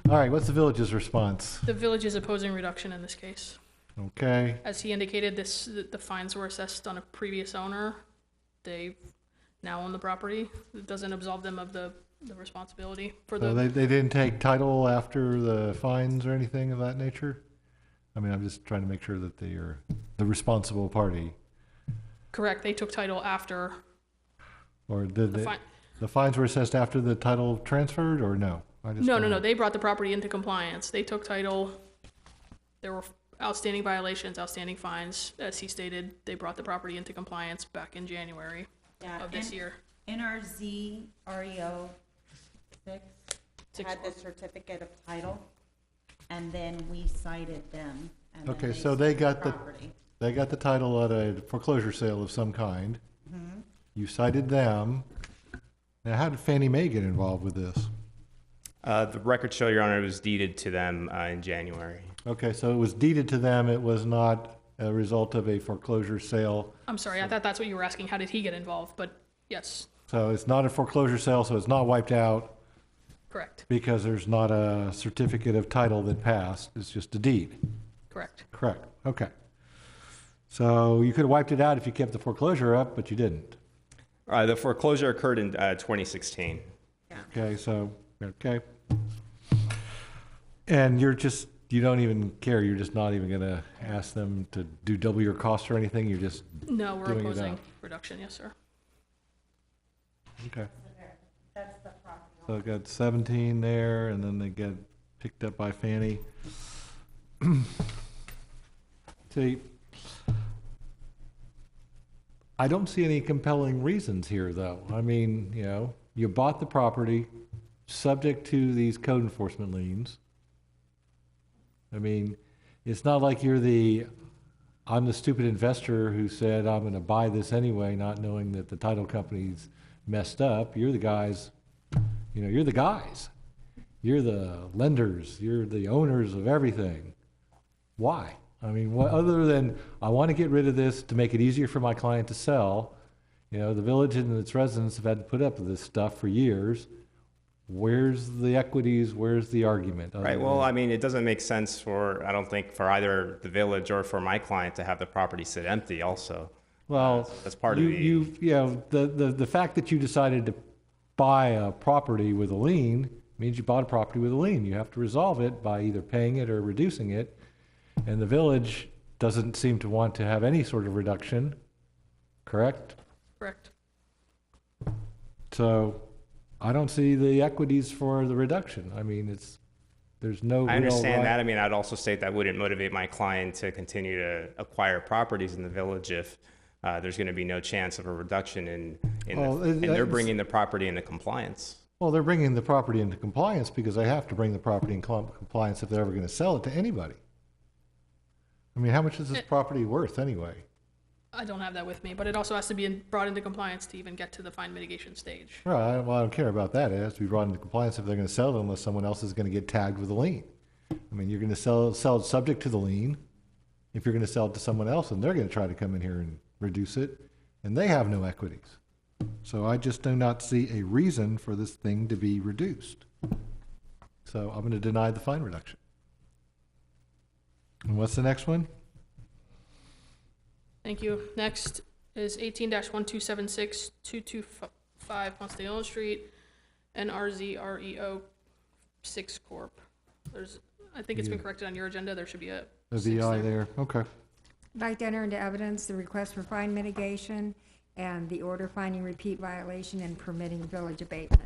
All right, what's the village's response? The village is opposing reduction in this case. Okay, As he indicated, the fines were assessed on a previous owner. They now own the property. It doesn't absolve them of the responsibility for so the. they didn't take title after the fines or anything of that nature? I mean, I'm just trying to make sure that they are the responsible party. Correct, they took title after. Or did The they, fine- the fines were assessed after the title transferred, or no? I just No, don't know. they brought the property into compliance. They took title. There were outstanding violations, outstanding fines. As he stated, they brought the property into compliance back in January of this year. NRZ REO 6 had the certificate of title, and then we cited them. And then Okay, so they got the, property. they got the title at a foreclosure sale of some kind. Mhm. You cited them. Now, how did Fannie Mae get involved with this? The records show, Your Honor, it was deeded to them in January. Okay, so it was deeded to them, it was not a result of a foreclosure sale. I'm sorry, I thought that's what you were asking. How did he get involved? But yes, So it's not a foreclosure sale, so it's not wiped out correct, because there's not a certificate of title that passed, it's just a deed. correct. Correct, okay. So you could have wiped it out if you kept the foreclosure up, but you didn't. The foreclosure occurred in 2016. Okay, so, okay. And you don't even care, you're just not even gonna ask them to do double your costs or anything, you're just No, we're doing it opposing out. reduction, yes, sir. Okay. That's the property. So I got 17 there, and then they get picked up by Fannie. See, I don't see any compelling reasons here, though. I mean, you know, you bought the property subject to these code enforcement liens. I mean, it's not like I'm the stupid investor who said, I'm gonna buy this anyway, not knowing that the title company's messed up. You're the guys, you know, you're the guys. You're the lenders, you're the owners of everything. Why? I mean, what other than I want to get rid of this to make it easier for my client to sell, You know, the village and its residents have had to put up with this stuff for years. Where's the equities? Where's the argument? Right, well, I mean, it doesn't make sense for, I don't think, for either the village or for my client to have the property sit empty also. Well, That's part of the. you know, the fact that you decided to buy a property with a lien means you bought a property with a lien. You have to resolve it by either paying it or reducing it. And the village doesn't seem to want to have any sort of reduction, correct? Correct. So I don't see the equities for the reduction. I mean, there's no real I understand right- that. I mean, I'd also state that wouldn't motivate my client to continue to acquire properties in the village if there's going to be no chance of a reduction and they're bringing the property into compliance. Well, they're bringing the property into compliance because they have to bring the property in compliance if they're ever going to sell it to anybody. I mean, how much is this property worth anyway? I don't have that with me, but it also has to be brought into compliance to even get to the fine mitigation stage. Right, well, I don't care about that. It has to be brought into compliance if they're going to sell it unless someone else is going to get tagged with a lien. I mean, you're going to sell it subject to the lien. If you're going to sell it to someone else, and they're going to try to come in here and reduce it, and they have no equities. So I just do not see a reason for this thing to be reduced. So I'm going to deny the fine reduction. And what's the next one? Thank you. Next is 18-1276 225 Ponce de Leon Street, NRZREO 6 Corp. I think it's been corrected on your agenda. There should be a VI there, okay. I'd like to enter into evidence the request for fine mitigation and the order finding repeat violation and permitting village abatement.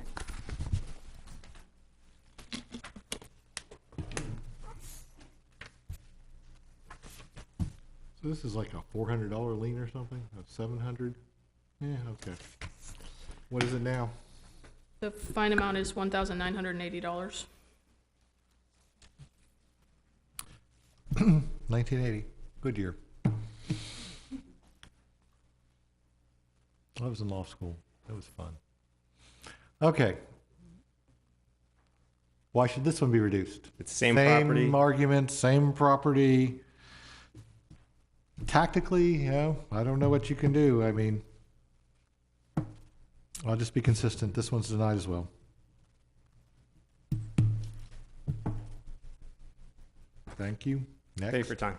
So this is like a $400 lien or something, a $700? Yeah, okay. What is it now? The fine amount is $1,980. 1980, good year. I was in law school. It was fun. Okay. Why should this one be reduced? It's the same property. Same argument, same property. Tactically, you know, I don't know what you can do. I mean, I'll just be consistent. This one's denied as well. Thank you. Next. Thank you for your time.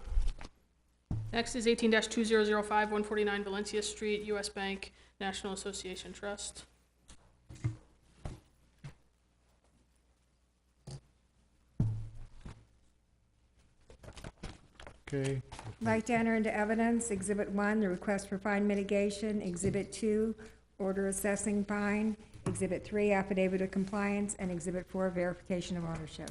Next is 18-2005 149 Valencia Street, U.S. Bank, National Association Trust. Okay. I'd like to enter into evidence Exhibit 1, the request for fine mitigation, Exhibit 2, order assessing fine, Exhibit 3, affidavit of compliance, and Exhibit 4, verification of ownership.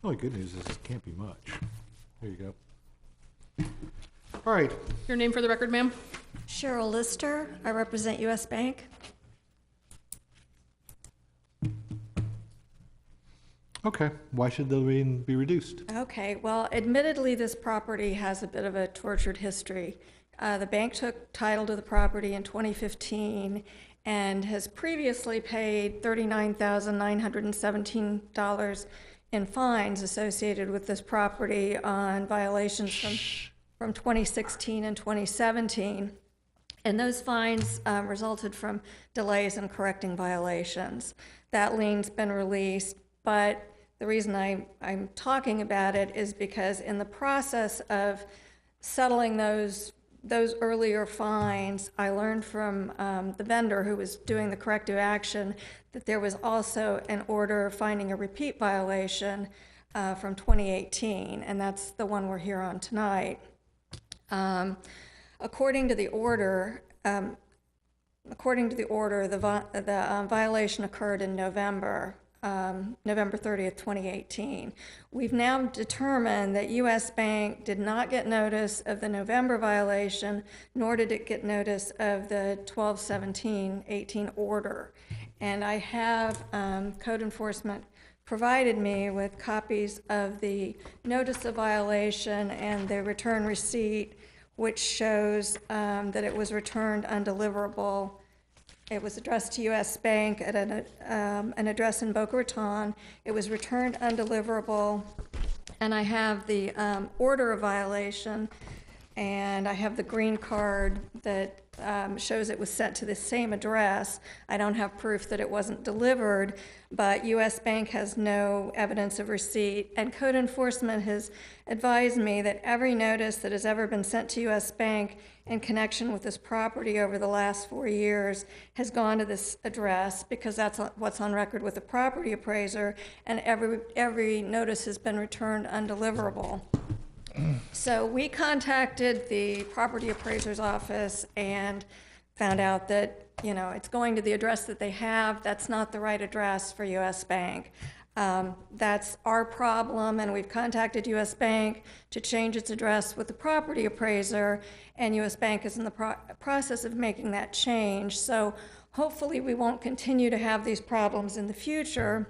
Only good news is it can't be much. There you go. All right. Your name for the record, ma'am? Cheryl Lister. I represent U.S. Bank. Okay. Why should the lien be reduced? Okay, well, admittedly, this property has a bit of a tortured history. The bank took title to the property in 2015 and has previously paid $39,917 in fines associated with this property on violations from 2016 and 2017. And those fines resulted from delays in correcting violations. That lien's been released, but the reason I'm talking about it is because in the process of settling those earlier fines, I learned from the vendor who was doing the corrective action that there was also an order finding a repeat violation from 2018, and that's the one we're here on tonight. According to the order, the violation occurred in November November 30th, 2018. We've now determined that U.S. Bank did not get notice of the November violation, nor did it get notice of the 12/17/18 order. And I have code enforcement provided me with copies of the notice of violation and the return receipt, which shows that it was returned undeliverable. It was addressed to U.S. Bank at an address in Boca Raton. It was returned undeliverable, and I have the order of violation, and I have the green card that shows it was sent to the same address. I don't have proof that it wasn't delivered, but U.S. Bank has no evidence of receipt, and code enforcement has advised me that every notice that has ever been sent to U.S. Bank in connection with this property over the last 4 years has gone to this address, because that's what's on record with the property appraiser, and every notice has been returned undeliverable. So we contacted the property appraiser's office and found out that, you know, it's going to the address that they have. That's not the right address for U.S. Bank. That's our problem, and we've contacted U.S. Bank to change its address with the property appraiser, and U.S. Bank is in the process of making that change. So hopefully we won't continue to have these problems in the future.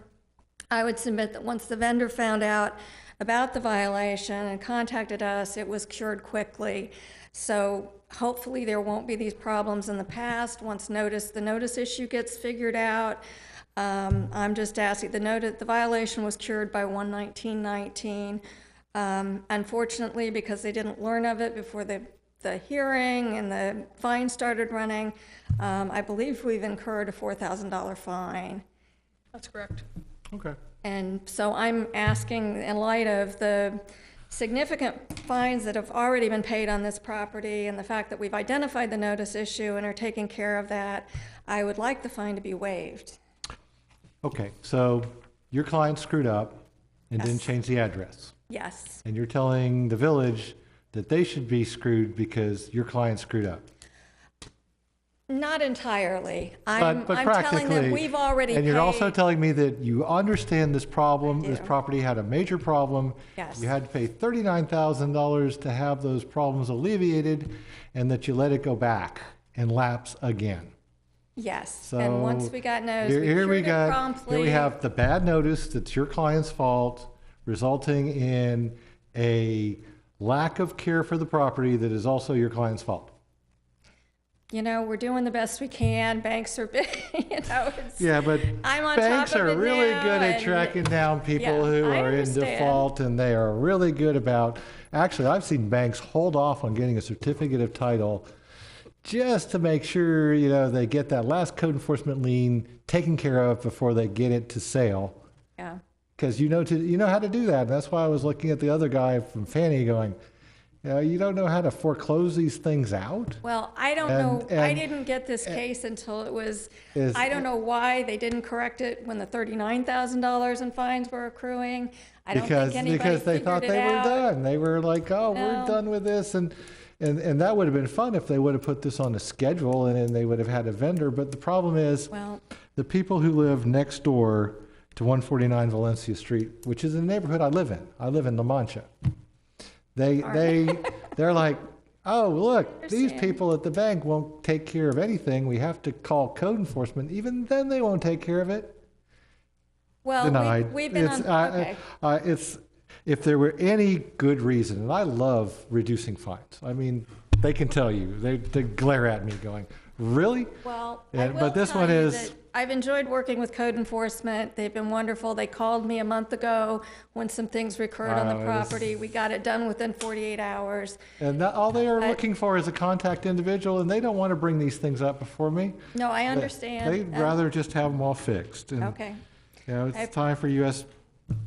I would submit that once the vendor found out about the violation and contacted us, it was cured quickly. So hopefully there won't be these problems in the past. Once the notice issue gets figured out, I'm just asking, the violation was cured by 1/19/19. Unfortunately, because they didn't learn of it before the hearing and the fine started running, I believe we've incurred a $4,000 fine. That's correct. Okay. And so I'm asking, in light of the significant fines that have already been paid on this property and the fact that we've identified the notice issue and are taking care of that, I would like the fine to be waived. Okay, so your client screwed up and didn't change the address. Yes. And you're telling the village that they should be screwed because your client screwed up. Not entirely. But I'm telling practically, them we've already and you're paid. also telling me that you understand this problem. This property had a major problem. Yes. You had to pay $39,000 to have those problems alleviated, and that you let it go back and lapse again. Yes. So And once we got notice, we here cured it promptly. Here we have the bad notice that's your client's fault, resulting in a lack of care for the property that is also your client's fault. You know, we're doing the best we can. Banks are big, you know. Yeah, but I'm on banks top of are it really now, good at and- tracking down people Yeah, who I are in understand. default, and they are really good about, actually, I've seen banks hold off on getting a certificate of title just to make sure, you know, they get that last code enforcement lien taken care of before they get it to sale. Yeah. Because you know how to do that. And that's why I was looking at the other guy from Fannie going, you don't know how to foreclose these things out? Well, I don't And- know. I and- didn't get this case until it was, Is- I don't know why they didn't correct it when the $39,000 in fines were accruing. I don't think anybody because they figured thought it they were out. done. They were like, oh, we're No. done with this. And that would have been fun if they would have put this on a schedule and then they would have had a vendor. But the problem is, Well, the people who live next door to 149 Valencia Street, which is the neighborhood I live in. I live in La Mancha. They're like, oh, look, these understand. people at the bank won't take care of anything. We have to call code enforcement. Even then, they won't take care of it. well, Denied. we've been on, okay. It's if there were any good reason, and I love reducing fines. I mean, they can tell you. They glare at me, going, "Really?" Well, Yeah, I will but this tell one you is- that I've enjoyed working with code enforcement. They've been wonderful. They called me a month ago when some things recurred on the Wow, it is- property. We got it done within 48 hours. And all they are looking for is a contact individual, and they don't want to bring these things up before me. No, I understand. They'd rather just have them all fixed. And, Okay. You know, it's time for U.S.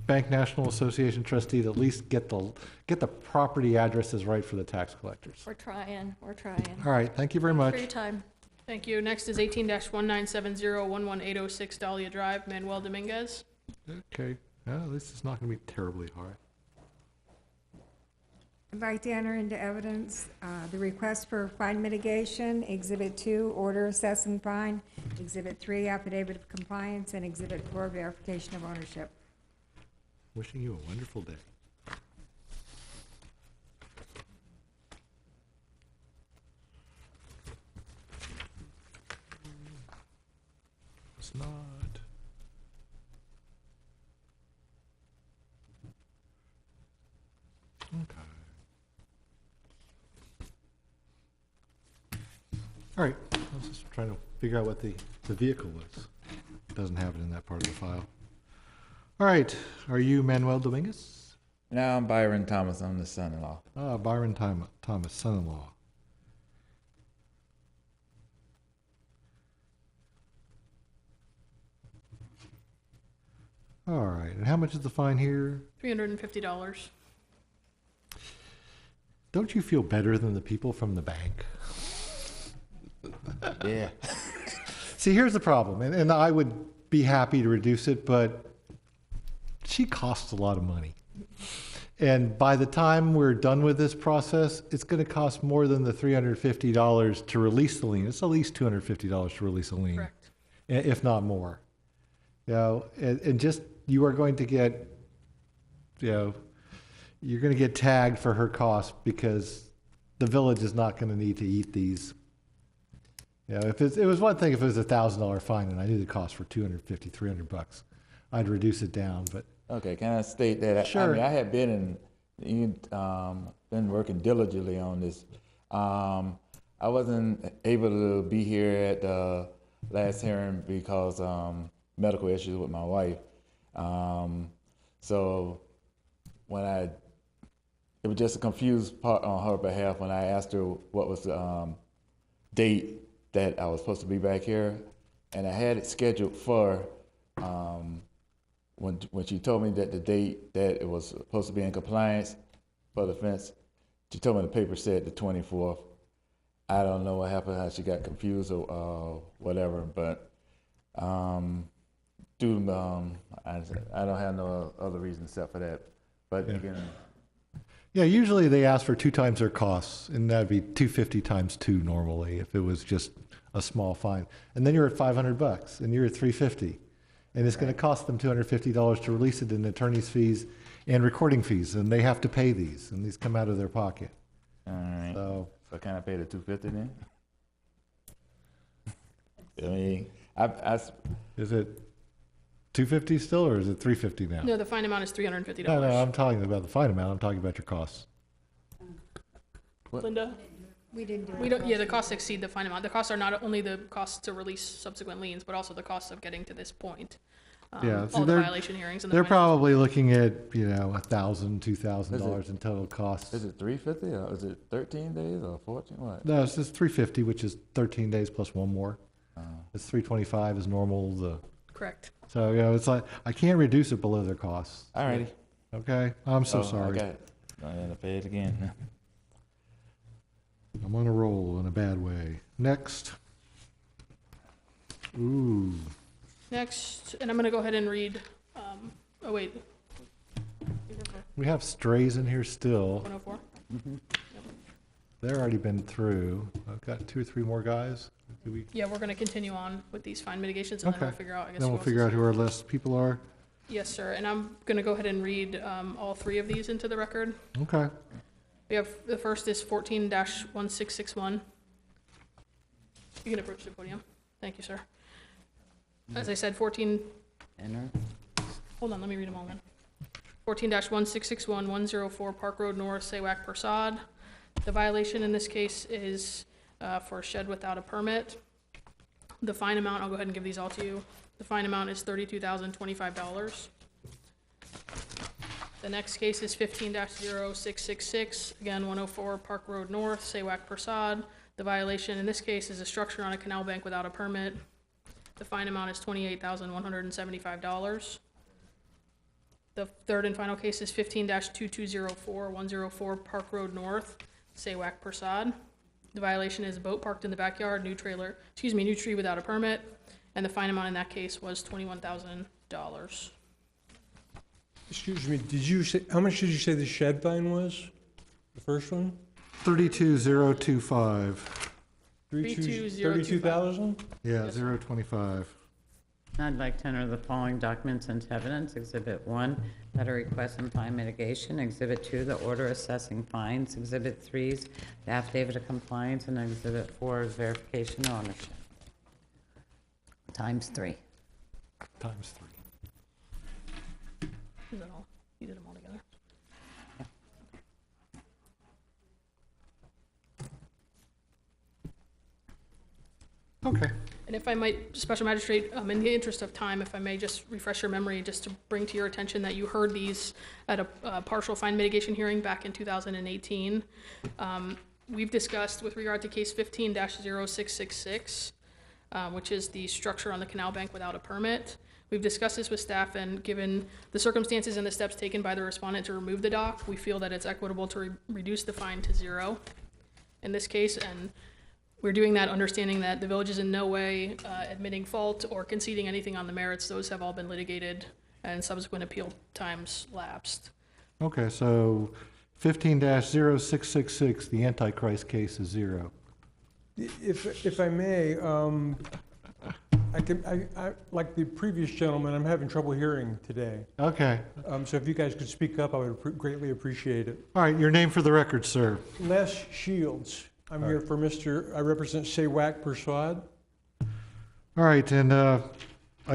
Bank National Association trustee to at least get the property addresses right for the tax collectors. We're trying. We're trying. All right, thank you very Thanks much. for your time. Thank you. Next is 18-1970-11806 Dahlia Drive, Manuel Dominguez. Okay, well, this is not going to be terribly hard. I'd like to enter into evidence the request for fine mitigation, Exhibit 2, order assessing fine, Exhibit 3, affidavit of compliance, and Exhibit 4, verification of ownership. Wishing you a wonderful day. It's not. Okay. All right, I was just trying to figure out what the vehicle was. Doesn't have it in that part of the file. All right, are you Manuel Dominguez? No, I'm Byron Thomas. I'm the son-in-law. Ah, Byron Thomas, son-in-law. All right, and how much is the fine here? $350. Don't you feel better than the people from the bank? Yeah. See, here's the problem, and I would be happy to reduce it, but she costs a lot of money. And by the time we're done with this process, it's going to cost more than the $350 to release the lien. It's at least $250 to release a lien, Correct. if not more. You know, and just you are going to get, you know, you're going to get tagged for her cost because the village is not going to need to eat these. You know, if it was one thing if it was $1,000 fine and I knew the cost for $250, $300, I'd reduce it down. But Okay, can I state that? Sure. I mean, I have been been working diligently on this. I wasn't able to be here at the last hearing because medical issues with my wife. So when it was just a confused part on her behalf when I asked her what was the date that I was supposed to be back here, and I had it scheduled for when she told me that the date that it was supposed to be in compliance for the fence, she told me the paper said the 24th. I don't know what happened, how she got confused or whatever, but I don't have no other reason except for that. But Yeah. again, yeah, usually they ask for 2 times their costs, and that'd be $250 times 2 normally if it was just a small fine. And then you're at $500, and you're at $350, and it's going to cost them $250 to release it in attorney's fees and recording fees, and they have to pay these, and these come out of their pocket. all right. So So can I pay the $250 then? I mean, is it $250 still, or is it $350 now? No, the fine amount is $350. No, I'm talking about the fine amount. I'm talking about your costs. Linda? We didn't do it. We don't, yeah, the costs exceed the fine amount. The costs are not only the costs to release subsequent liens, but also the costs of getting to this point. Yeah, see, All the they're- violation hearings and the They're fines. probably looking at, you know, $1,000, $2,000 in total costs. is it $350 or is it 13 days or 14? What? No, it's just $350, which is 13 days plus one more. Oh. It's $325 is normal. Correct. So, you know, it's like, I can't reduce it below their costs. All righty. Okay? I'm so Oh, sorry. I got it. I had to pay it again. I'm on a roll in a bad way. Next. Ooh. Next, and I'm gonna go ahead and read, oh wait. We have strays in here still. 104? They're already been through. I've got 2 or 3 more guys. Do we? Yeah, we're gonna continue on with these fine mitigations and then Okay. we'll figure out, I guess. Then who we'll else figure is- out who our list people are. Yes, sir, and I'm gonna go ahead and read, all 3 of these into the record. Okay. We have, the first is 14-1661. You can approach the podium. Thank you, sir. As I said, 14, Enter. hold on, let me read them all then. 14-1661, 104 Park Road North, Saywak Persad. The violation in this case is for a shed without a permit. The fine amount, I'll go ahead and give these all to you. The fine amount is $32,025. The next case is 15-0666, again, 104 Park Road North, Saywak Persad. The violation in this case is a structure on a canal bank without a permit. The fine amount is $28,175. The third and final case is 15-2204, 104 Park Road North, Saywak Persad. The violation is a boat parked in the backyard, new tree without a permit, and the fine amount in that case was $21,000. Excuse me, did you say, how much did you say the shed fine was? The first one? 32025. 32,000? Yeah, 025. I'd like to enter the following documents into evidence. Exhibit 1, letter request and fine mitigation. Exhibit 2, the order assessing fines. Exhibit 3 is the affidavit of compliance, and Exhibit 4 is verification of ownership. Times 3. Times 3. Is that all? You did them all together? Okay. And if I might, Special Magistrate, in the interest of time, if I may just refresh your memory, just to bring to your attention that you heard these at a partial fine mitigation hearing back in 2018. We've discussed with regard to case 15-0666, which is the structure on the canal bank without a permit. We've discussed this with staff, and given the circumstances and the steps taken by the respondent to remove the dock, we feel that it's equitable to reduce the fine to 0 in this case. And we're doing that understanding that the village is in no way admitting fault or conceding anything on the merits. Those have all been litigated and subsequent appeal times lapsed. Okay, so 15-0666, the Antichrist case is 0. If I may, I like the previous gentleman, I'm having trouble hearing today. Okay. So if you guys could speak up, I would greatly appreciate it. All right, your name for the record, sir. Les Shields. I'm here for I represent Sewak Prasad. All right, and I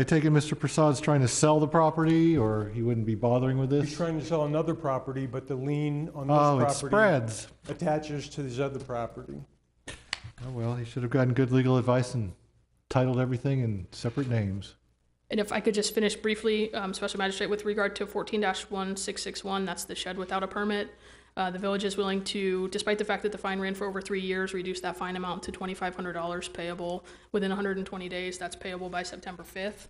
take it Mr. Prasad's trying to sell the property, or he wouldn't be bothering with this? He's trying to sell another property, but the lien on this Oh, it property spreads. attaches to this other property. Oh, well, he should have gotten good legal advice and titled everything in separate names. And if I could just finish briefly, Special Magistrate, with regard to 14-1661, that's the shed without a permit. The village is willing to, despite the fact that the fine ran for over 3 years, reduce that fine amount to $2,500 payable within 120 days. That's payable by September 5th.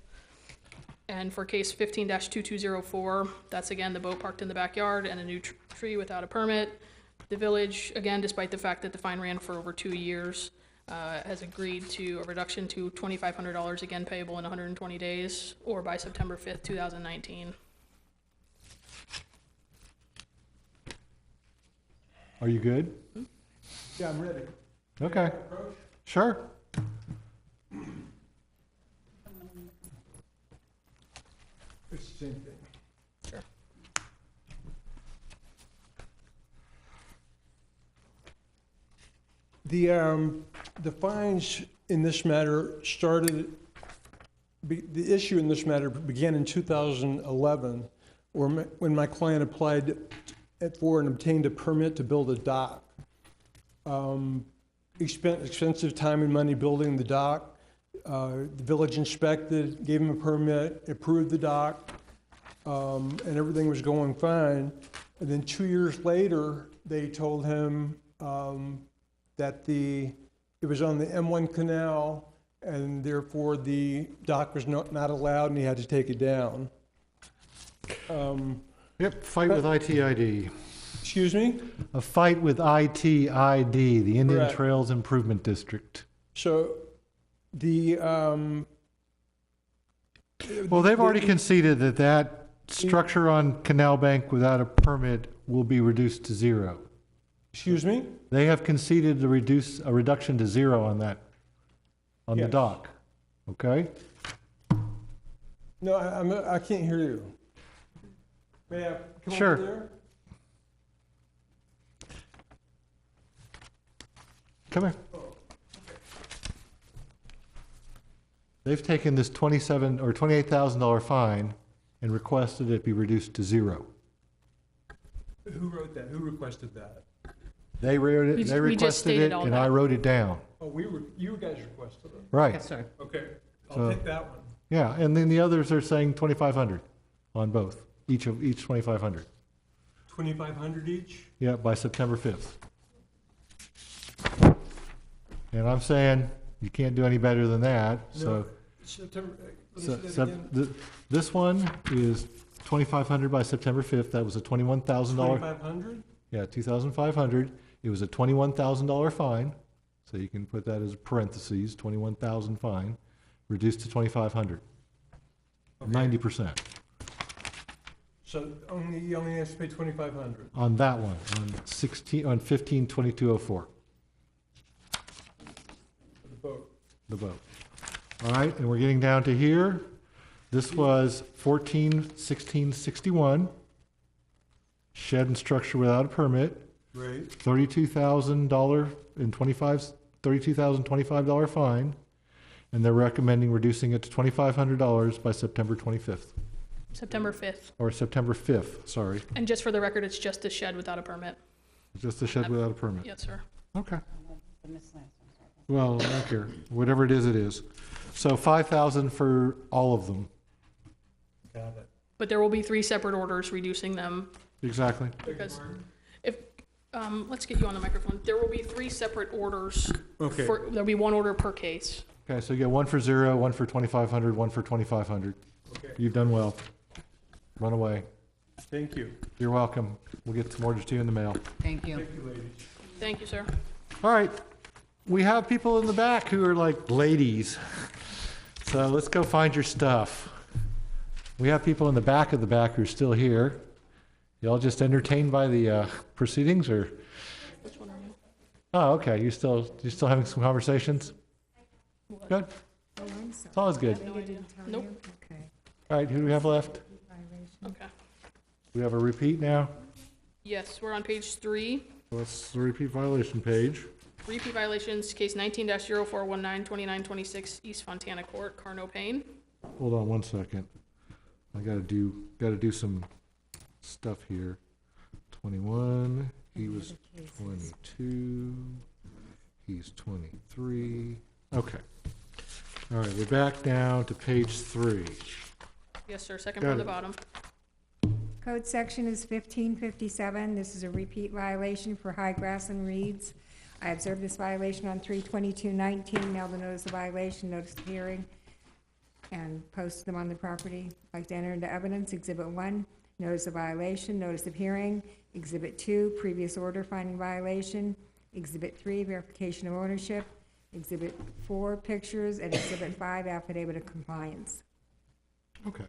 And for case 15-2204, that's again the boat parked in the backyard and a new tree without a permit. The village, again, despite the fact that the fine ran for over 2 years, has agreed to a reduction to $2,500, again payable in 120 days or by September 5th, 2019. Are you good? Yeah, I'm ready. Okay. Sure. It's the same thing. Sure. The fines in this matter the issue in this matter began in 2011, when my client applied for and obtained a permit to build a dock. He spent expensive time and money building the dock. The village inspected, gave him a permit, approved the dock, and everything was going fine. And then 2 years later, they told him that it was on the M1 canal, and therefore the dock was not allowed, and he had to take it down. Yep, fight with ITID. Excuse me? A fight with ITID, the Indian Correct. Trails Improvement District. So the Well, they've already conceded that that structure on Canal Bank without a permit will be reduced to 0. Excuse me? They have conceded a reduction to 0 on that, on the Yes. dock. Okay? No, I can't hear you. May I come Sure. over there? Come here. They've taken this $27,000 or $28,000 fine and requested it be reduced to 0. Who wrote that? Who requested that? They wrote it, We they just requested stated it, all and that. I wrote it down. Oh, you guys requested it? Right. Yes, sir. Okay, I'll So- take that one. Yeah, and then the others are saying 2,500 on both, each 2,500. 2,500 each? Yeah, by September 5th. And I'm saying you can't do any better than that, so. No, September, let So, me see that again. this one is 2,500 by September 5th. That was a $21,000. 2,500? Yeah, 2,500. It was a $21,000 fine. So you can put that as parentheses, 21,000 fine, reduced to 2,500. 90%. So he only has to pay 2,500. on that one, on 15/22/04, For the boat. the boat. All right, and we're getting down to here. This was 14/16/61, shed and structure without a permit, Right. $32,25 fine, and they're recommending reducing it to $2,500 by September 25th, September 5th. or September 5th, sorry. And just for the record, it's just a shed without a permit. Just a shed without a permit. Yes, sir. Okay. The miscellaneous, I'm sorry. Well, I don't care. Whatever it is, it is. So 5,000 for all of them. Got it. But there will be 3 separate orders reducing them Exactly. because if, let's get you on the microphone. There will be 3 separate orders. Okay. There'll be 1 order per case. Okay, so you get one for 0, one for 2,500, one for 2,500. Okay. You've done well. Run away. Thank you. You're welcome. We'll get some orders to you in the mail. Thank you. Thank you, ladies. Thank you, sir. All right. We have people in the back who are like ladies. So let's go find your stuff. We have people in the back of the back who are still here. Y'all just entertained by the proceedings, or? Which one are you? Oh, okay. You still having some conversations? Good. Oh, I'm sorry. It's always good. They didn't tell Nope. you? Okay. All right. Who do we have left? Violation. Okay. We have a repeat now. Yes, we're on page 3. That's the repeat violation page. Repeat violations, case 19-0419, 2926 East Fontana Court, Carno Payne. Hold on one second. I gotta do some stuff here. 21, he was 22, he's 23. Okay. All right, we're back down to page 3. Yes, sir, second Got from the it. bottom. Code section is 1557. This is a repeat violation for high grass and reeds. I observed this violation on 3/22/19, mailed a notice of violation, notice of hearing, and posted them on the property. I'd like to enter into evidence, Exhibit 1, notice of violation, notice of hearing. Exhibit 2, previous order finding violation. Exhibit 3, verification of ownership. Exhibit 4, pictures, and Exhibit 5, affidavit of compliance. Okay.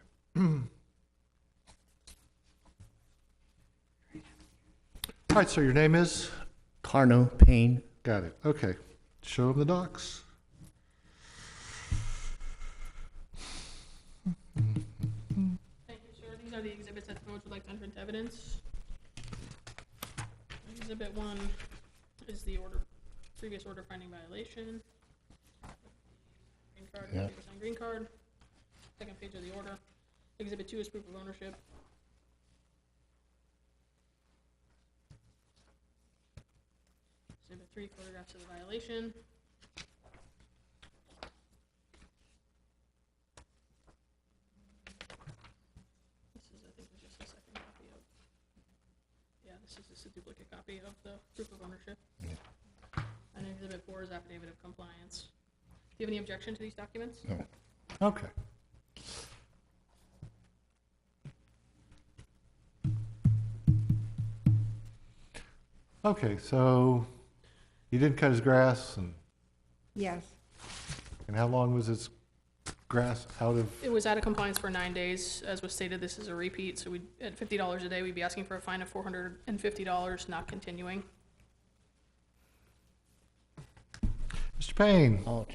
All right, so your name is? Carno Payne. Got it. Okay. Show them the docs. Thank you, sir. These are the exhibits that the village would like to enter into evidence. Exhibit 1 is the order, previous order finding violation. Green card, Yeah. papers on green card. Second page of the order. Exhibit 2 is proof of ownership. Exhibit 3, photographs of the violation. This is, I think, just a second copy of, yeah, this is just a duplicate copy of the proof of ownership. And Exhibit 4 is affidavit of compliance. Do you have any objection to these documents? No. Okay. Okay, so he didn't cut his grass, Yes. and how long was his grass out of? It was out of compliance for 9 days. As was stated, this is a repeat, so we'd, at $50 a day, we'd be asking for a fine of $450, not continuing. Mr. Payne? Oh.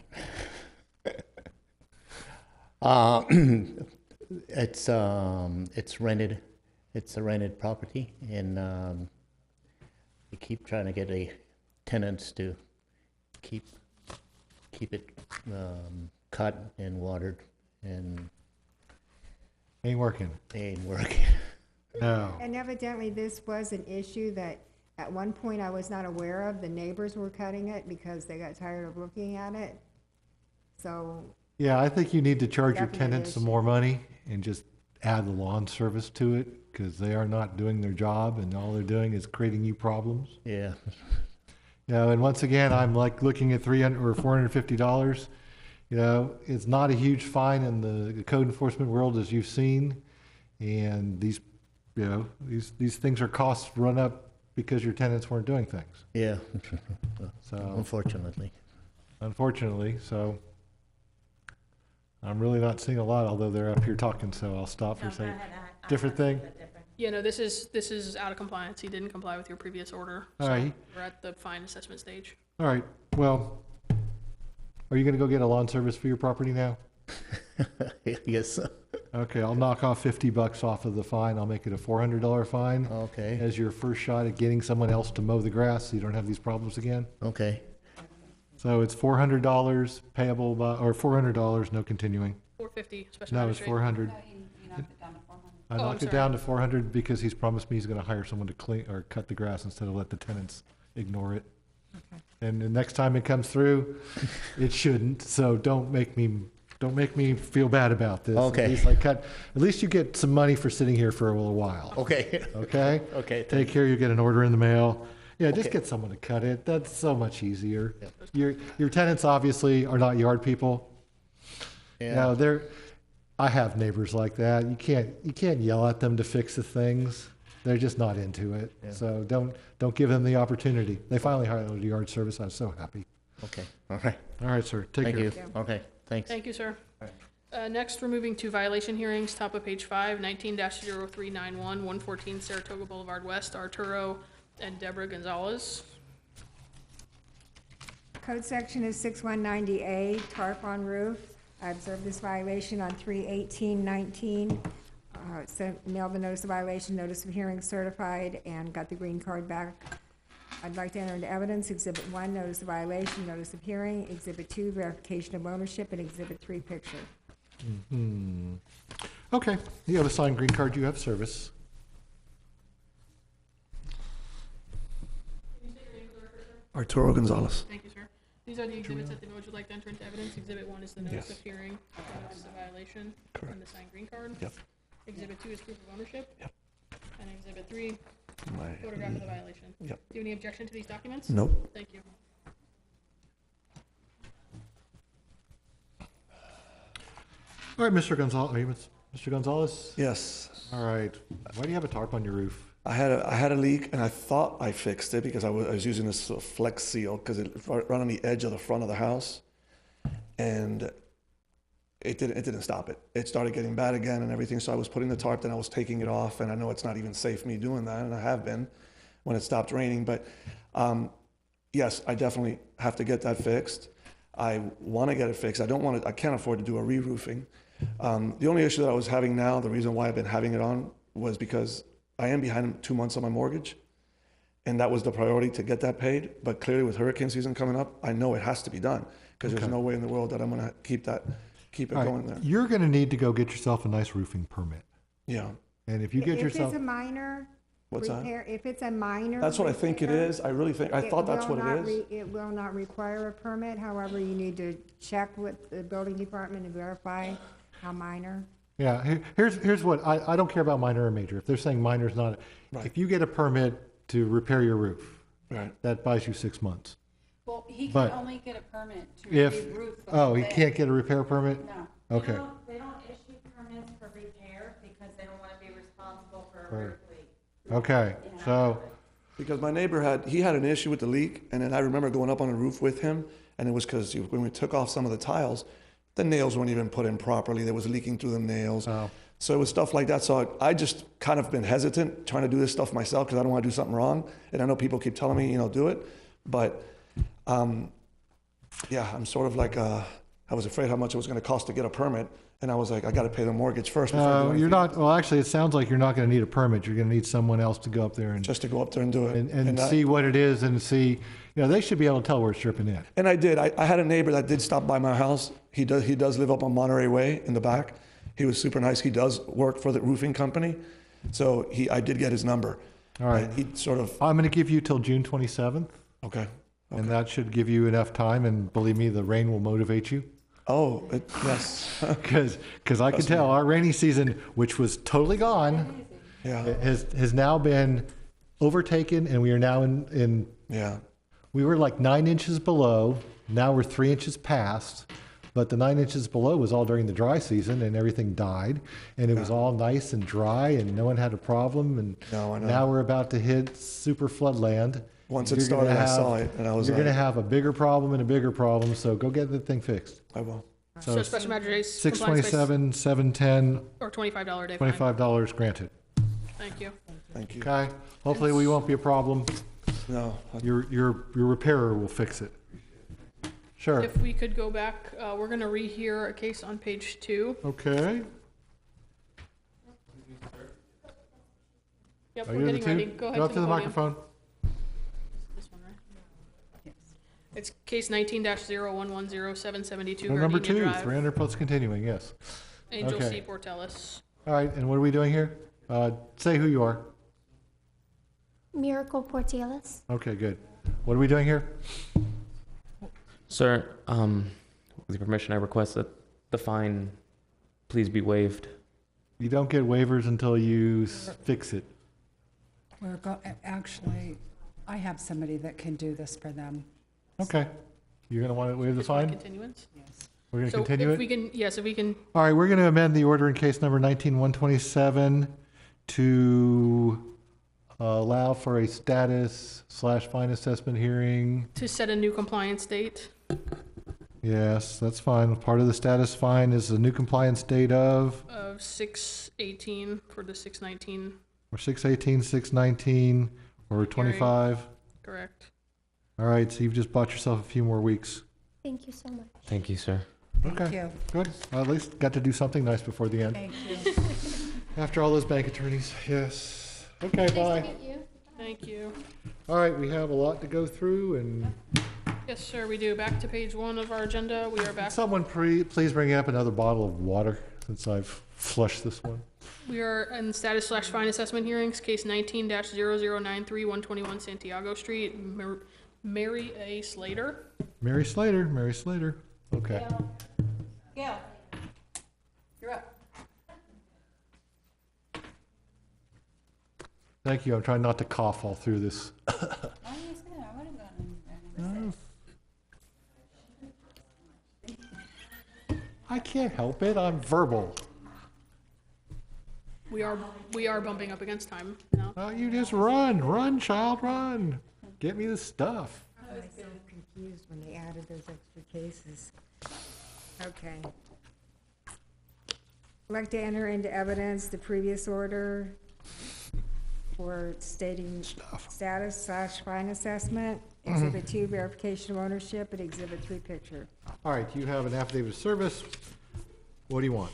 It's rented. It's a rented property, and we keep trying to get tenants to keep it cut and watered, and Ain't working. ain't working. No. And evidently, this was an issue that at one point I was not aware of. The neighbors were cutting it because they got tired of looking at it. So, Yeah, I think you need to charge your Definite tenants some issue. more money and just add the lawn service to it, because they are not doing their job, and all they're doing is creating you problems. Yeah. You know, and once again, I'm like looking at $300 or $450. You know, it's not a huge fine in the code enforcement world, as you've seen. And these, you know, these things are costs run up because your tenants weren't doing things. Yeah. So Unfortunately. so I'm really not seeing a lot, although they're up here talking, so I'll stop for a second. Different thing? Yeah, no, this is out of compliance. He didn't comply with your previous order. All so right. We're at the fine assessment stage. All right, well, are you gonna go get a lawn service for your property now? Yes. Okay, I'll knock off $50 off of the fine. I'll make it a $400 fine. Okay. As your first shot at getting someone else to mow the grass so you don't have these problems again. Okay. So it's $400 payable by, or $400, no continuing. $450 special No, it's magistrate. 400. You knocked it down to 400. I Oh, knocked I'm it down to 400 because he's promised me he's gonna hire someone to clean or cut the grass instead of let the tenants ignore it. And the next time it comes through, it shouldn't, so don't make me feel bad about this. Okay. At least you get some money for sitting here for a little while. Okay. Okay? Okay. Take care, you get an order in the mail. Yeah, just Okay. get someone to cut it. That's so much easier. Your tenants obviously are not yard people. Yeah. Now, I have neighbors like that. You can't yell at them to fix the things. They're just not into it. Yeah. So don't give them the opportunity. They finally hired a yard service. I was so happy. Okay. All right. All right, sir. Take Thank care. you. Okay. Thanks. Thank you, sir. Next, we're moving to violation hearings, top of page 5, 19-0391, 114 Saratoga Boulevard West, Arturo and Deborah Gonzalez. Code section is 6190A, tarp on roof. I observed this violation on 3/18/19. Mailed the notice of violation, notice of hearing certified, and got the green card back. I'd like to enter into evidence Exhibit 1, notice of violation, notice of hearing, Exhibit 2, verification of ownership, and Exhibit 3, picture. Okay, you have a signed green card, you have service. Arturo Gonzalez. Thank you, sir. These are the exhibits that the village would like to enter into evidence. Exhibit 1 is the notice of hearing, the notice of violation, and the signed green card. Yep. Exhibit 2 is proof of ownership. Yep. And Exhibit 3, My- photograph of the violation. Yep. Do you have any objection to these documents? Nope. Thank you. All right, Mr. Gonzalez, Mr. Gonzalez? Yes. All right. Why do you have a tarp on your roof? I had a leak, and I thought I fixed it because I was using this sort of flex seal because it right on the edge of the front of the house, and it didn't stop it. It started getting bad again and everything. So I was putting the tarp, then I was taking it off, and I know it's not even safe me doing that, and I have been when it stopped raining. But yes, I definitely have to get that fixed. I want to get it fixed. I can't afford to do a re-roofing. The only issue that I was having now, the reason why I've been having it on was because I am behind 2 months on my mortgage, and that was the priority to get that paid. But clearly with hurricane season coming up, I know it has to be done because there's no way in the world that I'm going to keep it All right, going there. you're going to need to go get yourself a nice roofing permit. Yeah. And if you get yourself, If it's a minor What's that? repair, if it's a minor. That's what I think it repair, is. I really think, I thought that's will what not it is. It will not require a permit. However, you need to check with the building department and verify how minor. yeah, here's what, I don't care about minor or major. If they're saying minor is not, Right. if you get a permit to repair your roof, Right. that buys you 6 months. Well, he can But only get a permit to If, re-roof. the oh, whole he thing. can't get a repair permit? No. Okay. They don't issue permits for repair because they don't want to be responsible for a Right. roof leak. Okay, so, Because my neighbor had an issue with the leak, and then I remember going up on the roof with him, and it was because when we took off some of the tiles, the nails weren't even put in properly. There was leaking through the nails. Oh. So it was stuff like that. So I just kind of been hesitant trying to do this stuff myself because I don't want to do something wrong. And I know people keep telling me, do it. But yeah, I'm sort of like, I was afraid how much it was going to cost to get a permit. And I was like, I got to pay the mortgage first. Before I do you're anything. not, well, actually, it sounds like you're not going to need a permit. You're going to need someone else to go up there and, Just to go up there and do it. and that- see what it is and see, they should be able to tell where it's dripping in. And I did. I had a neighbor that did stop by my house. He does live up on Monterey Way in the back. He was super nice. He does work for the roofing company. So I did get his number. All right. And he sort of, I'm going to give you till June 27th, okay. and that should give you enough time, and believe me, the rain will motivate you. Oh, yes. Because I can tell our rainy season, which was totally gone, Yeah. has now been overtaken, and we are now in Yeah. we were like 9 inches below. Now we're 3 inches past, but the 9 inches below was all during the dry season, and everything died, and it was all nice and dry, and no one had a problem. And No, I know. now we're about to hit super floodland. Once it You're gonna started, I saw it, and I was You're going to like- have a bigger problem and a bigger problem, so go get the thing fixed. I will. So special magistrate's 627, 710, or $25 a day fine. $25 granted. Thank you. Thank you. Okay, hopefully we won't be a problem. No, Your repairer will fix it. Sure. If we could go back, we're gonna rehear a case on page 2. Okay. Yep, Are we're you getting the two? ready. Go ahead Go up to to the podium. microphone. This one, right? Yes. It's case 19-0110-772 No, number Gardenia 2, Drive. 300 plus continuing, yes. Angel Okay. C. Portelis. All right, and what are we doing here? Say who you are. Miracle Portelis. Okay, good. What are we doing here? Sir, with your permission, I request that the fine please be waived. You don't get waivers until you fix it. Actually, I have somebody that can do this for them. Okay. You're going to want to waive the Just want fine? continuance? Yes. We're going to So continue if it? we can, yes, if we can, All right, we're going to amend the order in case number 19-127 to allow for a status/fine assessment hearing. to set a new compliance date. Yes, that's fine. Part of the status fine is a new compliance date of, Of 6/18 for the 6/19, or 6/18, 6/19, or 25. correct? All right, so you've just bought yourself a few more weeks. Thank you so much. Thank you, sir. Okay, you. good. Well, at least got to do something nice before the end. Thank you. After all those bank attorneys, yes. Okay, bye. Thank you. All right, we have a lot to go through, and Yes, sir, we do. Back to page 1 of our agenda. We are back. someone please bring up another bottle of water, since I've flushed this one. We are in status/fine assessment hearings, case 19-0093, 121 Santiago Street, Mary A. Slater. Mary Slater. Okay. Gail, you're up. Thank you. I'm trying not to cough all through this. Why do you say that? I would have gotten. I can't help it. I'm verbal. We are bumping up against time now. You just run, child, run. Get me the stuff. I was so confused when they added those extra cases. Okay. I'd like to enter into evidence the previous order for stating status/fine assessment, Exhibit 2, verification of ownership, and Exhibit 3, picture. All right, you have an affidavit of service. What do you want?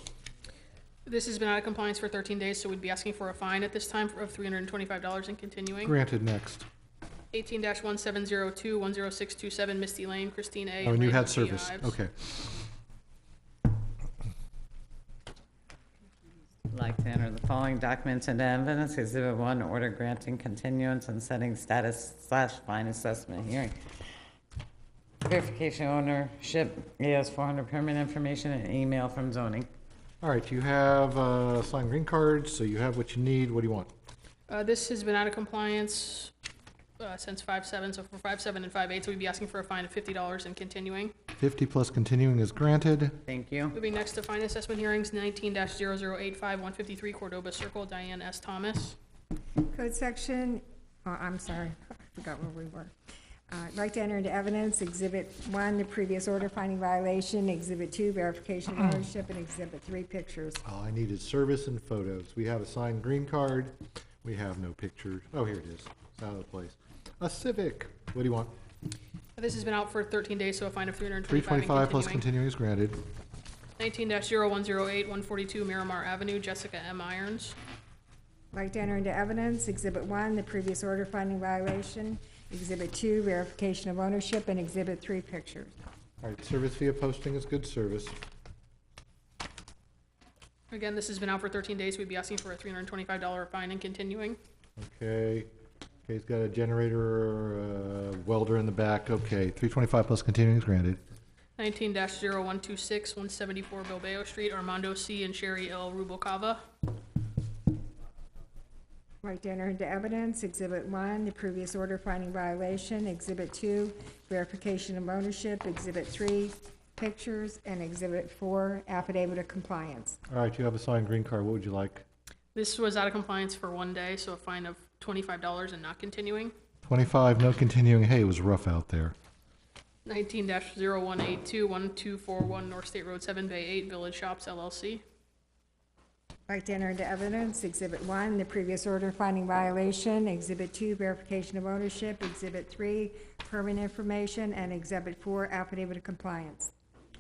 This has been out of compliance for 13 days, so we'd be asking for a fine at this time of $325 and continuing. Granted, next. 18-1702, 10627 Misty Lane, Christine A. Oh, and you Raymond had G. service. Ives. Okay. I'd like to enter the following documents into evidence. Exhibit 1, order granting continuance and setting status/fine assessment hearing. Verification of ownership, AS 400 permit information, and email from zoning. All right, you have signed green cards, so you have what you need. What do you want? This has been out of compliance since 5/7, so for 5/7 and 5/8, so we'd be asking for a fine of $50 and continuing. 50 plus continuing is granted. Thank you. Moving next to fine assessment hearings, 19-0085, 153 Cordova Circle, Diane S. Thomas. Code section, I'm sorry, I forgot where we were. I'd like to enter into evidence Exhibit 1, the previous order finding violation, Exhibit 2, verification of ownership, and Exhibit 3, pictures. All I need is service and photos. We have a signed green card. We have no pictures. Oh, here it is. It's out of the place. A Civic. What do you want? This has been out for 13 days, so a fine of $325 325 plus and continuing continuing. is granted. 19-0108, 142 Miramar Avenue, Jessica M. Irons. I'd like to enter into evidence Exhibit 1, the previous order finding violation, Exhibit 2, verification of ownership, and Exhibit 3, pictures. All right, service via posting is good service. Again, this has been out for 13 days. We'd be asking for a $325 fine and continuing. Okay. Okay, he's got a generator or a welder in the back. Okay, 325 plus continuing is granted. 19-0126, 174 Bilbao Street, Armando C. and Sherry L. Rubalcava. I'd like to enter into evidence Exhibit 1, the previous order finding violation, Exhibit 2, verification of ownership, Exhibit 3, pictures, and Exhibit 4, affidavit of compliance. All right, you have a signed green card. What would you like? This was out of compliance for 1 day, so a fine of $25 and not continuing. 25, no continuing. Hey, it was rough out there. 19-0182, 1241 North State Road 7 Bay 8, Village Shops LLC. Like to enter into evidence, Exhibit 1, the previous order finding violation, Exhibit 2, verification of ownership, Exhibit 3, permit information, and Exhibit 4, affidavit of compliance.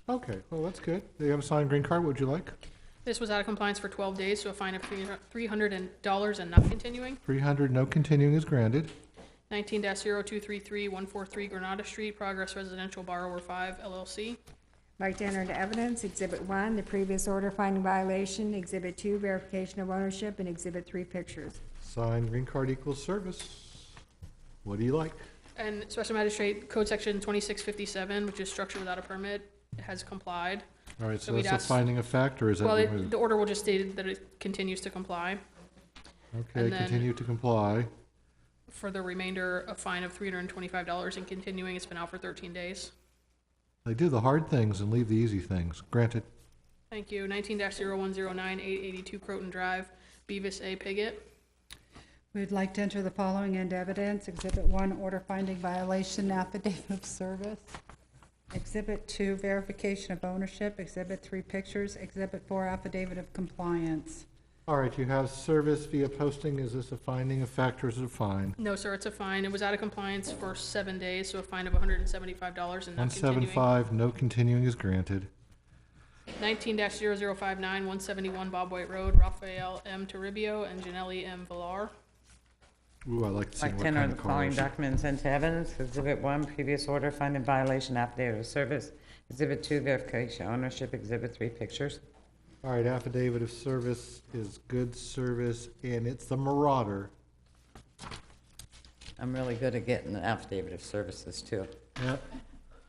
Okay, well, that's good. Do you have a signed green card? What would you like? This was out of compliance for 12 days, so a fine of $300 and not continuing. 300, no continuing is granted. 19-0233-143 Granada Street, Progress Residential Borrower 5 LLC. Like to enter into evidence, Exhibit 1, the previous order finding violation, Exhibit 2, verification of ownership, and Exhibit 3, pictures. Signed green card equals service. What do you like? And Special Magistrate Code Section 2657, which is structure without a permit, has complied. All right, so we'd that's a ask- finding of fact, or is that Well, removed? the order will just state that it continues to comply. Okay, and then- continue to comply. For the remainder, a fine of $325 and continuing. It's been out for 13 days. They do the hard things and leave the easy things. Granted. Thank you. 19-0109, 882 Croton Drive, Beavis A. Piggott. We'd like to enter the following into evidence. Exhibit 1, order finding violation, affidavit of service. Exhibit 2, verification of ownership. Exhibit 3, pictures. Exhibit 4, affidavit of compliance. All right, you have service via posting. Is this a finding of fact or is it a fine? No, sir, it's a fine. It was out of compliance for 7 days, so a fine of $175 and not continuing. 175, no continuing is granted. 19-0059, 171 Bob White Road, Rafael M. Toribio and Janelli M. Villar. Ooh, I like to see Like what to enter kind the of following cars. documents into evidence. Exhibit 1, previous order finding violation, affidavit of service. Exhibit 2, verification ownership. Exhibit 3, pictures. All right, affidavit of service is good service, and it's the Marauder. I'm really good at getting the affidavit of services, too. Yeah.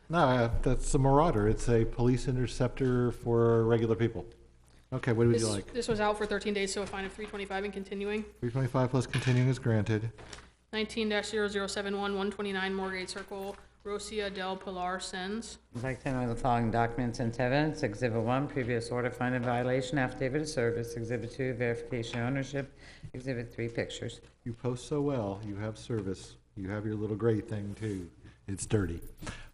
No, that's the Marauder. It's a police interceptor for regular people. Okay, what would you like? This was out for 13 days, so a fine of $325 and continuing. 325 plus continuing is granted. 19-0071, 129 Moorgate Circle, Rosia del Pilar Sens. I'd like to enter the following documents into evidence. Exhibit 1, previous order finding violation, affidavit of service. Exhibit 2, verification of ownership. Exhibit 3, pictures. You post so well. You have service. You have your little gray thing, too. It's dirty.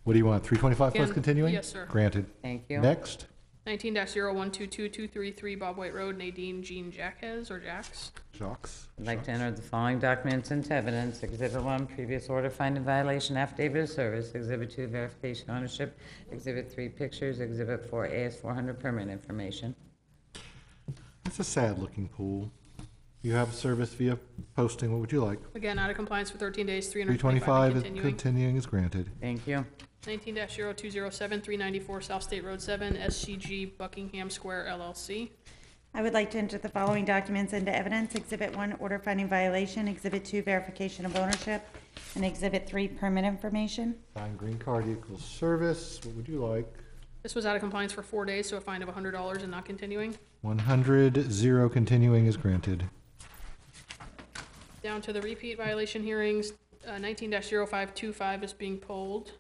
What do you want, 325 plus Again, continuing? yes, sir. Granted. Thank you. Next. 19-0122-233 Bob White Road, Nadine Jean Jacques or Jax. Jocks. I'd like to enter the following documents into evidence. Exhibit 1, previous order finding violation, affidavit of service. Exhibit 2, verification of ownership. Exhibit 3, pictures. Exhibit 4, AS400 permit information. It's a sad-looking pool. You have service via posting. What would you like? Again, out of compliance for 13 days, 325 $325 is and continuing. continuing is granted. Thank you. 19-0207, 394 South State Road 7, SCG Buckingham Square LLC. I would like to enter the following documents into evidence. Exhibit 1, order finding violation. Exhibit 2, verification of ownership. And Exhibit 3, permit information. Signed green card equals service. What would you like? This was out of compliance for 4 days, so a fine of $100 and not continuing. 100, 0 continuing is granted. Down to the repeat violation hearings, 19-0525 is being pulled.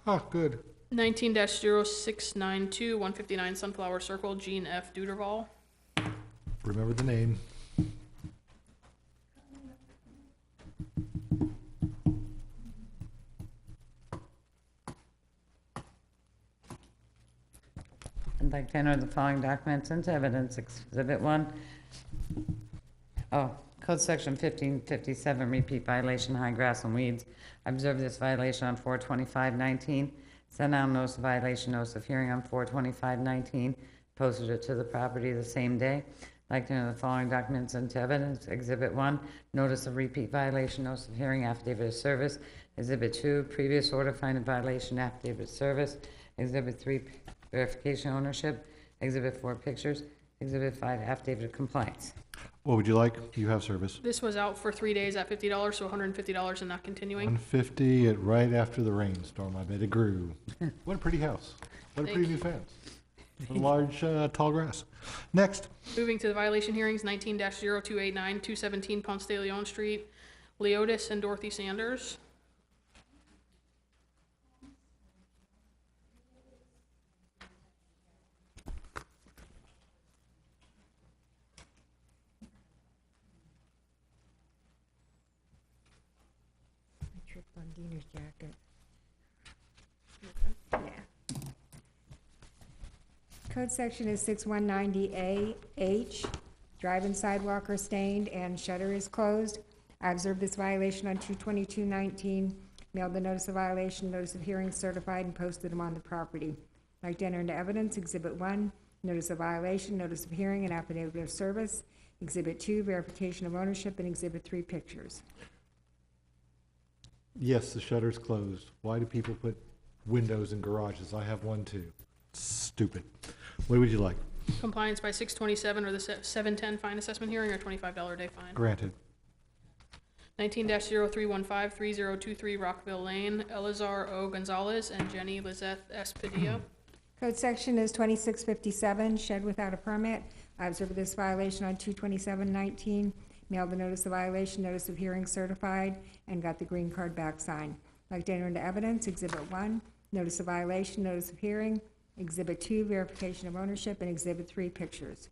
Ah, good. 19-0692, 159 Sunflower Circle, Jean F. Duderval. Remember the name. I'd like to enter the following documents into evidence. Exhibit 1. Code Section 1557, repeat violation, high grass and weeds. I observed this violation on 4/25/19. Sent out notice of violation, notice of hearing on 4/25/19. Posted it to the property the same day. I'd like to enter the following documents into evidence. Exhibit 1, notice of repeat violation, notice of hearing, affidavit of service. Exhibit 2, previous order finding violation, affidavit of service. Exhibit 3, verification ownership. Exhibit 4, pictures. Exhibit 5, affidavit of compliance. What would you like? You have service. This was out for 3 days at $50, so $150 and not continuing. 150 at right after the rainstorm. I bet it grew. What a pretty house. What a Thank pretty you. new fence. A large, tall grass. Next. Moving to the violation hearings, 19-0289, 217 Ponce de Leon Street, Leotis and Dorothy Sanders. I tripped on Dina's jacket. Yeah. Code section is 6190A H. Drive and sidewalk are stained and shutter is closed. I observed this violation on 2/22/19, mailed the notice of violation, notice of hearing certified, and posted them on the property. I'd like to enter into evidence Exhibit 1, notice of violation, notice of hearing, and affidavit of service. Exhibit 2, verification of ownership, and Exhibit 3, pictures. Yes, the shutter's closed. Why do people put windows in garages? I have one too. Stupid. What would you like? Compliance by 627 or the 710 fine assessment hearing or $25 a day fine. Granted. 19-0315 3023 Rockville Lane, Elazar O. Gonzalez and Jenny Lizeth S. Padillo. Code section is 2657, shed without a permit. I observed this violation on 2/27/19, mailed the notice of violation, notice of hearing certified, and got the green card back signed. I'd like to enter into evidence Exhibit 1, notice of violation, notice of hearing, Exhibit 2, verification of ownership, and Exhibit 3, pictures.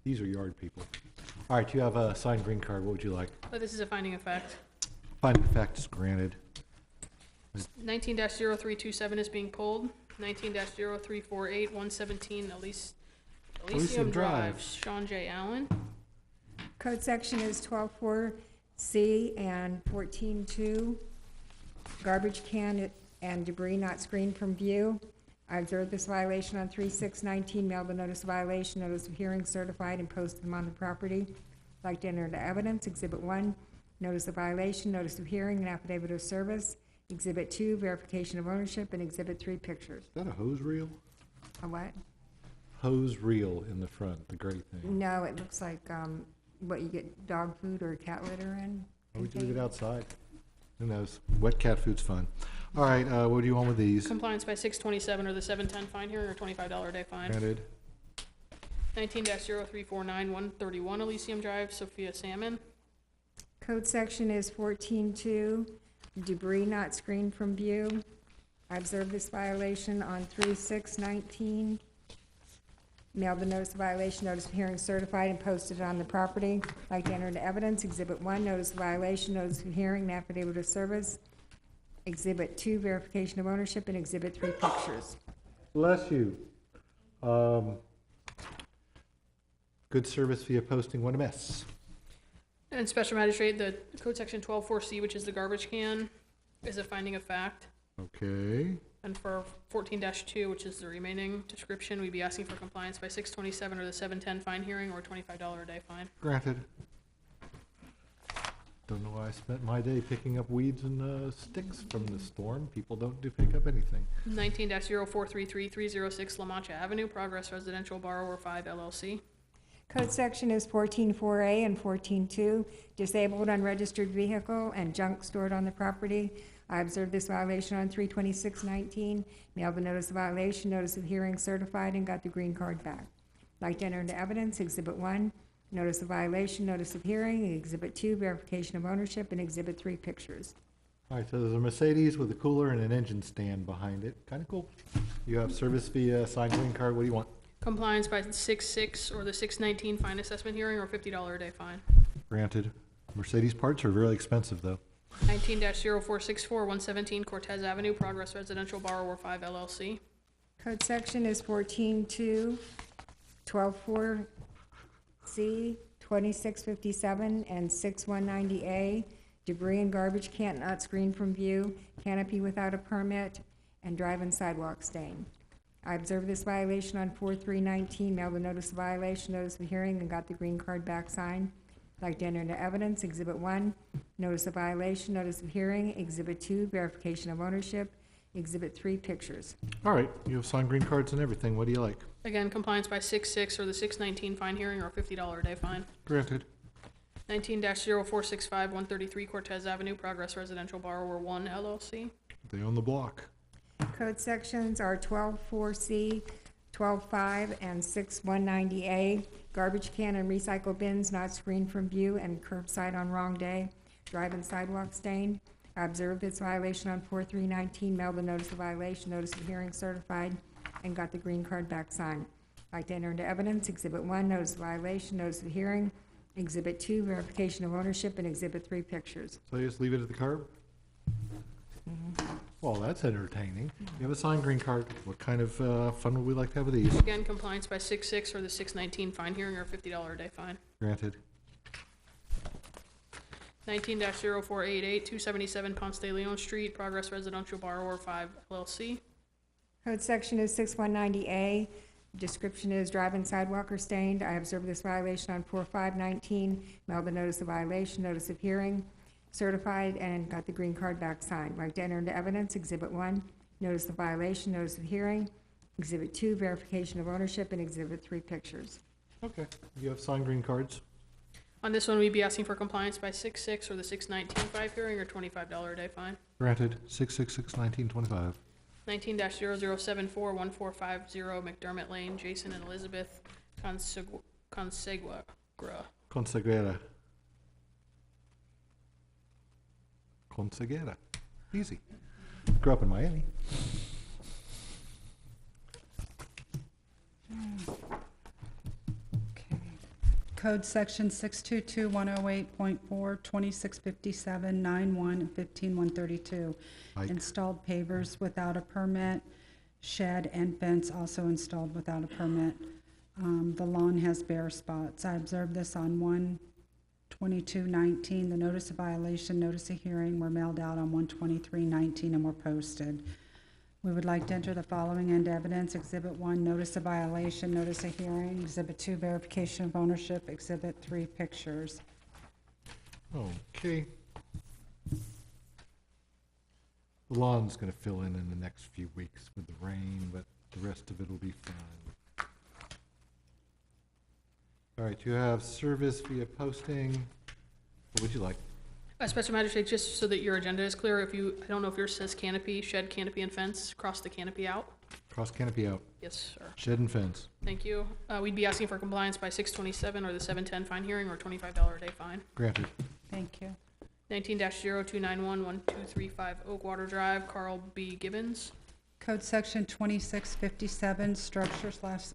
These are yard people. All right, you have a signed green card. What would you like? But this is a finding of fact. Finding of fact is granted. 19-0327 is being pulled. 19-0348 117 Elysium Drive, Sean J. Allen. Code section is 12.4C and 14.2, garbage can and debris not screened from view. I observed this violation on 3/6/19, mailed the notice of violation, notice of hearing certified, and posted them on the property. I'd like to enter into evidence Exhibit 1, notice of violation, notice of hearing, and affidavit of service. Exhibit 2, verification of ownership, and Exhibit 3, pictures. Is that a hose reel? A what? Hose reel in the front, the gray thing. No, it looks like what you get dog food or cat litter in. Why would you leave it outside? Who knows? Wet cat food's fun. All right, what do you want with these? Compliance by 627 or the 710 fine hearing or $25 a day fine. Granted. 19-0349 131 Elysium Drive, Sophia Salmon. Code section is 14.2, debris not screened from view. I observed this violation on 3/6/19. Mailed the notice of violation, notice of hearing certified, and posted it on the property. I'd like to enter into evidence Exhibit 1, notice of violation, notice of hearing, and affidavit of service. Exhibit 2, verification of ownership, and Exhibit 3, pictures. Bless you. Good service via posting, what a mess. And Special Magistrate, the code section 12.4C, which is the garbage can, is a finding of fact. Okay. And for 14-2, which is the remaining description, we'd be asking for compliance by 627 or the 710 fine hearing or $25 a day fine. Granted. Don't know why I spent my day picking up weeds and sticks from the storm. People don't do pick up anything. 19-0433 306 La Mancha Avenue, Progress Residential Borrower 5 LLC. Code section is 14.4A and 14.2, disabled unregistered vehicle and junk stored on the property. I observed this violation on 3/26/19, mailed the notice of violation, notice of hearing certified, and got the green card back. I'd like to enter into evidence Exhibit 1, notice of violation, notice of hearing, Exhibit 2, verification of ownership, and Exhibit 3, pictures. All right, so there's a Mercedes with a cooler and an engine stand behind it. Kind of cool. You have service via signed green card. What do you want? Compliance by 6/6 or the 6/19 fine assessment hearing or $50 a day fine. Granted. Mercedes parts are really expensive, though. 19-0464 117 Cortez Avenue, Progress Residential Borrower 5 LLC. Code section is 14.2, 12.4C, 2657, and 6190A, debris and garbage can not screened from view, canopy without a permit, and drive and sidewalk stain. I observed this violation on 4/3/19, mailed the notice of violation, notice of hearing, and got the green card back signed. I'd like to enter into evidence Exhibit 1, notice of violation, notice of hearing, Exhibit 2, verification of ownership, Exhibit 3, pictures. All right, you have signed green cards and everything. What do you like? Again, compliance by 6/6 or the 6/19 fine hearing or $50 a day fine. Granted. 19-0465 133 Cortez Avenue, Progress Residential Borrower 1 LLC. They own the block. Code sections are 12.4C, 12.5, and 6/190A, garbage can and recycle bins not screened from view and curbside on wrong day, drive and sidewalk stained. I observed this violation on 4/3/19, mailed the notice of violation, notice of hearing certified, and got the green card back signed. I'd like to enter into evidence Exhibit 1, notice of violation, notice of hearing, Exhibit 2, verification of ownership, and Exhibit 3, pictures. So you just leave it at the curb? Well, that's entertaining. You have a signed green card. What kind of fun would we like to have with these? Again, compliance by 6/6 or the 6/19 fine hearing or $50 a day fine. Granted. 19-0488, 277 Ponce de Leon Street, Progress Residential Borrower 5 LLC. Code section is 6190A. Description is drive-in sidewalk are stained. I observed this violation on 4/5/19. Mailed the notice of violation, notice of hearing, certified, and got the green card back signed. Like to enter into evidence, Exhibit 1, notice of violation, notice of hearing. Exhibit 2, verification of ownership, and Exhibit 3, pictures. Okay. You have signed green cards. On this one, we'd be asking for compliance by 6/6 or the 6/19 fine hearing or $25 a day fine. Granted. 6/6/1925. 19-0074, 1450 McDermott Lane, Jason and Elizabeth Conseguera. Conseguera. Easy. Grew up in Miami. Code section 622-108.4, 2657, 91, and 15132. Ike. Installed pavers without a permit, shed and fence also installed without a permit. The lawn has bare spots. I observed this on 1/22/19. The notice of violation, notice of hearing were mailed out on 1/23/19 and were posted. We would like to enter the following into evidence. Exhibit 1, notice of violation, notice of hearing. Exhibit 2, verification of ownership. Exhibit 3, pictures. Okay. The lawn's gonna fill in the next few weeks with the rain, but the rest of it will be fine. All right, you have service via posting. What would you like? Special Magistrate, just so that your agenda is clear, I don't know if yours says canopy, shed, canopy, and fence, cross the canopy out. Cross canopy out. Yes, sir. Shed and fence. Thank you. We'd be asking for compliance by 6/27 or the 7/10 fine hearing or $25 a day fine. Granted. Thank you. 19-0291, 1235 Oakwater Drive, Carl B. Gibbons. Code section 2657, structure slash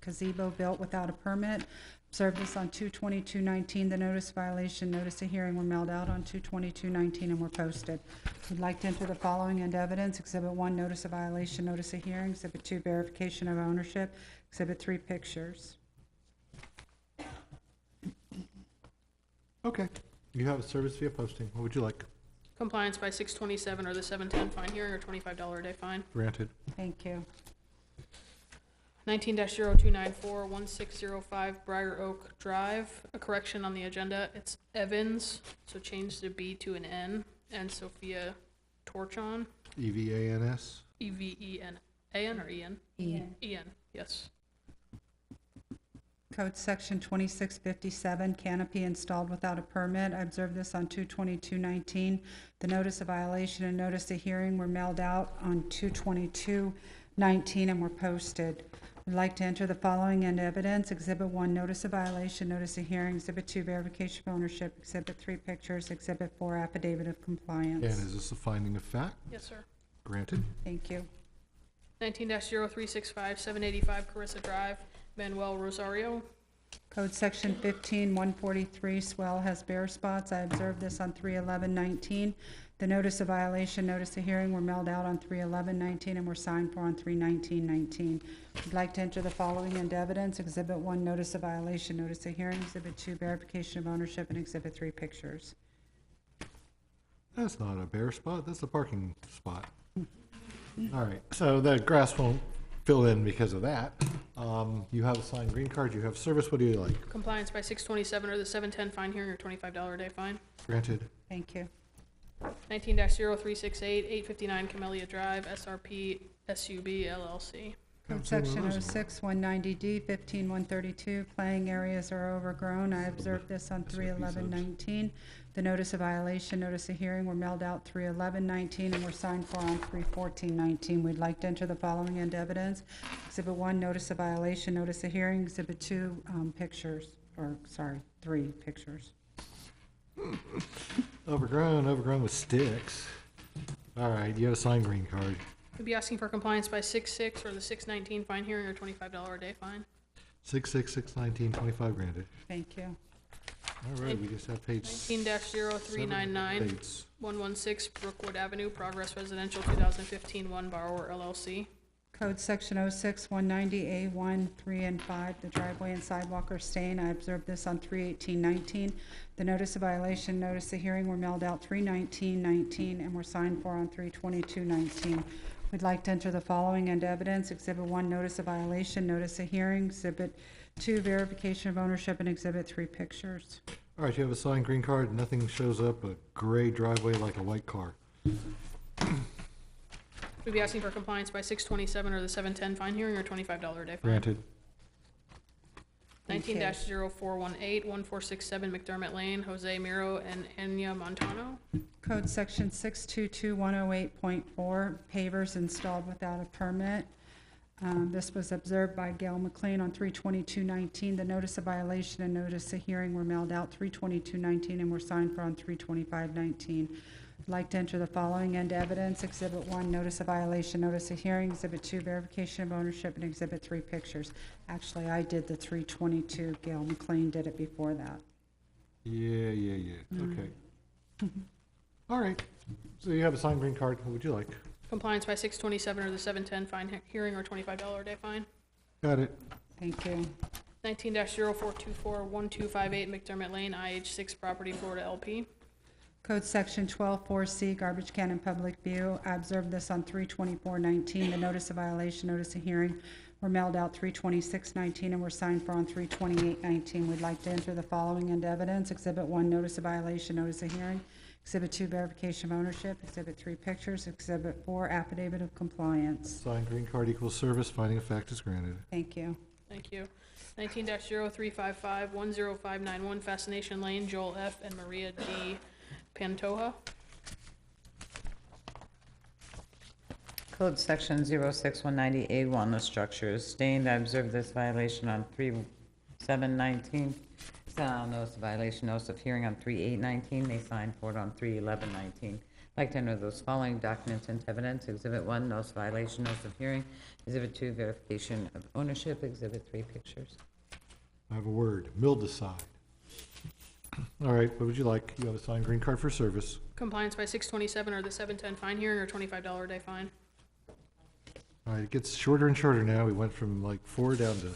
gazebo built without a permit. Observed this on 2/22/19. The notice violation, notice of hearing were mailed out on 2/22/19 and were posted. We'd like to enter the following into evidence. Exhibit 1, notice of violation, notice of hearing. Exhibit 2, verification of ownership. Exhibit 3, pictures. Okay. You have a service via posting. What would you like? Compliance by 6/27 or the 7/10 fine hearing or $25 a day fine. Granted. Thank you. 19-0294, 1605 Briar Oak Drive. A correction on the agenda. It's Evans, so change the B to an N. And Sophia Torchon. EVANS. EVEN or EN? EN, yes. Code section 2657, canopy installed without a permit. I observed this on 2/22/19. The notice of violation and notice of hearing were mailed out on 2/22/19 and were posted. I'd like to enter the following into evidence. Exhibit 1, notice of violation, notice of hearing. Exhibit 2, verification of ownership. Exhibit 3, pictures. Exhibit 4, affidavit of compliance. And is this a finding of fact? Yes, sir. Granted. Thank you. 19-0365, 785 Carissa Drive, Manuel Rosario. Code section 15-143, swell has bare spots. I observed this on 3/11/19. The notice of violation, notice of hearing were mailed out on 3/11/19 and were signed for on 3/19/19. I'd like to enter the following into evidence. Exhibit 1, notice of violation, notice of hearing. Exhibit 2, verification of ownership, and Exhibit 3, pictures. That's not a bare spot. That's a parking spot. All right. So the grass won't fill in because of that. You have a signed green card. You have service. What do you like? Compliance by 6/27 or the 7/10 fine hearing or $25 a day fine. Granted. Thank you. 19-0368, 859 Camellia Drive, SRP SUB LLC. Code section 06-190D, 15-132, playing areas are overgrown. I observed this on 3/11/19. The notice of violation, notice of hearing were mailed out 3/11/19 and were signed for on 3/14/19. We'd like to enter the following into evidence. Exhibit 1, notice of violation, notice of hearing. Exhibit 2, pictures, or sorry, 3 pictures. Overgrown with sticks. All right, you have a signed green card. We'd be asking for compliance by 6/6 or the 6/19 fine hearing or $25 a day fine. 6/6/19, 25 granted. Thank you. All right, we just have page 19-0399, Bates. 116 Brookwood Avenue, Progress Residential, 2015, one borrower LLC. Code Section 06-190A1, 3 and 5, the driveway and sidewalk are staying. I observed this on 3/18/19. The notice of violation, notice of hearing were mailed out 3/19/19 and were signed for on 3/22/19. We'd like to enter the following into evidence. Exhibit 1, notice of violation, notice of hearing. Exhibit 2, verification of ownership, and Exhibit 3, pictures. All right, you have a signed green card, nothing shows up, a gray driveway like a white car. We'd be asking for compliance by 627 or the 710 fine hearing or $25 a day fine. Granted. 19-0418, 1467 McDermott Lane, Jose Miro and Enya Montano. Code Section 622108.4, pavers installed without a permit. This was observed by Gail McLean on 3/22/19. The notice of violation and notice of hearing were mailed out 3/22/19 and were signed for on 3/25/19. I'd like to enter the following into evidence. Exhibit 1, notice of violation, notice of hearing. Exhibit 2, verification of ownership, and Exhibit 3, pictures. Actually, I did the 3/22. Gail McLean did it before that. Yeah. Okay. All right. So you have a signed green card. What would you like? Compliance by 627 or the 710 fine hearing or $25 a day fine. Got it. Thank you. 19-0424, 1258 McDermott Lane, IH6 Property, Florida LP. Code Section 124C, garbage can in public view. I observed this on 3/24/19. The notice of violation, notice of hearing were mailed out 3/26/19 and were signed for on 3/28/19. We'd like to enter the following into evidence. Exhibit 1, notice of violation, notice of hearing. Exhibit 2, verification of ownership. Exhibit 3, pictures. Exhibit 4, affidavit of compliance. Signed green card equals service. Finding of fact is granted. Thank you. Thank you. 19-0355, 10591 Fascination Lane, Joel F. and Maria D. Pantoja. Code Section 06190A1, the structure is stained. I observed this violation on 3/7/19. Sent out notice of violation, notice of hearing on 3/8/19. They signed for it on 3/11/19. I'd like to enter those following documents into evidence. Exhibit 1, notice of violation, notice of hearing. Exhibit 2, verification of ownership. Exhibit 3, pictures. I have a word. Mildecide. All right, what would you like? You have a signed green card for service. Compliance by 627 or the 710 fine hearing or $25 a day fine. All right, it gets shorter and shorter now. We went from like 4 down to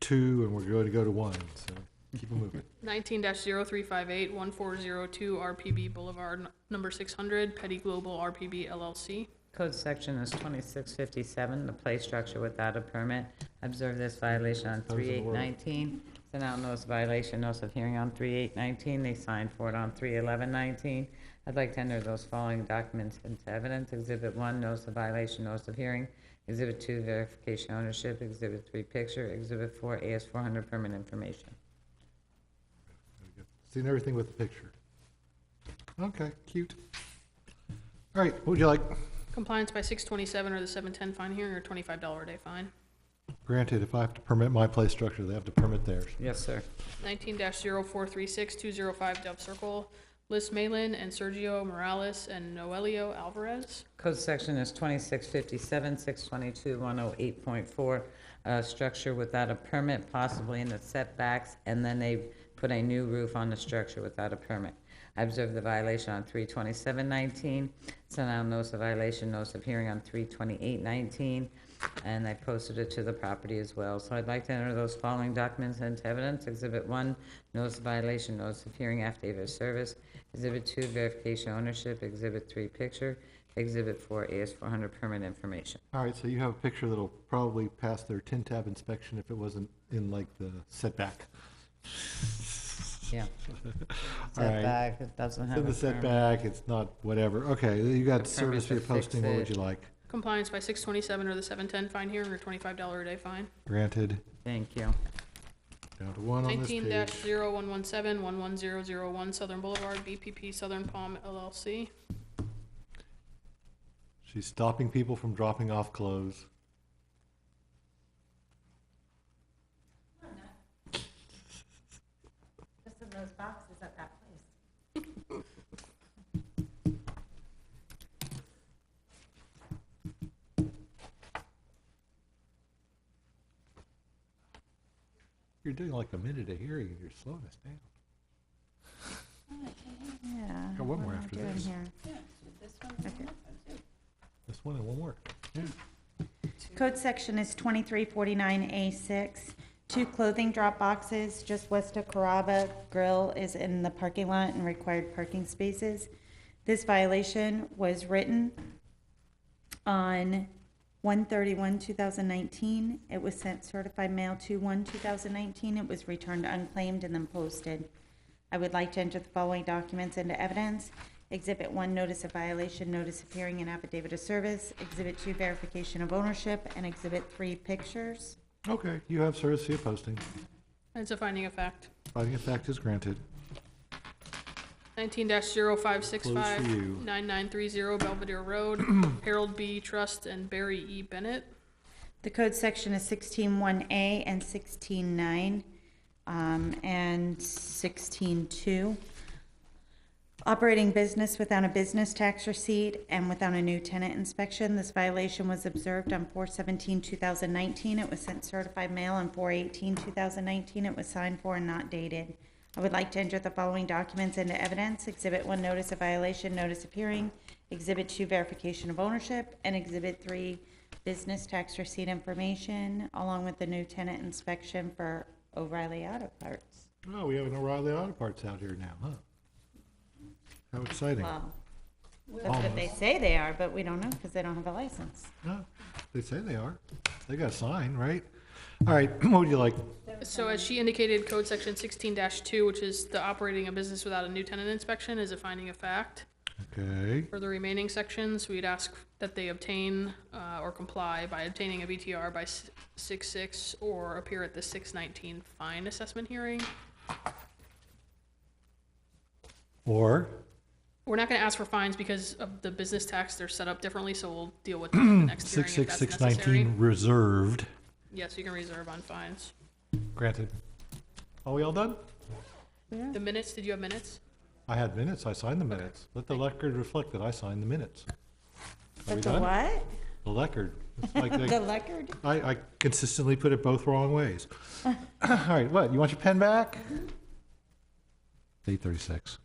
2, and we're going to go to 1, so keep it moving. 19-0358, 1402 RPB Boulevard, number 600, Petty Global RPB LLC. Code section is 2657, the play structure without a permit. Observe this violation on 3/8/19. Sent out notice of violation, notice of hearing on 3/8/19. They signed for it on 3/11/19. I'd like to enter those following documents into evidence. Exhibit 1, notice of violation, notice of hearing. Exhibit 2, verification ownership. Exhibit 3, picture. Exhibit 4, AS400 permit information. Seen everything with the picture. Okay, cute. All right, what would you like? Compliance by 627 or the 710 fine hearing or $25 a day fine. Granted, if I have to permit my play structure, they have to permit theirs. Yes, sir. 19-0436, 205 Dove Circle, Liz Malin and Sergio Morales and Noelio Alvarez. Code section is 2657, 622, 108.4. Structure without a permit, possibly in the setbacks, and then they put a new roof on the structure without a permit. I observed the violation on 3/27/19, sent out notice of violation, notice of hearing on 3/28/19, and I posted it to the property as well. So I'd like to enter those following documents into evidence. Exhibit 1, notice of violation, notice of hearing, affidavit of service. Exhibit 2, verification ownership. Exhibit 3, picture. Exhibit 4, AS400 permit information. All right, so you have a picture that'll probably pass their tin tab inspection if it wasn't in like the setback. Yeah. All right. Setback, it doesn't have in a the permit. setback, it's not whatever. Okay, you got The service fee permit to posting. fix What would it. you like? Compliance by 627 or the 710 fine hearing or $25 a day fine. Granted. Thank you. Down to 1 on this page. 19-0117, 11001 Southern Boulevard, BPP Southern Palm LLC. She's stopping people from dropping off clothes. Just in those boxes at that place. You're doing like a minute a hearing and you're slowing us down. Got one more what am I after doing this. here? Okay. This one and one more. Yeah. Code section is 2349A6. 2 clothing drop boxes just west of Carrabba Grill is in the parking lot and required parking spaces. This violation was written on 1/31/2019. It was sent certified mail 2/1/2019. It was returned unclaimed and then posted. I would like to enter the following documents into evidence. Exhibit 1, notice of violation, notice of hearing, and affidavit of service. Exhibit 2, verification of ownership, and Exhibit 3, pictures. Okay, you have service via posting. It's a finding of fact. Finding of fact is granted. 19-0565, Close for you. 9930 Belvedere Road, Harold B. Trust and Barry E. Bennett. The code section is 16.1A and 16.9, and 16.2. Operating business without a business tax receipt and without a new tenant inspection. This violation was observed on 4/17/2019. It was sent certified mail on 4/18/2019. It was signed for and not dated. I would like to enter the following documents into evidence. Exhibit 1, notice of violation, notice of hearing. Exhibit 2, verification of ownership. And Exhibit 3, business tax receipt information, along with the new tenant inspection for O'Reilly Auto Parts. Oh, we have an O'Reilly Auto Parts out here now, huh? How exciting. Well, that's what they say they are, but we don't know because they don't have a license. No, they say they are. They got a sign, right? All right, what would you like? So as she indicated, code section 16-2, which is the operating a business without a new tenant inspection, is a finding of fact. Okay. For the remaining sections, we'd ask that they obtain or comply by obtaining a BTR by 6/6 or appear at the 6/19 fine assessment hearing. Or? We're not going to ask for fines because of the business tax. They're set up differently, so we'll deal with that in the next hearing if that's necessary. 6/6/19 reserved. Yes, you can reserve on fines. Granted. Are we all done? The minutes, did you have minutes? I had minutes. I signed the minutes. Let the record reflect that I signed the minutes. Are we The done? what? The record. It's like The record? I consistently put it both wrong ways. All right, what? You want your pen back? 8:36.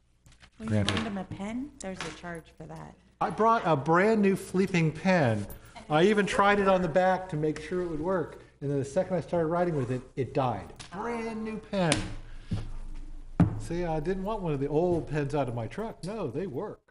Will you Granted. lend them a pen? There's a charge for that. I brought a brand new flipping pen. I even tried it on the back to make sure it would work. And then the second I started writing with it, it died. Brand new pen. See, I didn't want one of the old pens out of my truck. No, they work.